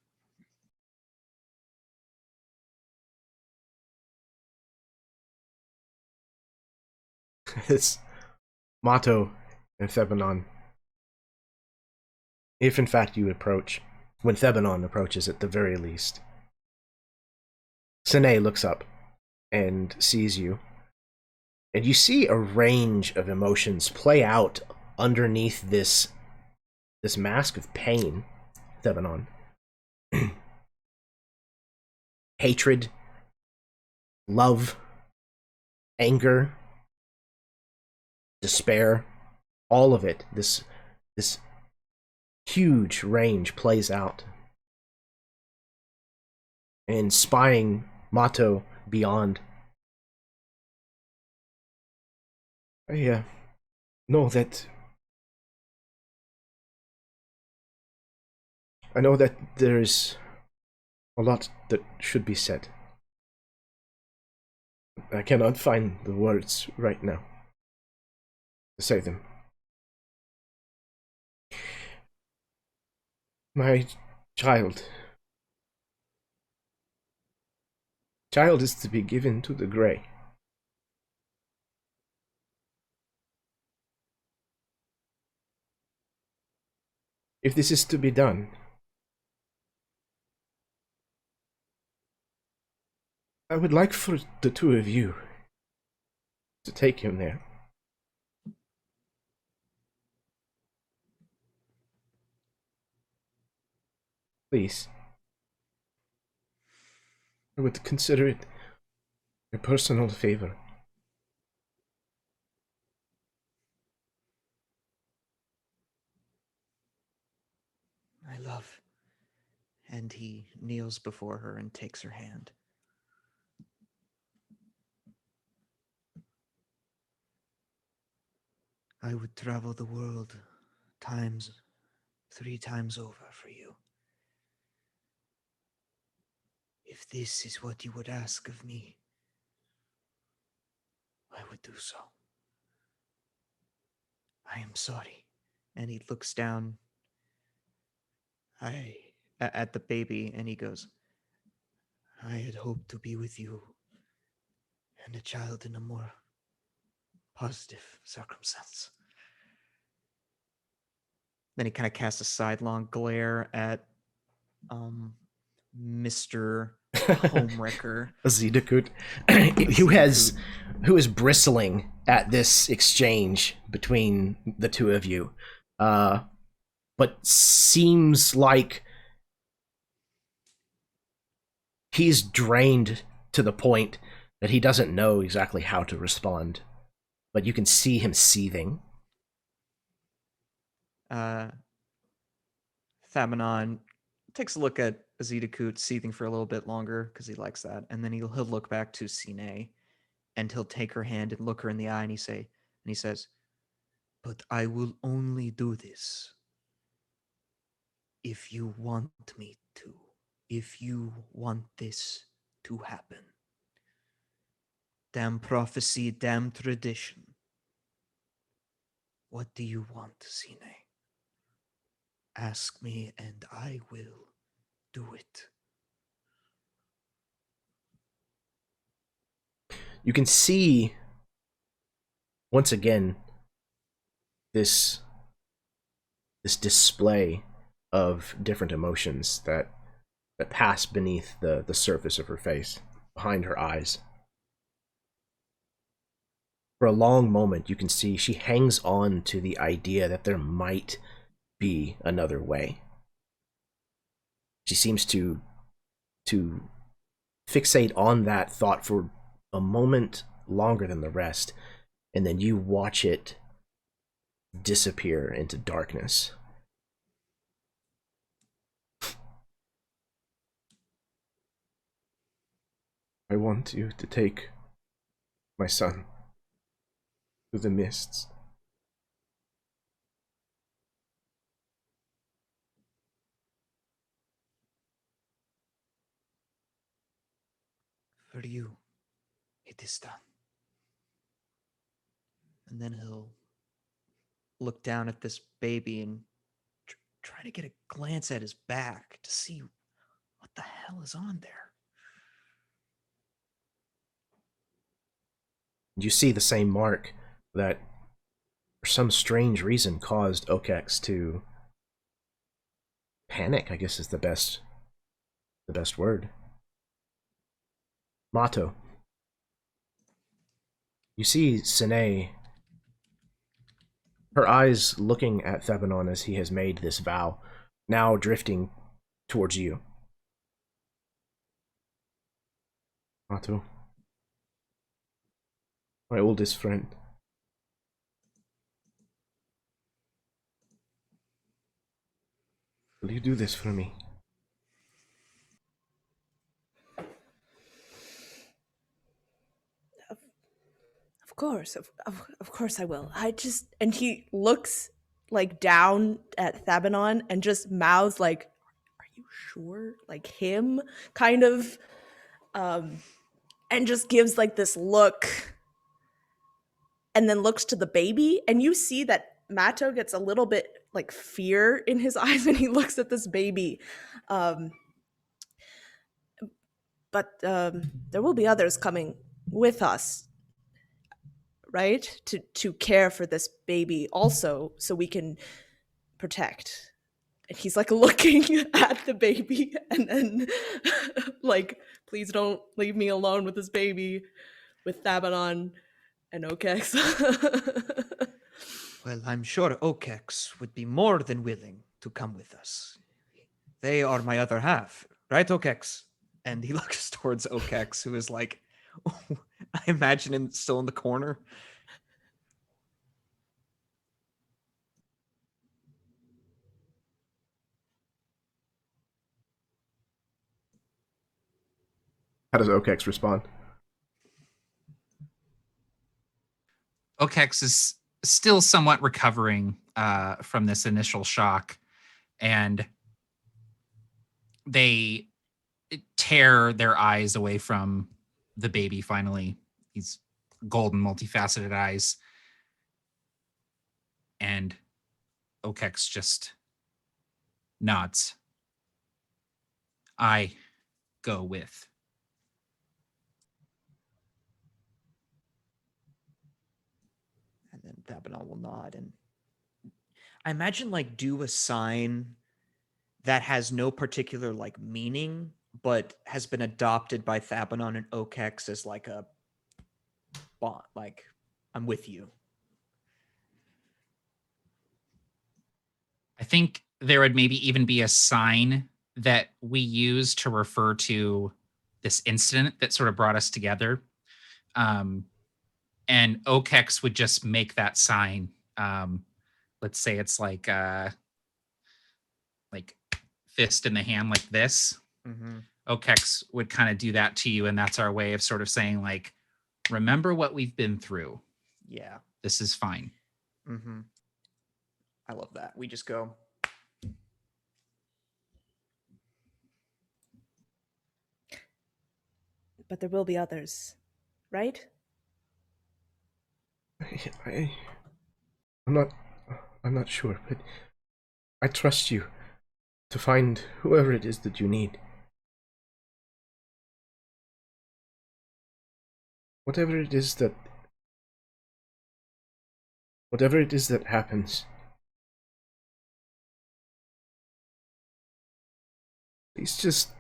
It's Mato and Thebanon. If in fact you approach, when Thebanon approaches at the very least, Sine looks up and sees you, and you see a range of emotions play out underneath this mask of pain, Thebanon. Hatred, love, anger, despair, all of it, this huge range plays out. And spying Mato beyond, I know that there's A lot that should be said. I cannot find the words right now to say them. My child is to be given to the Grey. If this is to be done, I would like for the two of you to take him there. Please. I would consider it a personal favor. My love. And he kneels before her and takes her hand. I would travel the world 3 times over for you. If this is what you would ask of me, I would do so. I am sorry. And he looks down at the baby and he goes, I had hoped to be with you and a child in a more positive circumstance. Then he kind of casts a sidelong glare at Mr. Homewrecker. Azidakut, who is bristling at this exchange between the two of you, but seems like he's drained to the point that he doesn't know exactly how to respond, but you can see him seething. Thamanon takes a look at Azidakut seething for a little bit longer because he likes that, and then he'll look back to Sine, and he'll take her hand and look her in the eye, and he says, "But I will only do this if you want me to. If you want this to happen. Damn prophecy, damn tradition. What do you want, Sine? Ask me and I will do it." You can see, once again, this display of different emotions that pass beneath the surface of her face, behind her eyes. For a long moment, you can see she hangs on to the idea that there might be another way. She seems to fixate on that thought for a moment longer than the rest, and then you watch it disappear into darkness. I want you to take my son to the mists. For you, it is done. And then he'll look down at this baby and try to get a glance at his back to see what the hell is on there. You see the same mark that, for some strange reason, caused Okex to panic, I guess is the best word. Mato. You see Sine, her eyes looking at Thebanon as he has made this vow, now drifting towards you. Mato. My oldest friend. Will you do this for me? Of course I will. And he looks like down at Thabanon and just mouths like, "Are you sure? Like him, kind of, and just gives like this look, and then looks to the baby, and you see that Matto gets a little bit like fear in his eyes when he looks at this baby. But there will be others coming with us, right? To care for this baby also, so we can protect. And he's like looking at the baby and then like, please don't leave me alone with this baby, with Thabanon and Okex. Well, I'm sure Okex would be more than willing to come with us. They are my other half, right, Okex? And he looks towards Okex, who is like, I imagine him still in the corner. How does Okex respond? Okex is still somewhat recovering from this initial shock, and they tear their eyes away from the baby finally. These golden, multifaceted eyes. And Okex just nods. I go with. And then Thabanon will nod, and I imagine like do a sign that has no particular like meaning, but has been adopted by Thabanon and Okex as like a bond, like I'm with you. I think there would maybe even be a sign that we use to refer to this incident that sort of brought us together. And Okex would just make that sign. Let's say it's like fist in the hand like this. Mm-hmm. Okex would kind of do that to you, and that's our way of sort of saying like, remember what we've been through. Yeah. This is fine. Mm-hmm. I love that. We just go. But there will be others, right? I'm not sure, but I trust you to find whoever it is that you need. Whatever it is that happens, please just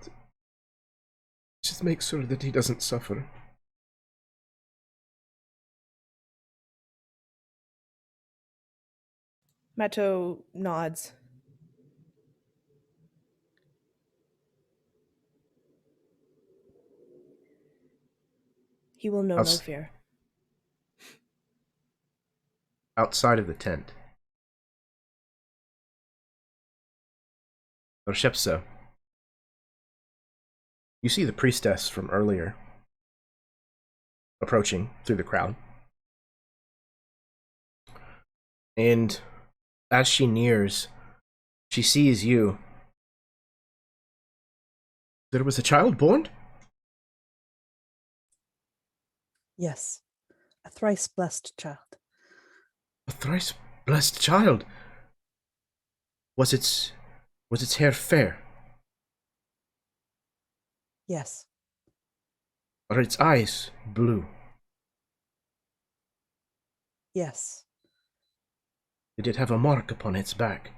make sure that he doesn't suffer. Matto nods. He will know no fear. Outside of the tent, Shepsa, you see the priestess from earlier approaching through the crowd. And as she nears, she sees you. There was a child born? Yes, a thrice blessed child. A thrice blessed child? Was its hair fair? Yes. Are its eyes blue? Yes. Did it have a mark upon its back?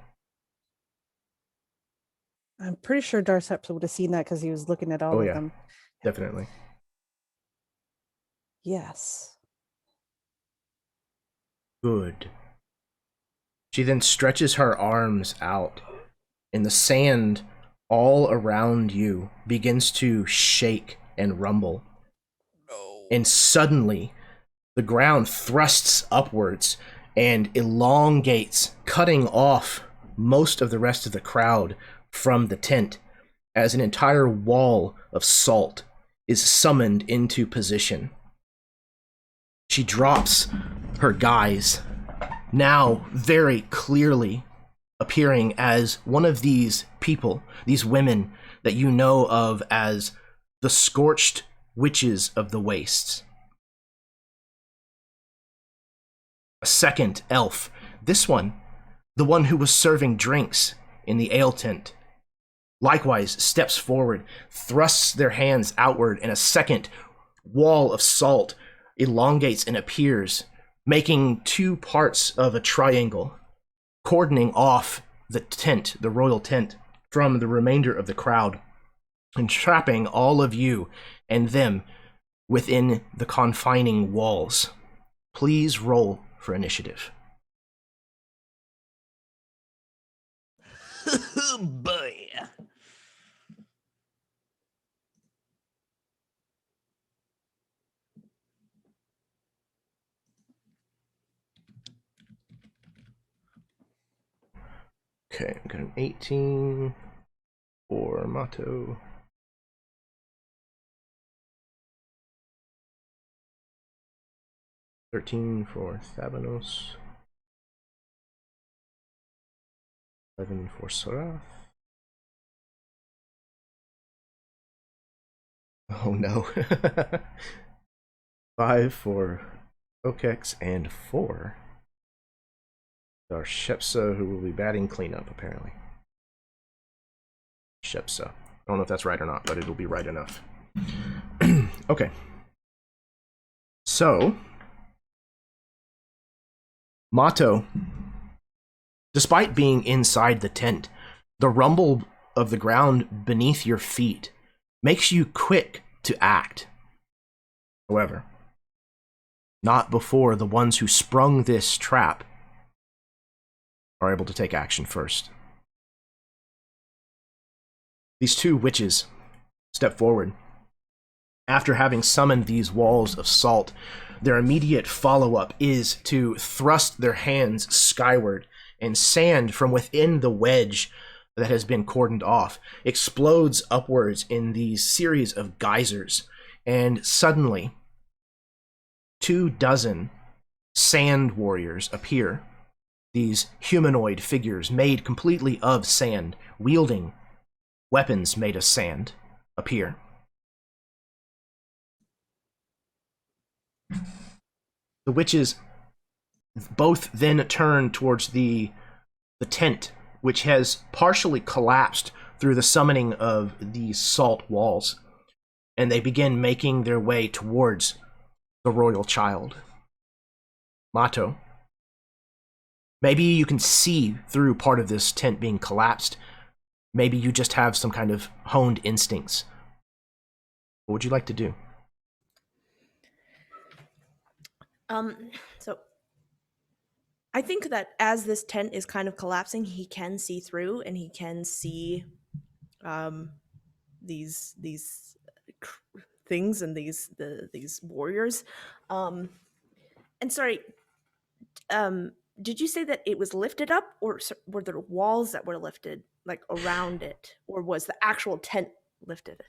I'm pretty sure Darceps would have seen that because he was looking at all of them. Definitely. Yes. Good. She then stretches her arms out, and the sand all around you begins to shake and rumble. No. And suddenly, the ground thrusts upwards and elongates, cutting off most of the rest of the crowd from the tent, as an entire wall of salt is summoned into position. She drops her guise, now very clearly appearing as one of these people, these women that you know of as the scorched witches of the wastes. A second elf, this one, the one who was serving drinks in the ale tent, likewise steps forward, thrusts their hands outward, and a second wall of salt elongates and appears, making two parts of a triangle, cordoning off the tent, the royal tent, from the remainder of the crowd, and trapping all of you and them within the confining walls. Please roll for initiative. Boy. Okay, I've got an 18 for Mato. 13 for Thabanos. 11 for Arrath. Oh no. 5 for Okex and 4. Our Shepsa, who will be batting cleanup, apparently. Shepsa. I don't know if that's right or not, but it'll be right enough. Okay. So, Mato, despite being inside the tent, the rumble of the ground beneath your feet makes you quick to act. However, not before the ones who sprung this trap are able to take action first. These two witches step forward. After having summoned these walls of salt, their immediate follow-up is to thrust their hands skyward, and sand from within the wedge that has been cordoned off explodes upwards in these series of geysers, and suddenly 24 sand warriors appear. These humanoid figures made completely of sand, wielding weapons made of sand, appear. The witches both then turn towards the tent, which has partially collapsed through the summoning of these salt walls, and they begin making their way towards the royal child. Mato, maybe you can see through part of this tent being collapsed. Maybe you just have some kind of honed instincts. What would you like to do? So I think that as this tent is kind of collapsing, he can see through, and he can see these things and these warriors. And sorry, did you say that it was lifted up, or were there walls that were lifted, like around it, or was the actual tent lifted?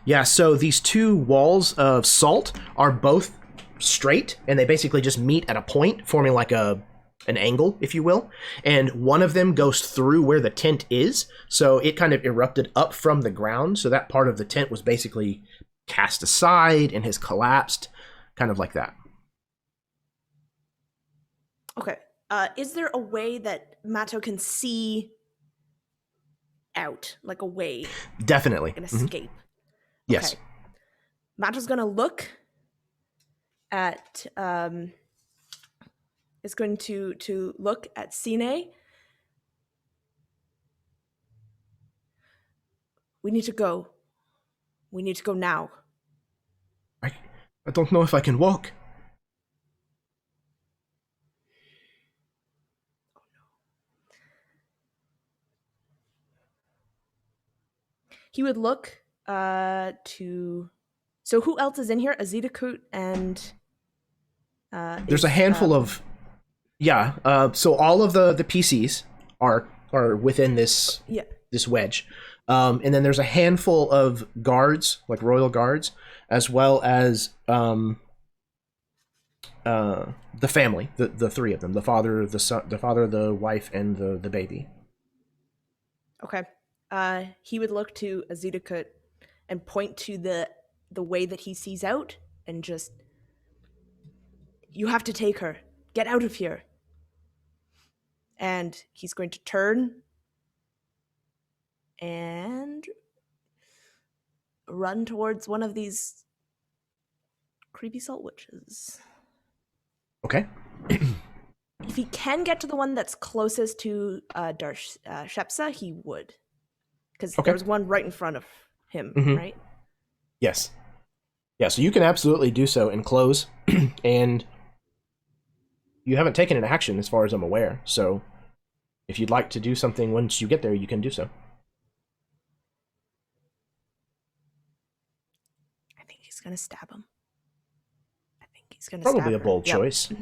Yeah, so these two walls of salt are both straight, and they basically just meet at a point, forming like an angle, if you will. And one of them goes through where the tent is, so it kind of erupted up from the ground. So that part of the tent was basically cast aside and has collapsed, kind of like that. Okay. Is there a way that Mato can see out, like a way? Definitely. An escape. Yes. Okay. Mato's gonna look at is going to look at Sine. We need to go. We need to go now. I don't know if I can walk. He would look to. So who else is in here? Azidakut and. There's a handful of. Yeah. So all of the PCs are within this this wedge, and then there's a handful of guards, like royal guards, as well as the family, the three of them, the father, the son, the father, the wife, and the baby. Okay. he would look to Azudakut and point to the way that he sees out and just, you have to take her. Get out of here. And he's going to turn and run towards one of these creepy salt witches. Okay. If he can get to the one that's closest to Shepsa, he would. Because there's one right in front of him, right? Yes. Yeah, so you can absolutely do so and close, and you haven't taken an action as far as I'm aware, so if you'd like to do something once you get there, you can do so. I think he's going to stab him. Probably a bold choice.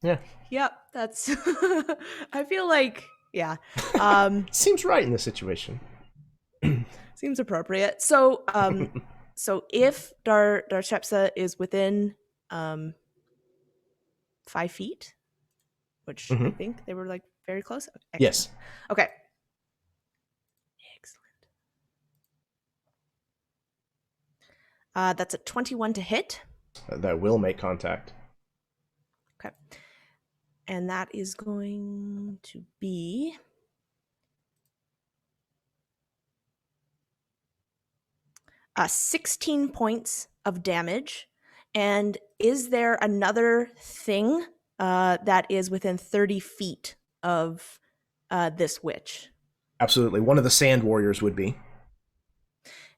Yeah. Yep, that's... I feel like, yeah. Seems right in this situation. Seems appropriate. So, so if Darshepsa is within 5 feet, which I think they were like very close. Excellent. Yes. Okay. Excellent. That's a 21 to hit. That will make contact. Okay. And that is going to be 16 points of damage. And is there another thing that is within 30 feet of this witch? Absolutely. One of the sand warriors would be.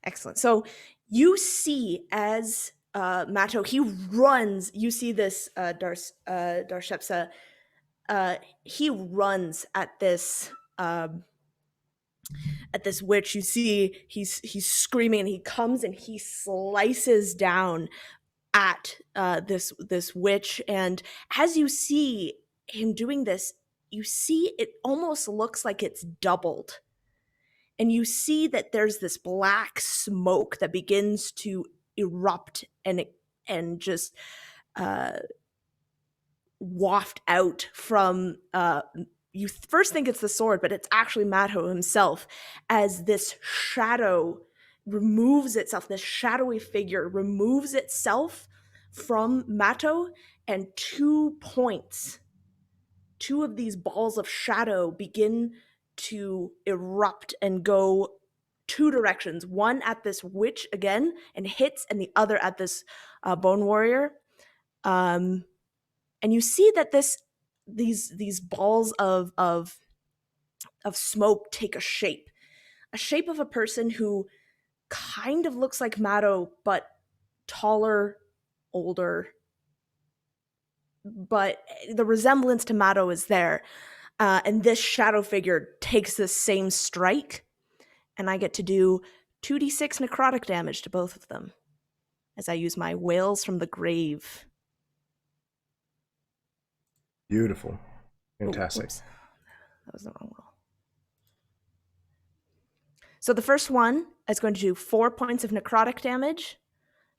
Excellent. So you see as Matto, he runs. You see this Darshepsa. He runs at this witch. You see he's screaming, and he comes and he slices down at this witch. And as you see him doing this, you see it almost looks like it's doubled. And you see that there's this black smoke that begins to erupt and just waft out from you first think it's the sword, but it's actually Matto himself, as this shadow removes itself, this shadowy figure removes itself from Matto, and 2 points, 2 of these balls of shadow begin to erupt and go 2 directions, one at this witch again and hits, and the other at this bone warrior. And you see that these balls of smoke take a shape of a person who kind of looks like Matto, but taller, older. But the resemblance to Matto is there. And this shadow figure takes the same strike, and I get to do 2d6 necrotic damage to both of them as I use my Wails from the Grave. Beautiful. Fantastic. Oops. That was the wrong roll. So the first one is going to do 4 points of necrotic damage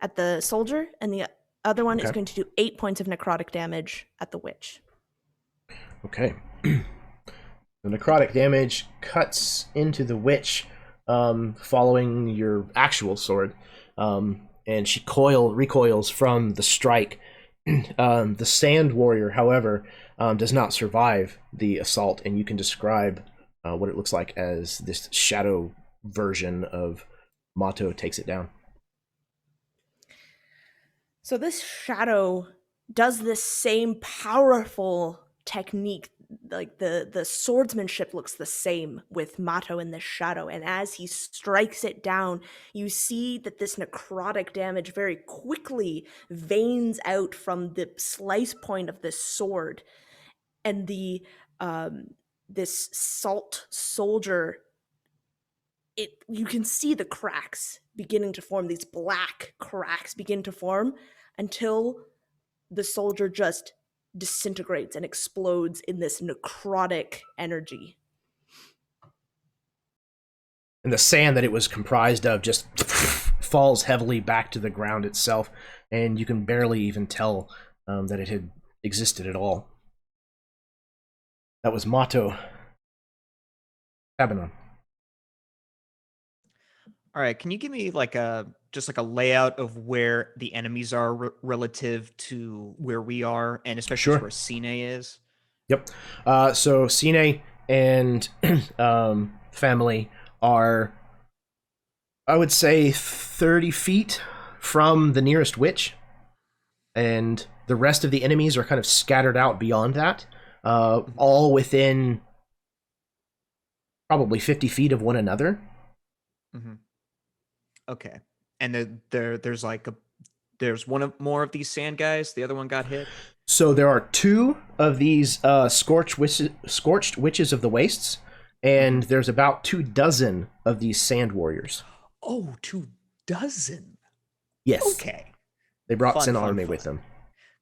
at the soldier, and the other one is going to do 8 points of necrotic damage at the witch. Okay. The necrotic damage cuts into the witch, following your actual sword, and she recoils from the strike. The sand warrior, however, does not survive the assault, and you can describe what it looks like as this shadow version of Matto takes it down. So this shadow does this same powerful technique. Like the swordsmanship looks the same with Matto in this shadow, and as he strikes it down, you see that this necrotic damage very quickly veins out from the slice point of this sword, and the this salt soldier, you can see the cracks beginning to form. These black cracks begin to form until the soldier just disintegrates and explodes in this necrotic energy. And the sand that it was comprised of just falls heavily back to the ground itself, and you can barely even tell that it had existed at all. That was Matto Tabanon. All right, can you give me like a layout of where the enemies are relative to where we are, and especially Sure. where Cine is? Yep. So Cine and family are, I would say, 30 feet from the nearest witch, and the rest of the enemies are kind of scattered out beyond that, all within probably 50 feet of one another. Mm-hmm. Okay, and there's more of these sand guys. The other one got hit. So there are 2 of these scorched witches of the wastes, and there's about 24 of these sand warriors. Oh, 24. Yes. Okay. They brought Fun, an fun, army fun. with them.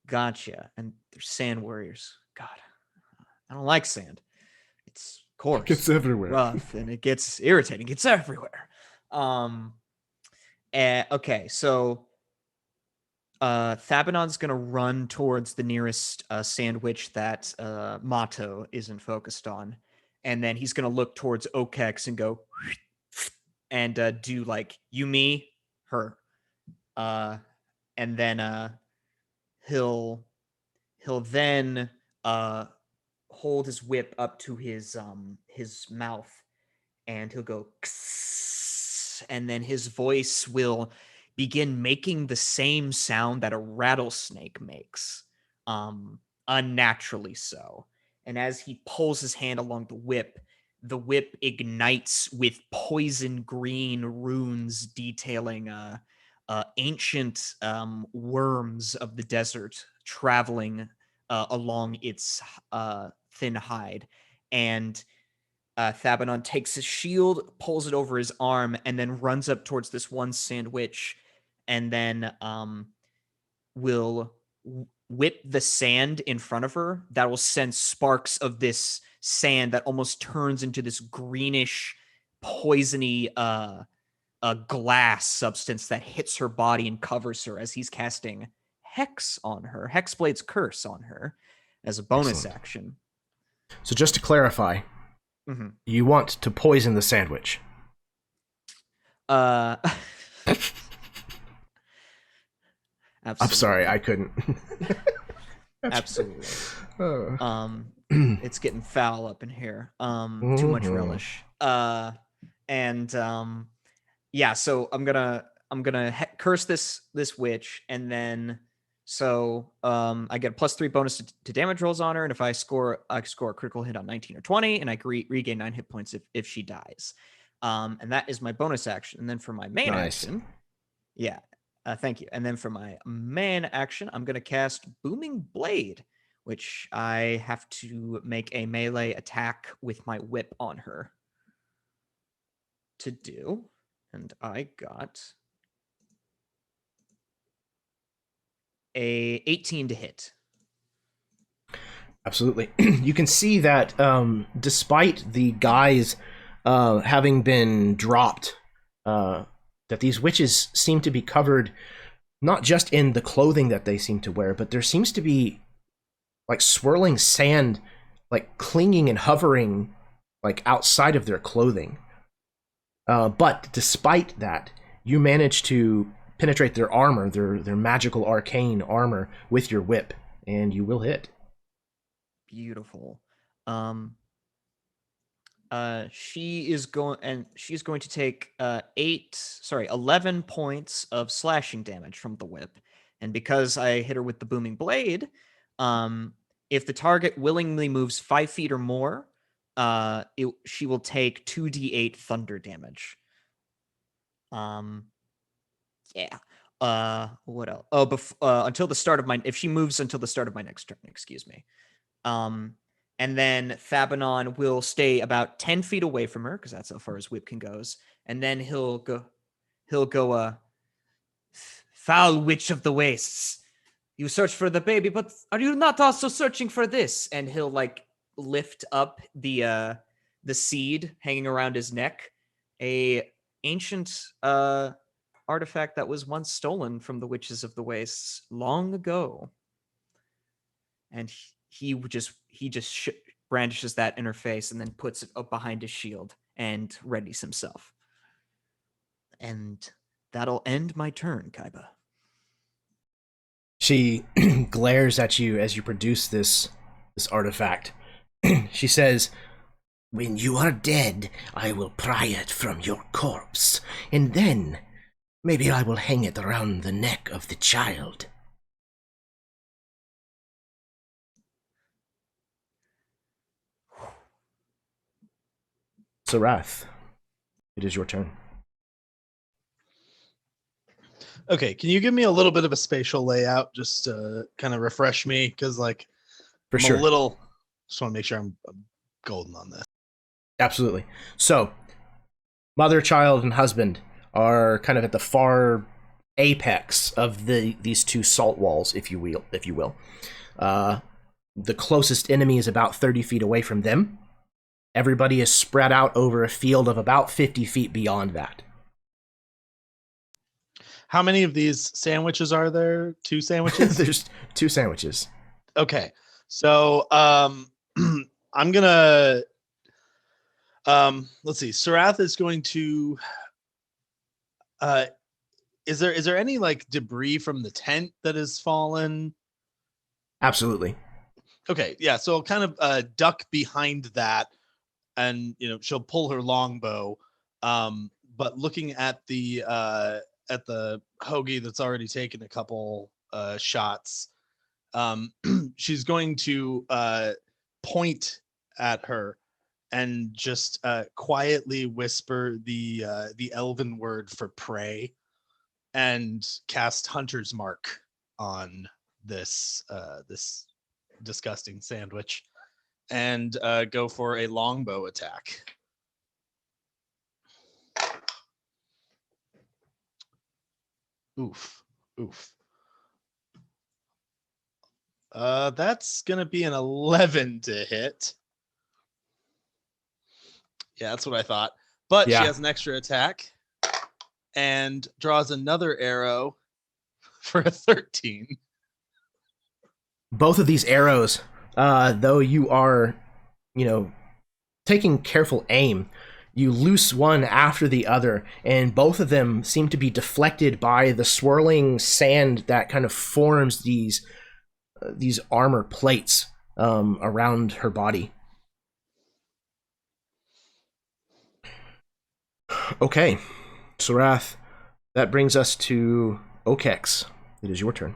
Gotcha. And they're sand warriors. God, I don't like sand. It's coarse. It gets everywhere. Rough, and it gets irritating. It's everywhere. Okay, so Thabinon's gonna run towards the nearest sandwich that Mato isn't focused on, and then he's gonna look towards Okex and go and do like you, me, her, and then he'll then hold his whip up to his mouth, and he'll go "Kss," and then his voice will begin making the same sound that a rattlesnake makes, unnaturally so. And as he pulls his hand along the whip ignites with poison green runes detailing ancient worms of the desert traveling along its thin hide. And Thabanon takes his shield, pulls it over his arm, and then runs up towards this one sandwich, and then will whip the sand in front of her. That will send sparks of this sand that almost turns into this greenish, poisony glass substance that hits her body and covers her as he's casting Hex on her, Hexblade's Curse on her, as a bonus Excellent. action. So just to clarify, you want to poison the sandwich. Absolutely. I'm sorry, I couldn't. Absolutely. It's getting foul up in here. Too much relish. Yeah, so I'm gonna curse this witch, and then I get a +3 bonus to damage rolls on her, and if I score a critical hit on 19 or 20, and I regain 9 hit points if she dies. And that is my bonus action. And then for my main action, thank you. And then for my main action, I'm gonna cast Booming Blade, which I have to make a melee attack with my whip on her to do. And I got a 18 to hit. Absolutely. You can see that despite the guys having been dropped, that these witches seem to be covered not just in the clothing that they seem to wear, but there seems to be like swirling sand, like clinging and hovering like outside of their clothing. But despite that, you manage to penetrate their armor, their magical arcane armor, with your whip, and you will hit. Beautiful. She's going to take 11 points of slashing damage from the whip. And because I hit her with the booming blade, if the target willingly moves 5 feet or more, she will take 2d8 thunder damage. Yeah. What else? Oh, until the start of if she moves until the start of my next turn, excuse me. And then Thabanon will stay about 10 feet away from her, because that's how far his whip can goes. And then he'll go, foul witch of the wastes. You search for the baby, but are you not also searching for this? And he'll like lift up the seed hanging around his neck, a ancient artifact that was once stolen from the witches of the wastes long ago. And he just brandishes that in her face and then puts it up behind his shield and readies himself. And that'll end my turn, Kaiba. She glares at you as you produce this artifact. She says, "When you are dead, I will pry it from your corpse, and then maybe I will hang it around the neck of the child." Arrath, it is your turn. Okay, can you give me a little bit of a spatial layout just to kind of refresh me? Because like For I'm sure. a little, just want to make sure I'm golden on this. Absolutely. So, mother, child, and husband are kind of at the far apex of these two salt walls, if you will. The closest enemy is about 30 feet away from them. Everybody is spread out over a field of about 50 feet beyond that. How many of these sandwiches are there? 2 sandwiches? There's 2 sandwiches. Okay. So I'm gonna let's see. Arrath is going to is there any like debris from the tent that has fallen? Absolutely. Okay, yeah. So I'll kind of duck behind that, and she'll pull her longbow. But looking at the hoagie that's already taken a couple shots, she's going to point at her and just quietly whisper the elven word for prey, and cast Hunter's Mark on this disgusting sandwich, and go for a longbow attack. Oof. That's gonna be an 11 to hit. Yeah, that's what I thought. But Yeah. she has an extra attack and draws another arrow for a 13. Both of these arrows, though you are, taking careful aim, you loose one after the other, and both of them seem to be deflected by the swirling sand that kind of forms these armor plates around her body. Okay, Arrath, that brings us to Okex. It is your turn.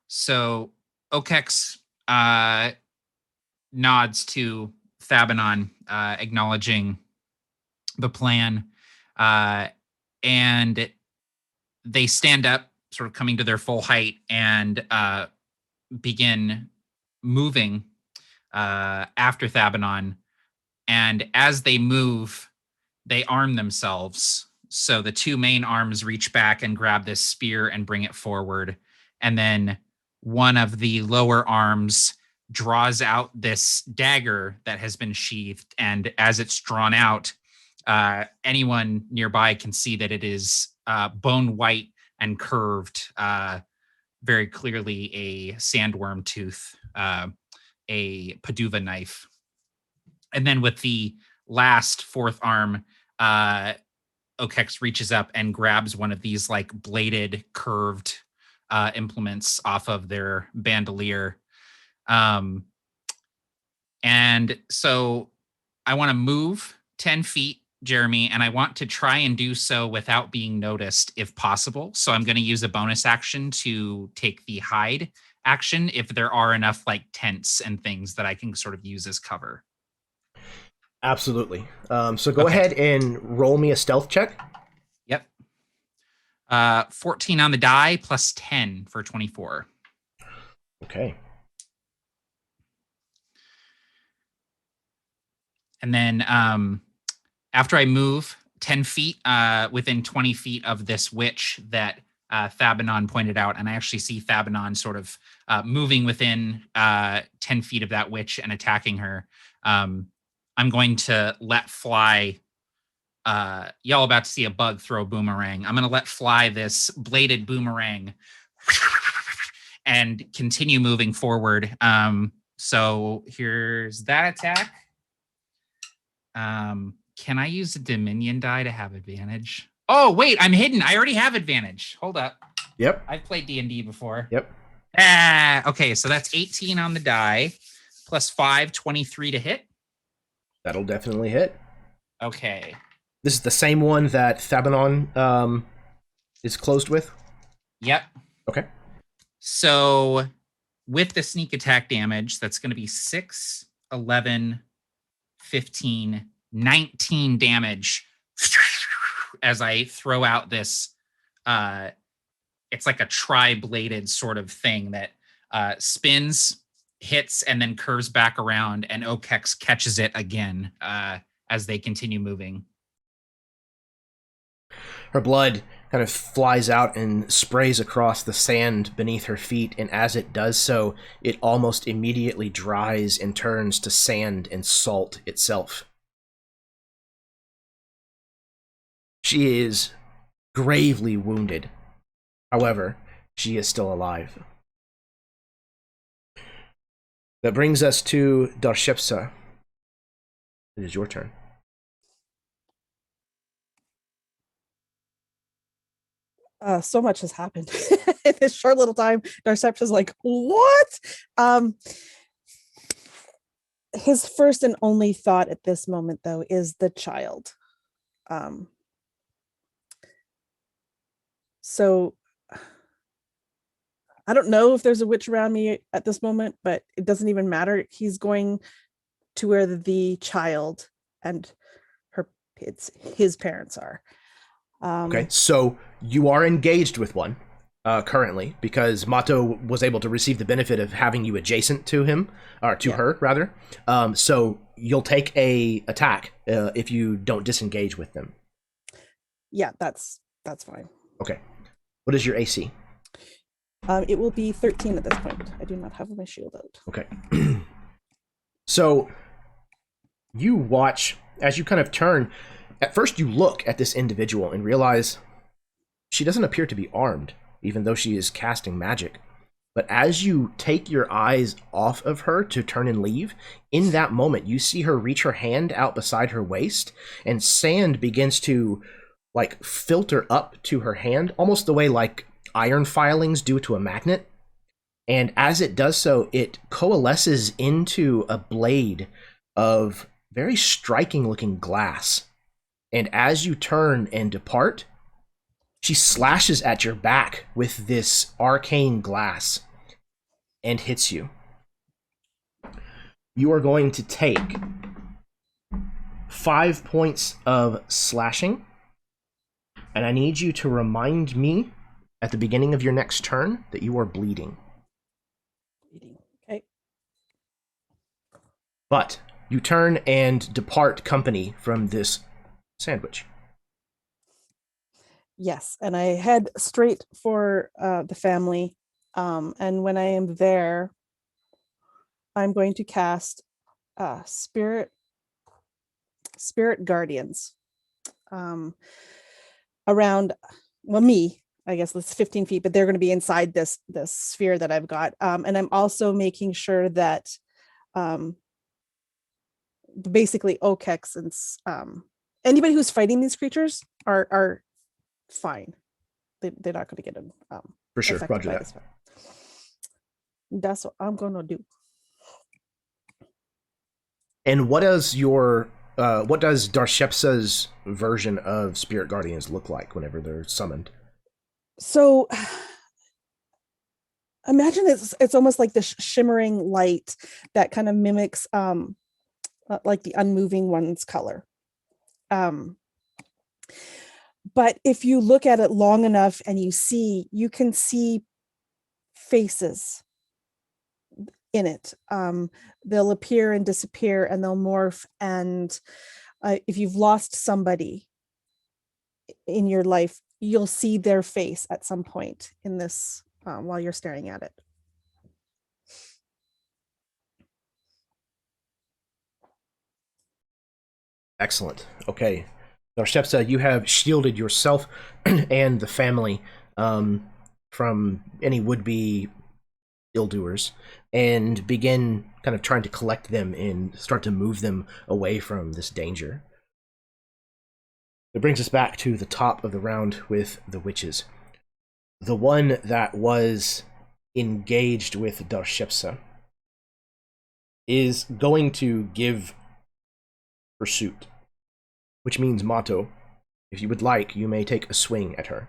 So Okex nods to Thabanon, acknowledging the plan, and they stand up, sort of coming to their full height, and begin moving after Thabanon. And as they move, they arm themselves. So the 2 main arms reach back and grab this spear and bring it forward. And then one of the lower arms draws out this dagger that has been sheathed. And as it's drawn out, anyone nearby can see that it is bone white and curved, very clearly a sandworm tooth, a Paduva knife. And then with the last 4th arm, Okex reaches up and grabs one of these like bladed, curved implements off of their bandolier. And so I want to move 10 feet, Jeremy, and I want to try and do so without being noticed if possible. So I'm going to use a bonus action to take the hide action if there are enough like tents and things that I can sort of use as cover. Absolutely. So go ahead and roll me a stealth check. Yep. 14 on the die plus 10 for 24. Okay. And then after I move 10 feet within 20 feet of this witch that Thabanon pointed out, and I actually see Thabanon sort of moving within 10 feet of that witch and attacking her, I'm going to let fly. Y'all about to see a bug throw a boomerang. I'm going to let fly this bladed boomerang and continue moving forward. So here's that attack. Can I use a Dominion die to have advantage? Oh, wait, I'm hidden. I already have advantage. Hold up. Yep. I've played D&D before. Yep. Okay, so that's 18 on the die, plus 5, 23 to hit. That'll definitely hit. Okay. This is the same one that Thabanon is closed with? Yep. Okay. So with the sneak attack damage, that's going to be 6, 11, 15, 19 damage as I throw out this it's like a tri-bladed sort of thing that spins, hits, and then curves back around, and Okex catches it again as they continue moving. Her blood kind of flies out and sprays across the sand beneath her feet, and as it does so, it almost immediately dries and turns to sand and salt itself. She is gravely wounded. However, she is still alive. That brings us to Darshepsa. It is your turn. So much has happened in this short little time. Darshepsa's like, what? His first and only thought at this moment, though, is the child. So I don't know if there's a witch around me at this moment, but it doesn't even matter. He's going to where the child and his parents are. Okay, so you are engaged with one currently because Mato was able to receive the benefit of having you adjacent to him, or to her rather. So you'll take a attack if you don't disengage with them. Yeah, that's fine. Okay, what is your AC? It will be 13 at this point. I do not have my shield out. Okay. So you watch as you kind of turn. At first you look at this individual and realize she doesn't appear to be armed, even though she is casting magic. But as you take your eyes off of her to turn and leave, in that moment you see her reach her hand out beside her waist, and sand begins to like filter up to her hand, almost the way like iron filings do to a magnet. And as it does so, it coalesces into a blade of very striking looking glass. And as you turn and depart, she slashes at your back with this arcane glass and hits you. You are going to take 5 points of slashing, and I need you to remind me at the beginning of your next turn that you are bleeding. Okay. But you turn and depart company from this sandwich. Yes, and I head straight for the family. And when I am there, I'm going to cast Spirit Guardians around, well, me, I guess it's 15 feet, but they're going to be inside this sphere that I've got. And I'm also making sure that basically Okex and anybody who's fighting these creatures are fine. They're not going to get them. For sure, roger that. That's what I'm going to do. And what does Darshepsa's version of Spirit Guardians look like whenever they're summoned? So imagine it's almost like this shimmering light that kind of mimics like the unmoving one's color. But if you look at it long enough and you can see faces in it. They'll appear and disappear and they'll morph. And if you've lost somebody in your life, you'll see their face at some point in this while you're staring at it. Excellent. Okay. Darshepsa, you have shielded yourself and the family from any would-be ill-doers and begin kind of trying to collect them and start to move them away from this danger. It brings us back to the top of the round with the witches. The one that was engaged with Darshepsa is going to give pursuit, which means Mato, if you would like, you may take a swing at her.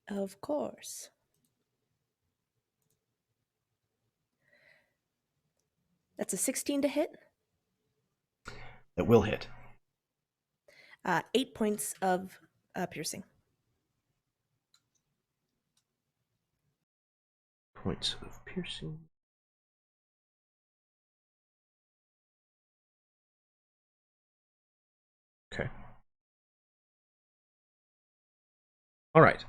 Of course. That's a 16 to hit. That will hit. 8 points of piercing. Points of piercing. Okay. All right.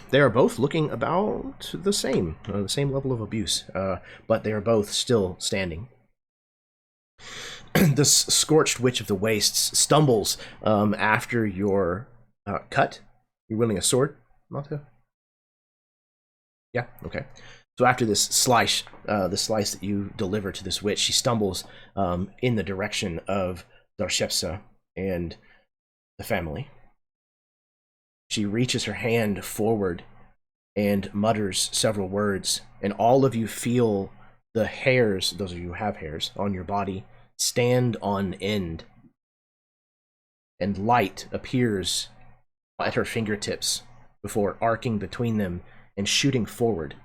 They are both looking about the same level of abuse, but they are both still standing. This scorched witch of the wastes stumbles after your cut. You're wielding a sword, Mato? Yeah, okay. So after this slice that you deliver to this witch, she stumbles in the direction of Darshepsa and the family. She reaches her hand forward and mutters several words, and all of you feel the hairs, those of you who have hairs, on your body stand on end. And light appears at her fingertips before arcing between them and shooting forward.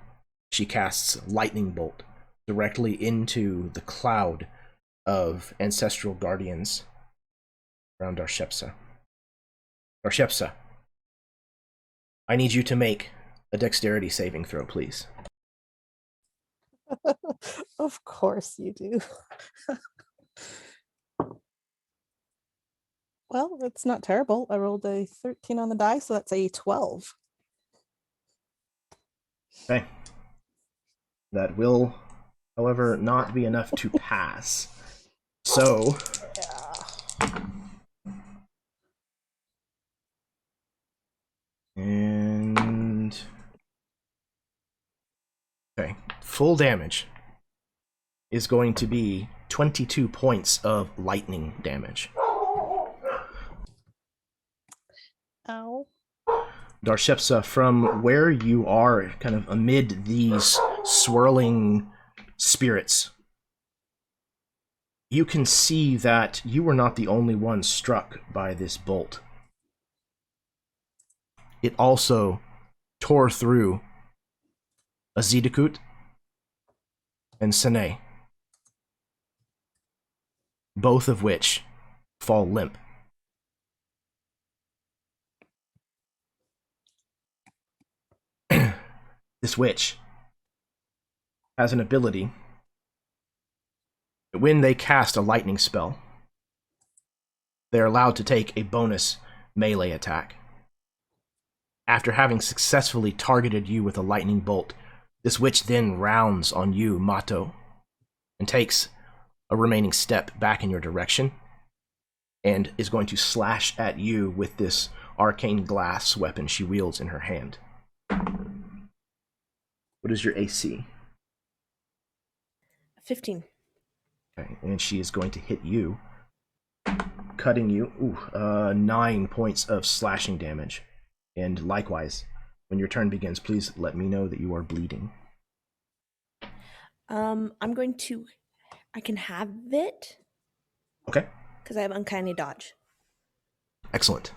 She casts lightning bolt directly into the cloud of ancestral guardians around Darshepsa. Darshepsa, I need you to make a dexterity saving throw, please. Of course you do. Well, it's not terrible. I rolled a 13 on the die, so that's a 12. Okay. That will, however, not be enough to pass. So, Yeah. and okay, full damage is going to be 22 points of lightning damage. Ow. Darshepsa, from where you are, kind of amid these swirling spirits, you can see that you were not the only one struck by this bolt. It also tore through Azidakut and Sene, both of which fall limp. This witch has an ability that when they cast a lightning spell, they're allowed to take a bonus melee attack. After having successfully targeted you with a lightning bolt, this witch then rounds on you, Mato, and takes a remaining step back in your direction, and is going to slash at you with this arcane glass weapon she wields in her hand. What is your AC? 15. Okay, and she is going to hit you, cutting you 9 points of slashing damage. And likewise, when your turn begins, please let me know that you are bleeding. I'm going to... I can have it. Okay. Because I have uncanny dodge. Excellent.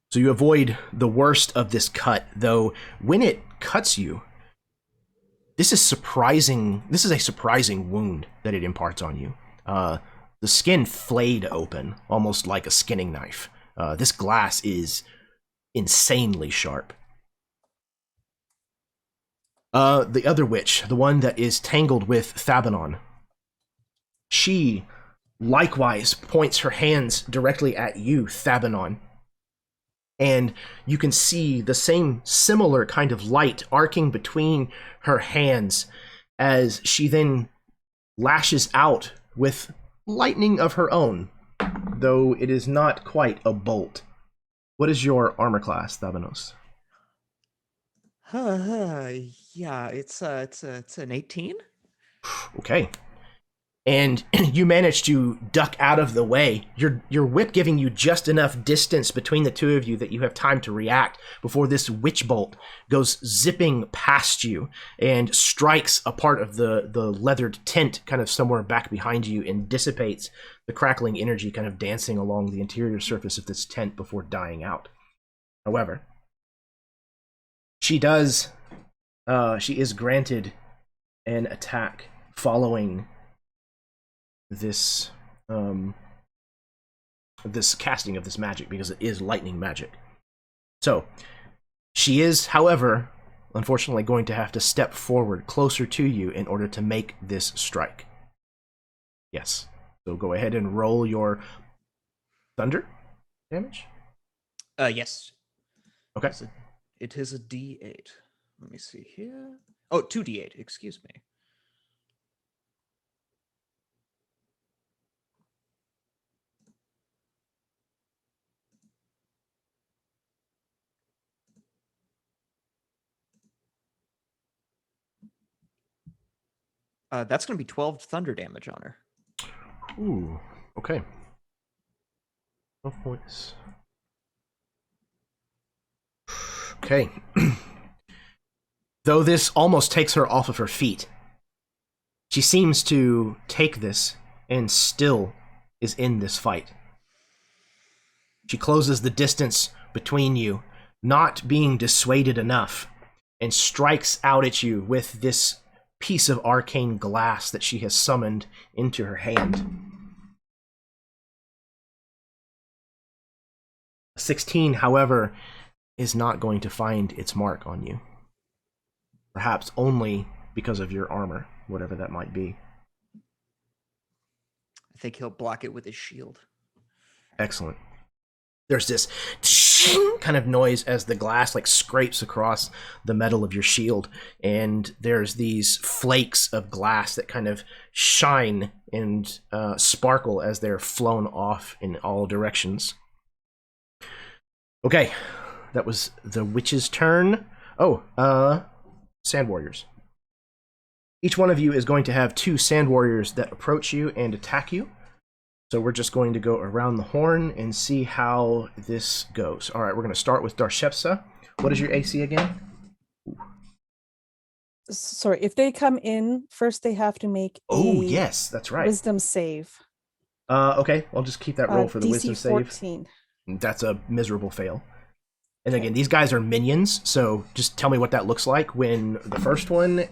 So you avoid the worst of this cut, though when it cuts you, this is surprising. This is a surprising wound that it imparts on you. The skin flayed open, almost like a skinning knife. This glass is insanely sharp. The other witch, the one that is tangled with Thabanon, she likewise points her hands directly at you, Thabanon. And you can see the same similar kind of light arcing between her hands as she then lashes out with lightning of her own, though it is not quite a bolt. What is your armor class, Thabanos? Yeah, it's an 18. Okay. and you manage to duck out of the way. Your whip giving you just enough distance between the two of you that you have time to react before this witch bolt goes zipping past you and strikes a part of the leathered tent kind of somewhere back behind you and dissipates the crackling energy kind of dancing along the interior surface of this tent before dying out. However, she is granted an attack following this this casting of this magic, because it is lightning magic. So she is, however, unfortunately going to have to step forward closer to you in order to make this strike. Yes. So go ahead and roll your thunder damage. Yes. Okay. It is a D8. Let me see here. Oh, 2D8, excuse me. That's going to be 12 thunder damage on her. Ooh, okay. 12 points. Okay. Though this almost takes her off of her feet, she seems to take this and still is in this fight. She closes the distance between you, not being dissuaded enough, and strikes out at you with this piece of arcane glass that she has summoned into her hand. 16, however, is not going to find its mark on you. Perhaps only because of your armor, whatever that might be. I think he'll block it with his shield. Excellent. There's this kind of noise as the glass like scrapes across the metal of your shield, and there's these flakes of glass that kind of shine and sparkle as they're flown off in all directions. Okay, that was the witch's turn. Oh, Sand Warriors. Each one of you is going to have 2 Sand Warriors that approach you and attack you. So we're just going to go around the horn and see how this goes. All right, we're going to start with Darshepsa. What is your AC again? Sorry, if they come in first, they have to make Oh, yes, that's right. Wisdom save. Okay, I'll just keep that roll for the DC wisdom 14. save. That's a miserable fail. And again, these guys are minions, so just tell me what that looks like when the first one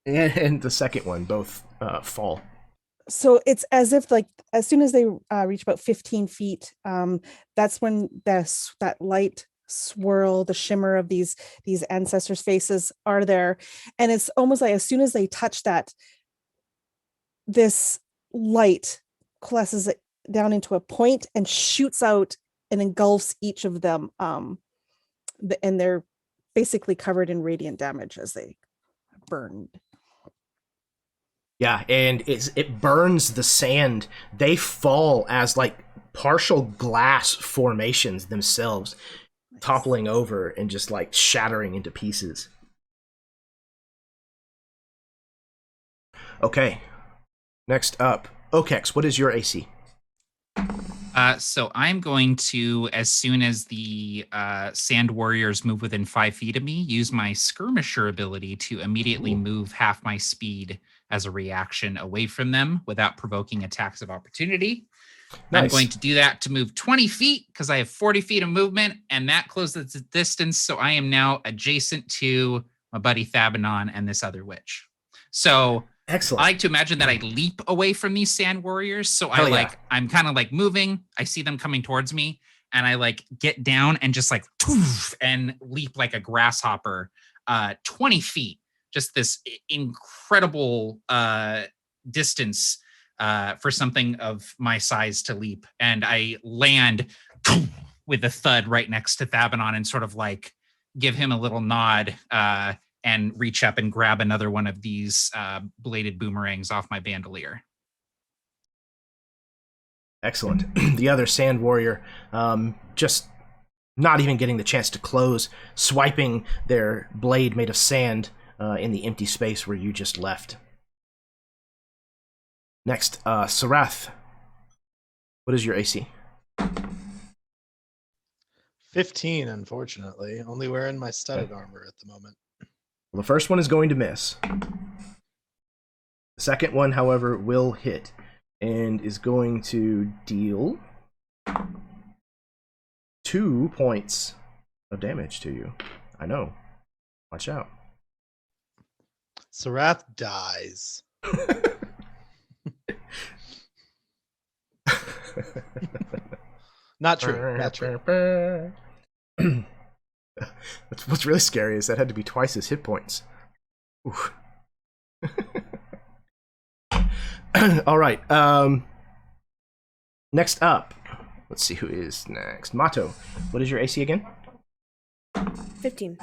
and the second one both fall. So it's as if, like, as soon as they reach about 15 feet, that's when that light swirl, the shimmer of these ancestors' faces are there. And it's almost like as soon as they touch that, this light coalesces it down into a point and shoots out and engulfs each of them. And they're basically covered in radiant damage as they burn. Yeah, and it burns the sand. They fall as like partial glass formations themselves, toppling over and just like shattering into pieces. Okay, next up, Okex, what is your AC? So I'm going to, as soon as the Sand Warriors move within 5 feet of me, use my Skirmisher ability to immediately move half my speed as a reaction away from them without provoking attacks of opportunity. Nice. I'm going to do that to move 20 feet because I have 40 feet of movement, and that closes the distance, so I am now adjacent to my buddy Thabanon and this other witch. So excellent. I like to imagine that I leap away from these Sand Warriors. So I'm kind of like moving. I see them coming towards me, and I like get down and just like poof, and leap like a grasshopper 20 feet. Just this incredible distance for something of my size to leap. And I land with a thud right next to Thabanon and sort of like give him a little nod and reach up and grab another one of these bladed boomerangs off my bandolier. Excellent. The other Sand Warrior, just not even getting the chance to close, swiping their blade made of sand in the empty space where you just left. Next, Sarath. What is your AC? 15, unfortunately. Only wearing my studded armor at the moment. Well, the first one is going to miss. The second one, however, will hit and is going to deal 2 points of damage to you. I know. Watch out. Sarath dies. Not true. Not true. What's really scary is that had to be twice his hit points. All right. Next up, let's see who is next. Mato, what is your AC again? 15.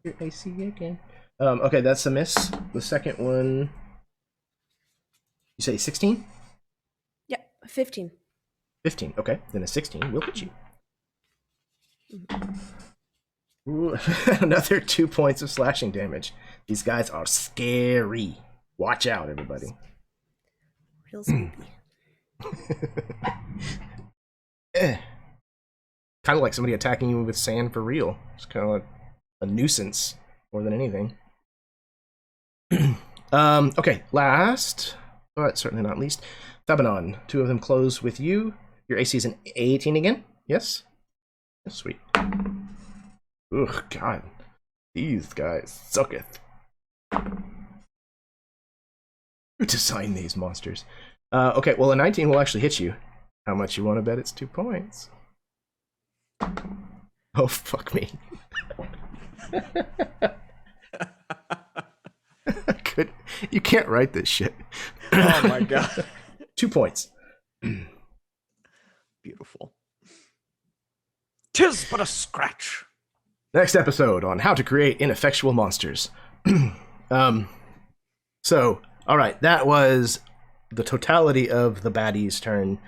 Your AC again. Okay, that's a miss. The second one, you say 16? Yep, 15. 15. Okay, then a 16 will hit you. Ooh, another 2 points of slashing damage. These guys are scary. Watch out, everybody. Real spooky. Kind of like somebody attacking you with sand for real. It's kind of like a nuisance more than anything. Okay, last, but certainly not least, Thabanon. 2 of them close with you. Your AC is an 18 again? Yes? Yes, sweet. Ugh, God. These guys sucketh. Who designed these monsters? Okay, well, a 19 will actually hit you. How much you want to bet it's 2 points? Oh, fuck me. You can't write this shit. Oh my god. 2 points. Beautiful. 'Tis but a scratch. Next episode on how to create ineffectual monsters. So, all right, that was the totality of the baddie's turn.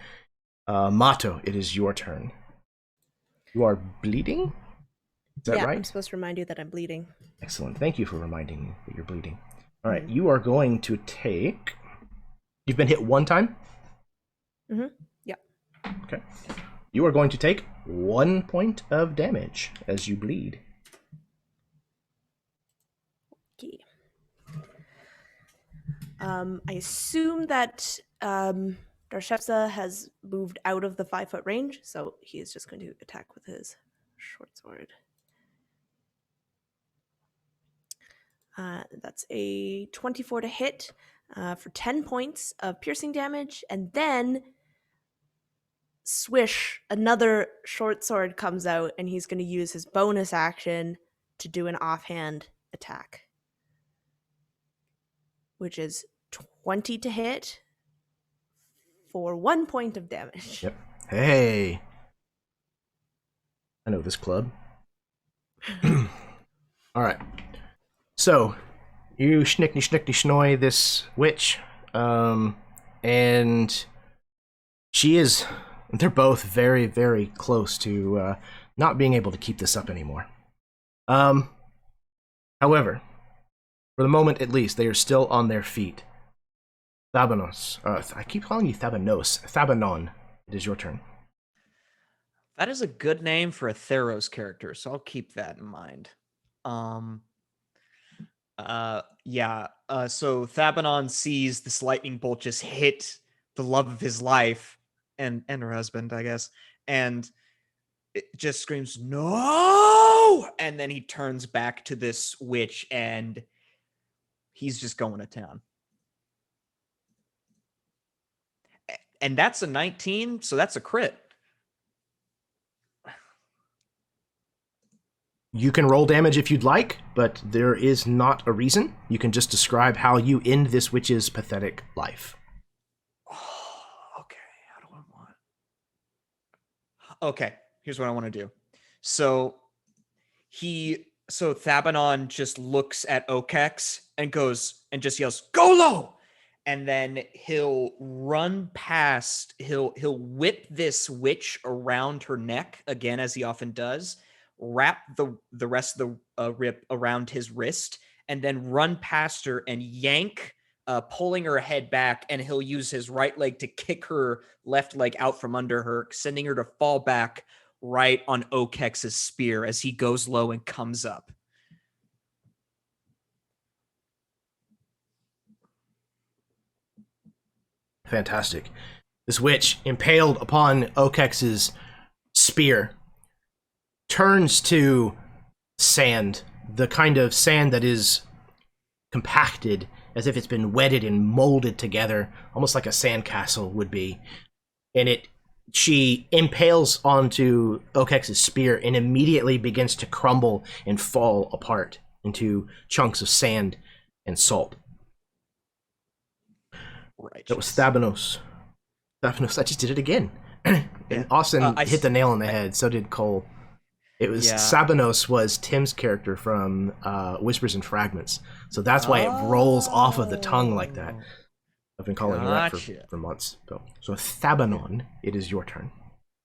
Mato, it is your turn. You are bleeding? Is that right? I'm supposed to remind you that I'm bleeding. Excellent. Thank you for reminding me that you're bleeding. All right, you are going to take... You've been hit 1 time? Mm-hmm. Yeah. Okay. You are going to take 1 point of damage as you bleed. Okay. I assume that Darshevza has moved out of the 5-foot range, so he is just going to attack with his short sword. That's a 24 to hit for 10 points of piercing damage, and then swish, another short sword comes out, and he's going to use his bonus action to do an offhand attack, which is 20 to hit for 1 point of damage. Yep. Hey. I know this club. All right. So, you schnoy this witch, and she is... They're both very, very close to not being able to keep this up anymore. However, for the moment at least, they are still on their feet. Thabanos. I keep calling you Thabanos. Thabanon, it is your turn. That is a good name for a Theros character, so I'll keep that in mind. So Thabanon sees this lightning bolt just hit the love of his life and her husband, I guess, and it just screams, "No!" And then he turns back to this witch and he's just going to town. And that's a 19, so that's a crit. You can roll damage if you'd like, but there is not a reason. You can just describe how you end this witch's pathetic life. Oh, okay. How do I want? Okay, here's what I want to do. So Thabanon just looks at Okex and goes and just yells, "Go low!" And then he'll run past, he'll whip this witch around her neck again, as he often does, wrap the rest of the rip around his wrist, and then run past her and yank pulling her head back, and he'll use his right leg to kick her left leg out from under her, sending her to fall back right on Okex's spear as he goes low and comes up. Fantastic. This witch, impaled upon Okex's spear, turns to sand, the kind of sand that is compacted as if it's been wetted and molded together, almost like a sandcastle would be. And she impales onto Okex's spear and immediately begins to crumble and fall apart into chunks of sand and salt. Right. That was Thabanos. Thabanos, I just did it again. And Austin hit the nail on the head, so did Cole. It was Sabanos was Tim's character from Whispers and Fragments. So that's why it rolls off of the tongue like that. I've been calling you that for months. So Thabanon, it is your turn.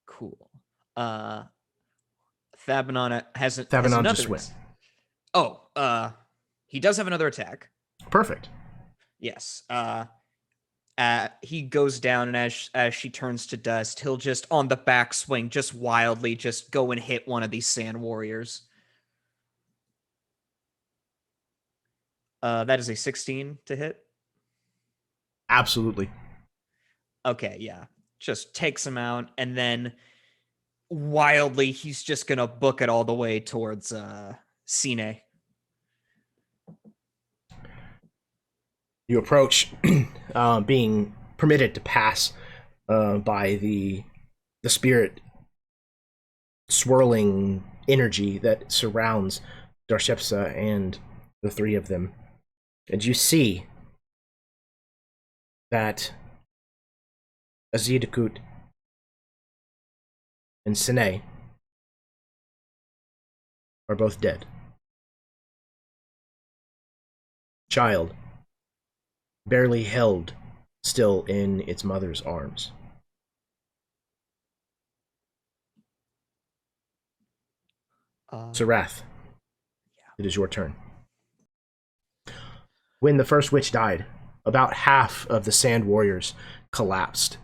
Cool. Thabanon has just went. He does have another attack. Perfect. Yes. He goes down, and as she turns to dust, he'll just on the backswing, just wildly, just go and hit one of these sand warriors. That is a 16 to hit. Absolutely. Okay, yeah. Just takes him out, and then wildly, he's just gonna book it all the way towards Cine. You approach, being permitted to pass by the spirit swirling energy that surrounds Darshepsa and the three of them. And you see that Azidakut and Sine are both dead. Child, barely held still in its mother's arms. Arrath, it is your turn. When the first witch died, about half of the sand warriors collapsed.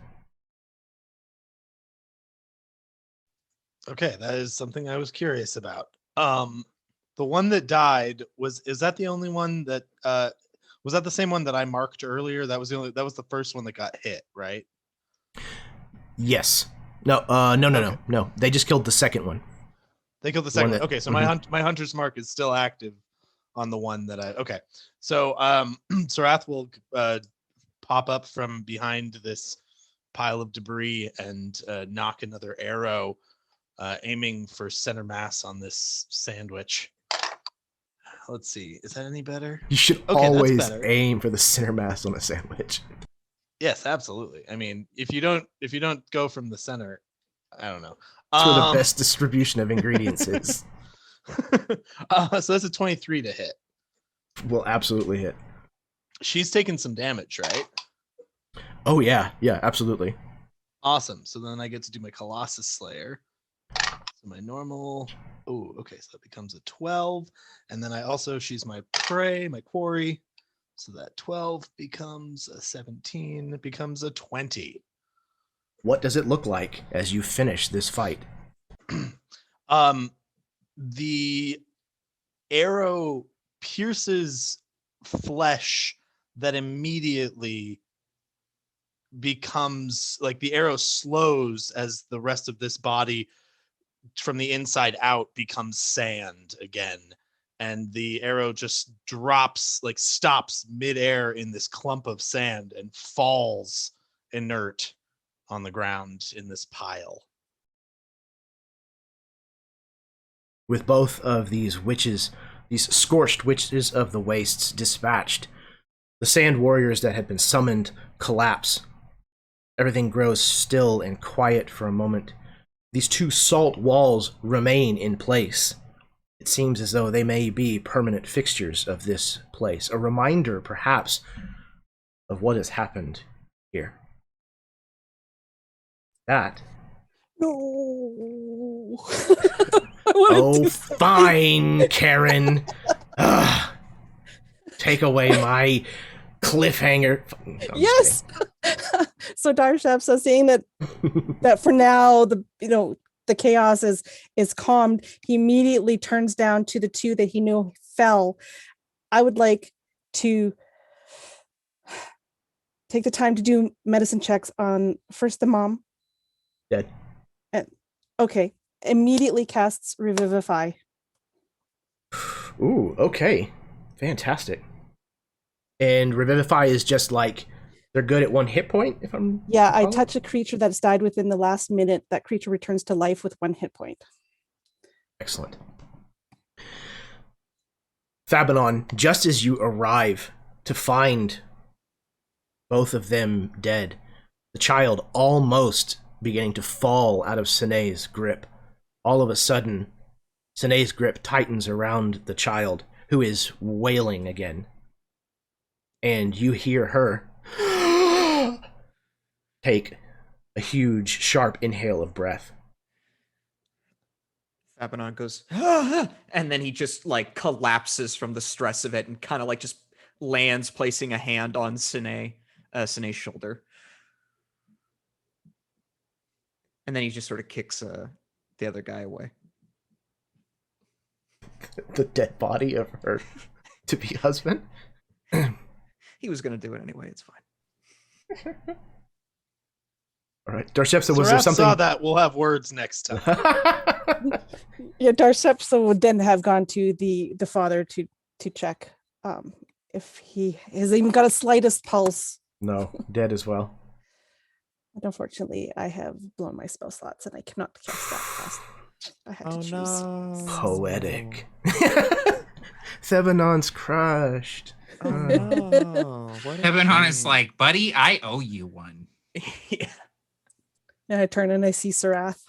Okay, that is something I was curious about. The one that died is that the only one that was that the same one that I marked earlier? That was the first one that got hit, right? Yes. No. They just killed the second one. They killed the second one. Okay, so my hunter's mark is still active on the one that okay. So Arrath will pop up from behind this pile of debris and knock another arrow, aiming for center mass on this sandwich. Let's see. Is that any better? You should always aim for the center mass on a sandwich. Yes, absolutely. I mean, if you don't go from the center, I don't know. That's where the best distribution of ingredients is. So that's a 23 to hit. Will absolutely hit. She's taken some damage, right? Oh yeah, absolutely. Awesome. So then I get to do my Colossus Slayer. So my normal. Oh, okay. So that becomes a 12, and then she's my prey, my quarry. So that 12 becomes a 17. It becomes a 20. What does it look like as you finish this fight? The arrow pierces flesh that immediately becomes like the arrow slows as the rest of this body from the inside out becomes sand again, and the arrow just stops midair in this clump of sand and falls inert on the ground in this pile. With both of these witches, these scorched witches of the wastes dispatched, the sand warriors that had been summoned collapse. Everything grows still and quiet for a moment. These two salt walls remain in place. It seems as though they may be permanent fixtures of this place, a reminder, perhaps, of what has happened here. That. No. Oh, fine, Karen. Take away Cliffhanger. No, I'm Yes. So Darshepsa saying that for now the chaos is calmed. He immediately turns down to the two that he knew fell. I would like to take the time to do medicine checks on first the mom. Dead. Okay. Immediately casts Revivify. Ooh, okay. Fantastic. And Revivify is just like they're good at 1 hit point, if I'm Yeah, I recalling? touch a creature that's died within the last minute. That creature returns to life with 1 hit point. Excellent. Fabinon, just as you arrive to find both of them dead, the child almost beginning to fall out of Sine's grip. All of a sudden, Sine's grip tightens around the child, who is wailing again. And you hear her take a huge, sharp inhale of breath. Fabinon goes, "Ah!" And then he just like collapses from the stress of it and kind of like just lands, placing a hand on Sine's shoulder. And then he just sort of kicks the other guy away. The dead body of her to-be husband? He was going to do it anyway. It's fine. All right. Darshepsa, was there Arrath something? saw that. We'll have words next time. Yeah, Darshepsa would then have gone to the father to check if he has even got a slightest pulse. No, dead as well. But unfortunately, I have blown my spell slots and I cannot cast that fast. I had to choose. No. Poetic. Thebanon's crushed. Oh no. Heaven is like, buddy, I owe you one. Yeah. And I turn and I see Sarath.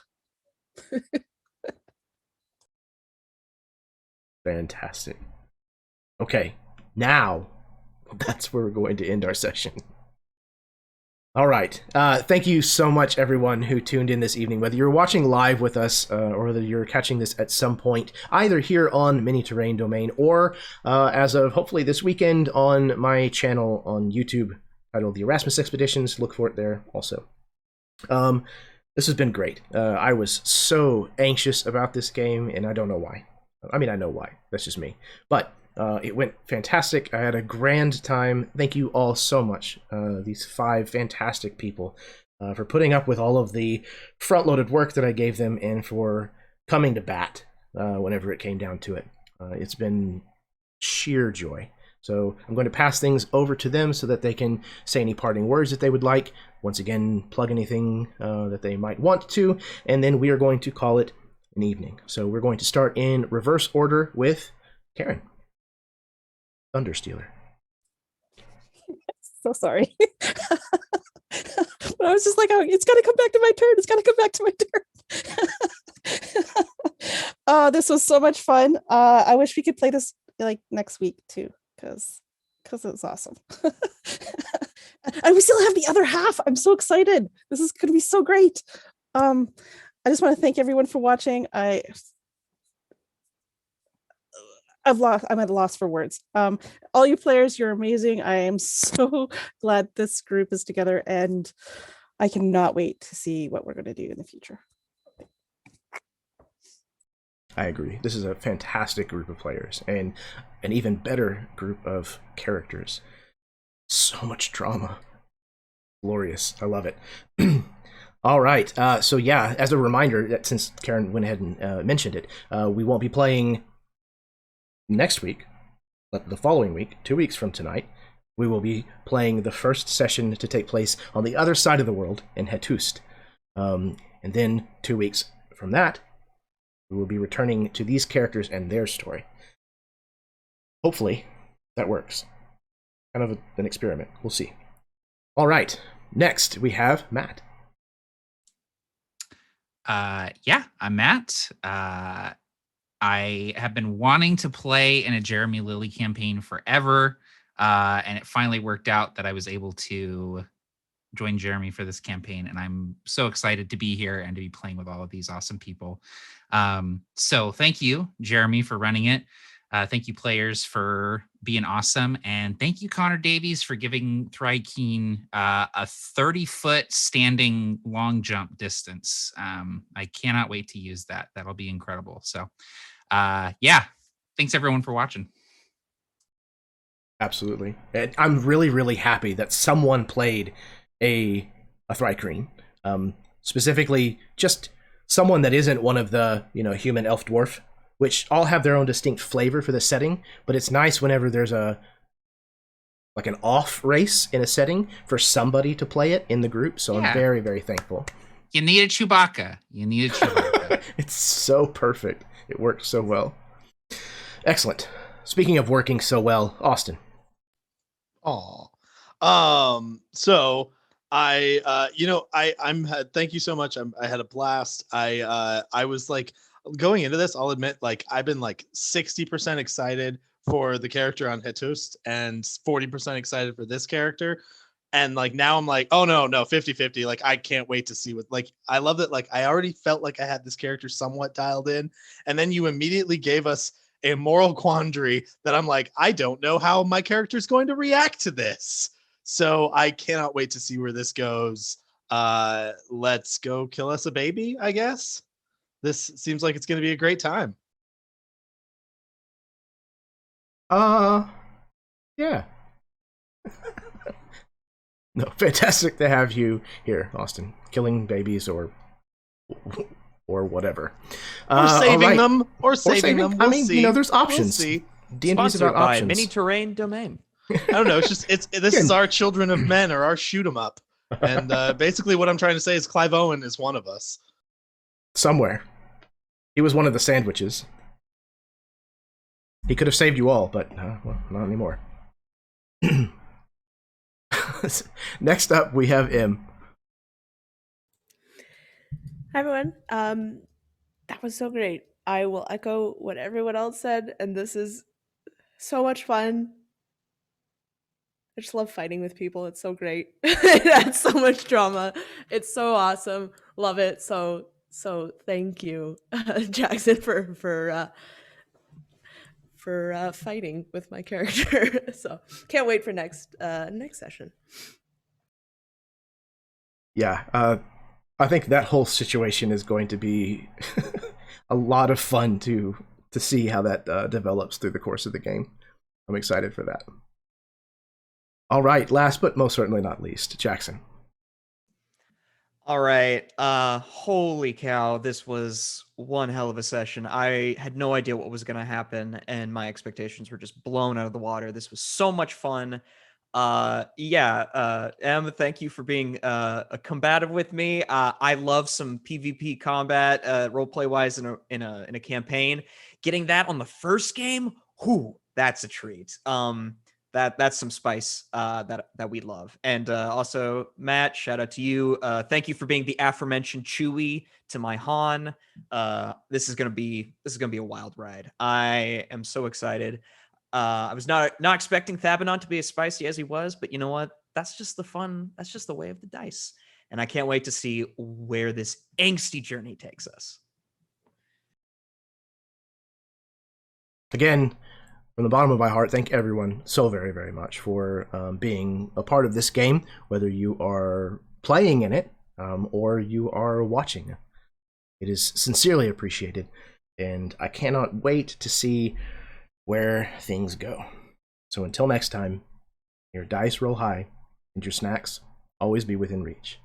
Fantastic. Okay, now that's where we're going to end our session. All right. Thank you so much, everyone who tuned in this evening. Whether you're watching live with us or whether you're catching this at some point, either here on MiniTerrainDomain or as of hopefully this weekend on my channel on YouTube titled The Erasmus Expeditions. Look for it there also. This has been great. I was so anxious about this game, and I don't know why. I mean, I know why. That's just me. But it went fantastic. I had a grand time. Thank you all so much, these 5 fantastic people, for putting up with all of the front-loaded work that I gave them and for coming to bat whenever it came down to it. It's been sheer joy. So I'm going to pass things over to them so that they can say any parting words that they would like. Once again, plug anything that they might want to, and then we are going to call it an evening. So we're going to start in reverse order with Karen. Thunderstealer. So sorry. But I was just like, oh, it's got to come back to my turn. It's got to come back to my turn. This was so much fun. I wish we could play this like next week too, because it was awesome. And we still have the other half. I'm so excited. This is going to be so great. I just want to thank everyone for watching. I'm at a loss for words. All you players, you're amazing. I am so glad this group is together, and I cannot wait to see what we're going to do in the future. I agree. This is a fantastic group of players, and an even better group of characters. So much drama. Glorious. I love it. All right. So yeah, as a reminder, that since Karen went ahead and mentioned it, we won't be playing next week, but the following week, 2 weeks from tonight, we will be playing the first session to take place on the other side of the world in Hettust. And then 2 weeks from that, we will be returning to these characters and their story. Hopefully, that works. Kind of an experiment. We'll see. All right. Next, we have Matt. Yeah, I'm Matt. I have been wanting to play in a Jeremy Lilly campaign forever, and it finally worked out that I was able to join Jeremy for this campaign, and I'm so excited to be here and to be playing with all of these awesome people. So thank you, Jeremy, for running it. Thank you, players, for being awesome. And thank you, Connor Davies, for giving Thrykeen a 30-foot standing long jump distance. I cannot wait to use that. That'll be incredible. So, yeah, thanks, everyone, for watching. Absolutely. And I'm really, really happy that someone played a Thrykeen. Specifically, just someone that isn't one of the, human elf dwarf, which all have their own distinct flavor for the setting, but it's nice whenever there's an off race in a setting for somebody to play it in the group, so yeah. I'm very, very thankful. You need a Chewbacca. It's so perfect. It works so well. Excellent. Speaking of working so well, Austin. So I'm thank you so much. I had a blast. I was like, going into this, I'll admit, like, I've been like 60% excited for the character on Hettust and 40% excited for this character. And like, now I'm like, oh no, 50-50. Like, I can't wait to see what, like, I love that. Like, I already felt like I had this character somewhat dialed in. And then you immediately gave us a moral quandary that I'm like, I don't know how my character is going to react to this. So I cannot wait to see where this goes. Let's go kill us a baby, I guess. This seems like it's going to be a great time. Yeah. No, fantastic to have you here, Austin. Killing babies or whatever. Or saving them. Or saving them. We'll see. There's options. We'll see. D&D's about options. MiniTerrainDomain. I don't know. This is our Children of Men or our shoot 'em up. And basically what I'm trying to say is Clive Owen is one of us. Somewhere. He was one of the sandwiches. He could have saved you all, but well, not anymore. Next up, we have M. Hi, everyone. That was so great. I will echo what everyone else said, and this is so much fun. I just love fighting with people. It's so great. It adds so much drama. It's so awesome. Love it. So thank you, Jackson, for fighting with my character. So can't wait for next session. Yeah, I think that whole situation is going to be a lot of fun to see how that develops through the course of the game. I'm excited for that. All right, last but most certainly not least, Jackson. All right. Holy cow, this was one hell of a session. I had no idea what was going to happen, and my expectations were just blown out of the water. This was so much fun. Em, thank you for being combative with me. I love some PvP combat, roleplay wise in a campaign. Getting that on the first game, that's a treat. That's some spice that we love. And also, Matt, shout out to you. Thank you for being the aforementioned Chewie to my Han. This is gonna be a wild ride. I am so excited. I was not expecting Thabanon to be as spicy as he was, but you know what? That's just the fun. That's just the way of the dice. And I can't wait to see where this angsty journey takes us. Again, from the bottom of my heart, thank everyone so very, very much for being a part of this game, whether you are playing in it or you are watching. It is sincerely appreciated, and I cannot wait to see where things go. So until next time, your dice roll high, and your snacks always be within reach.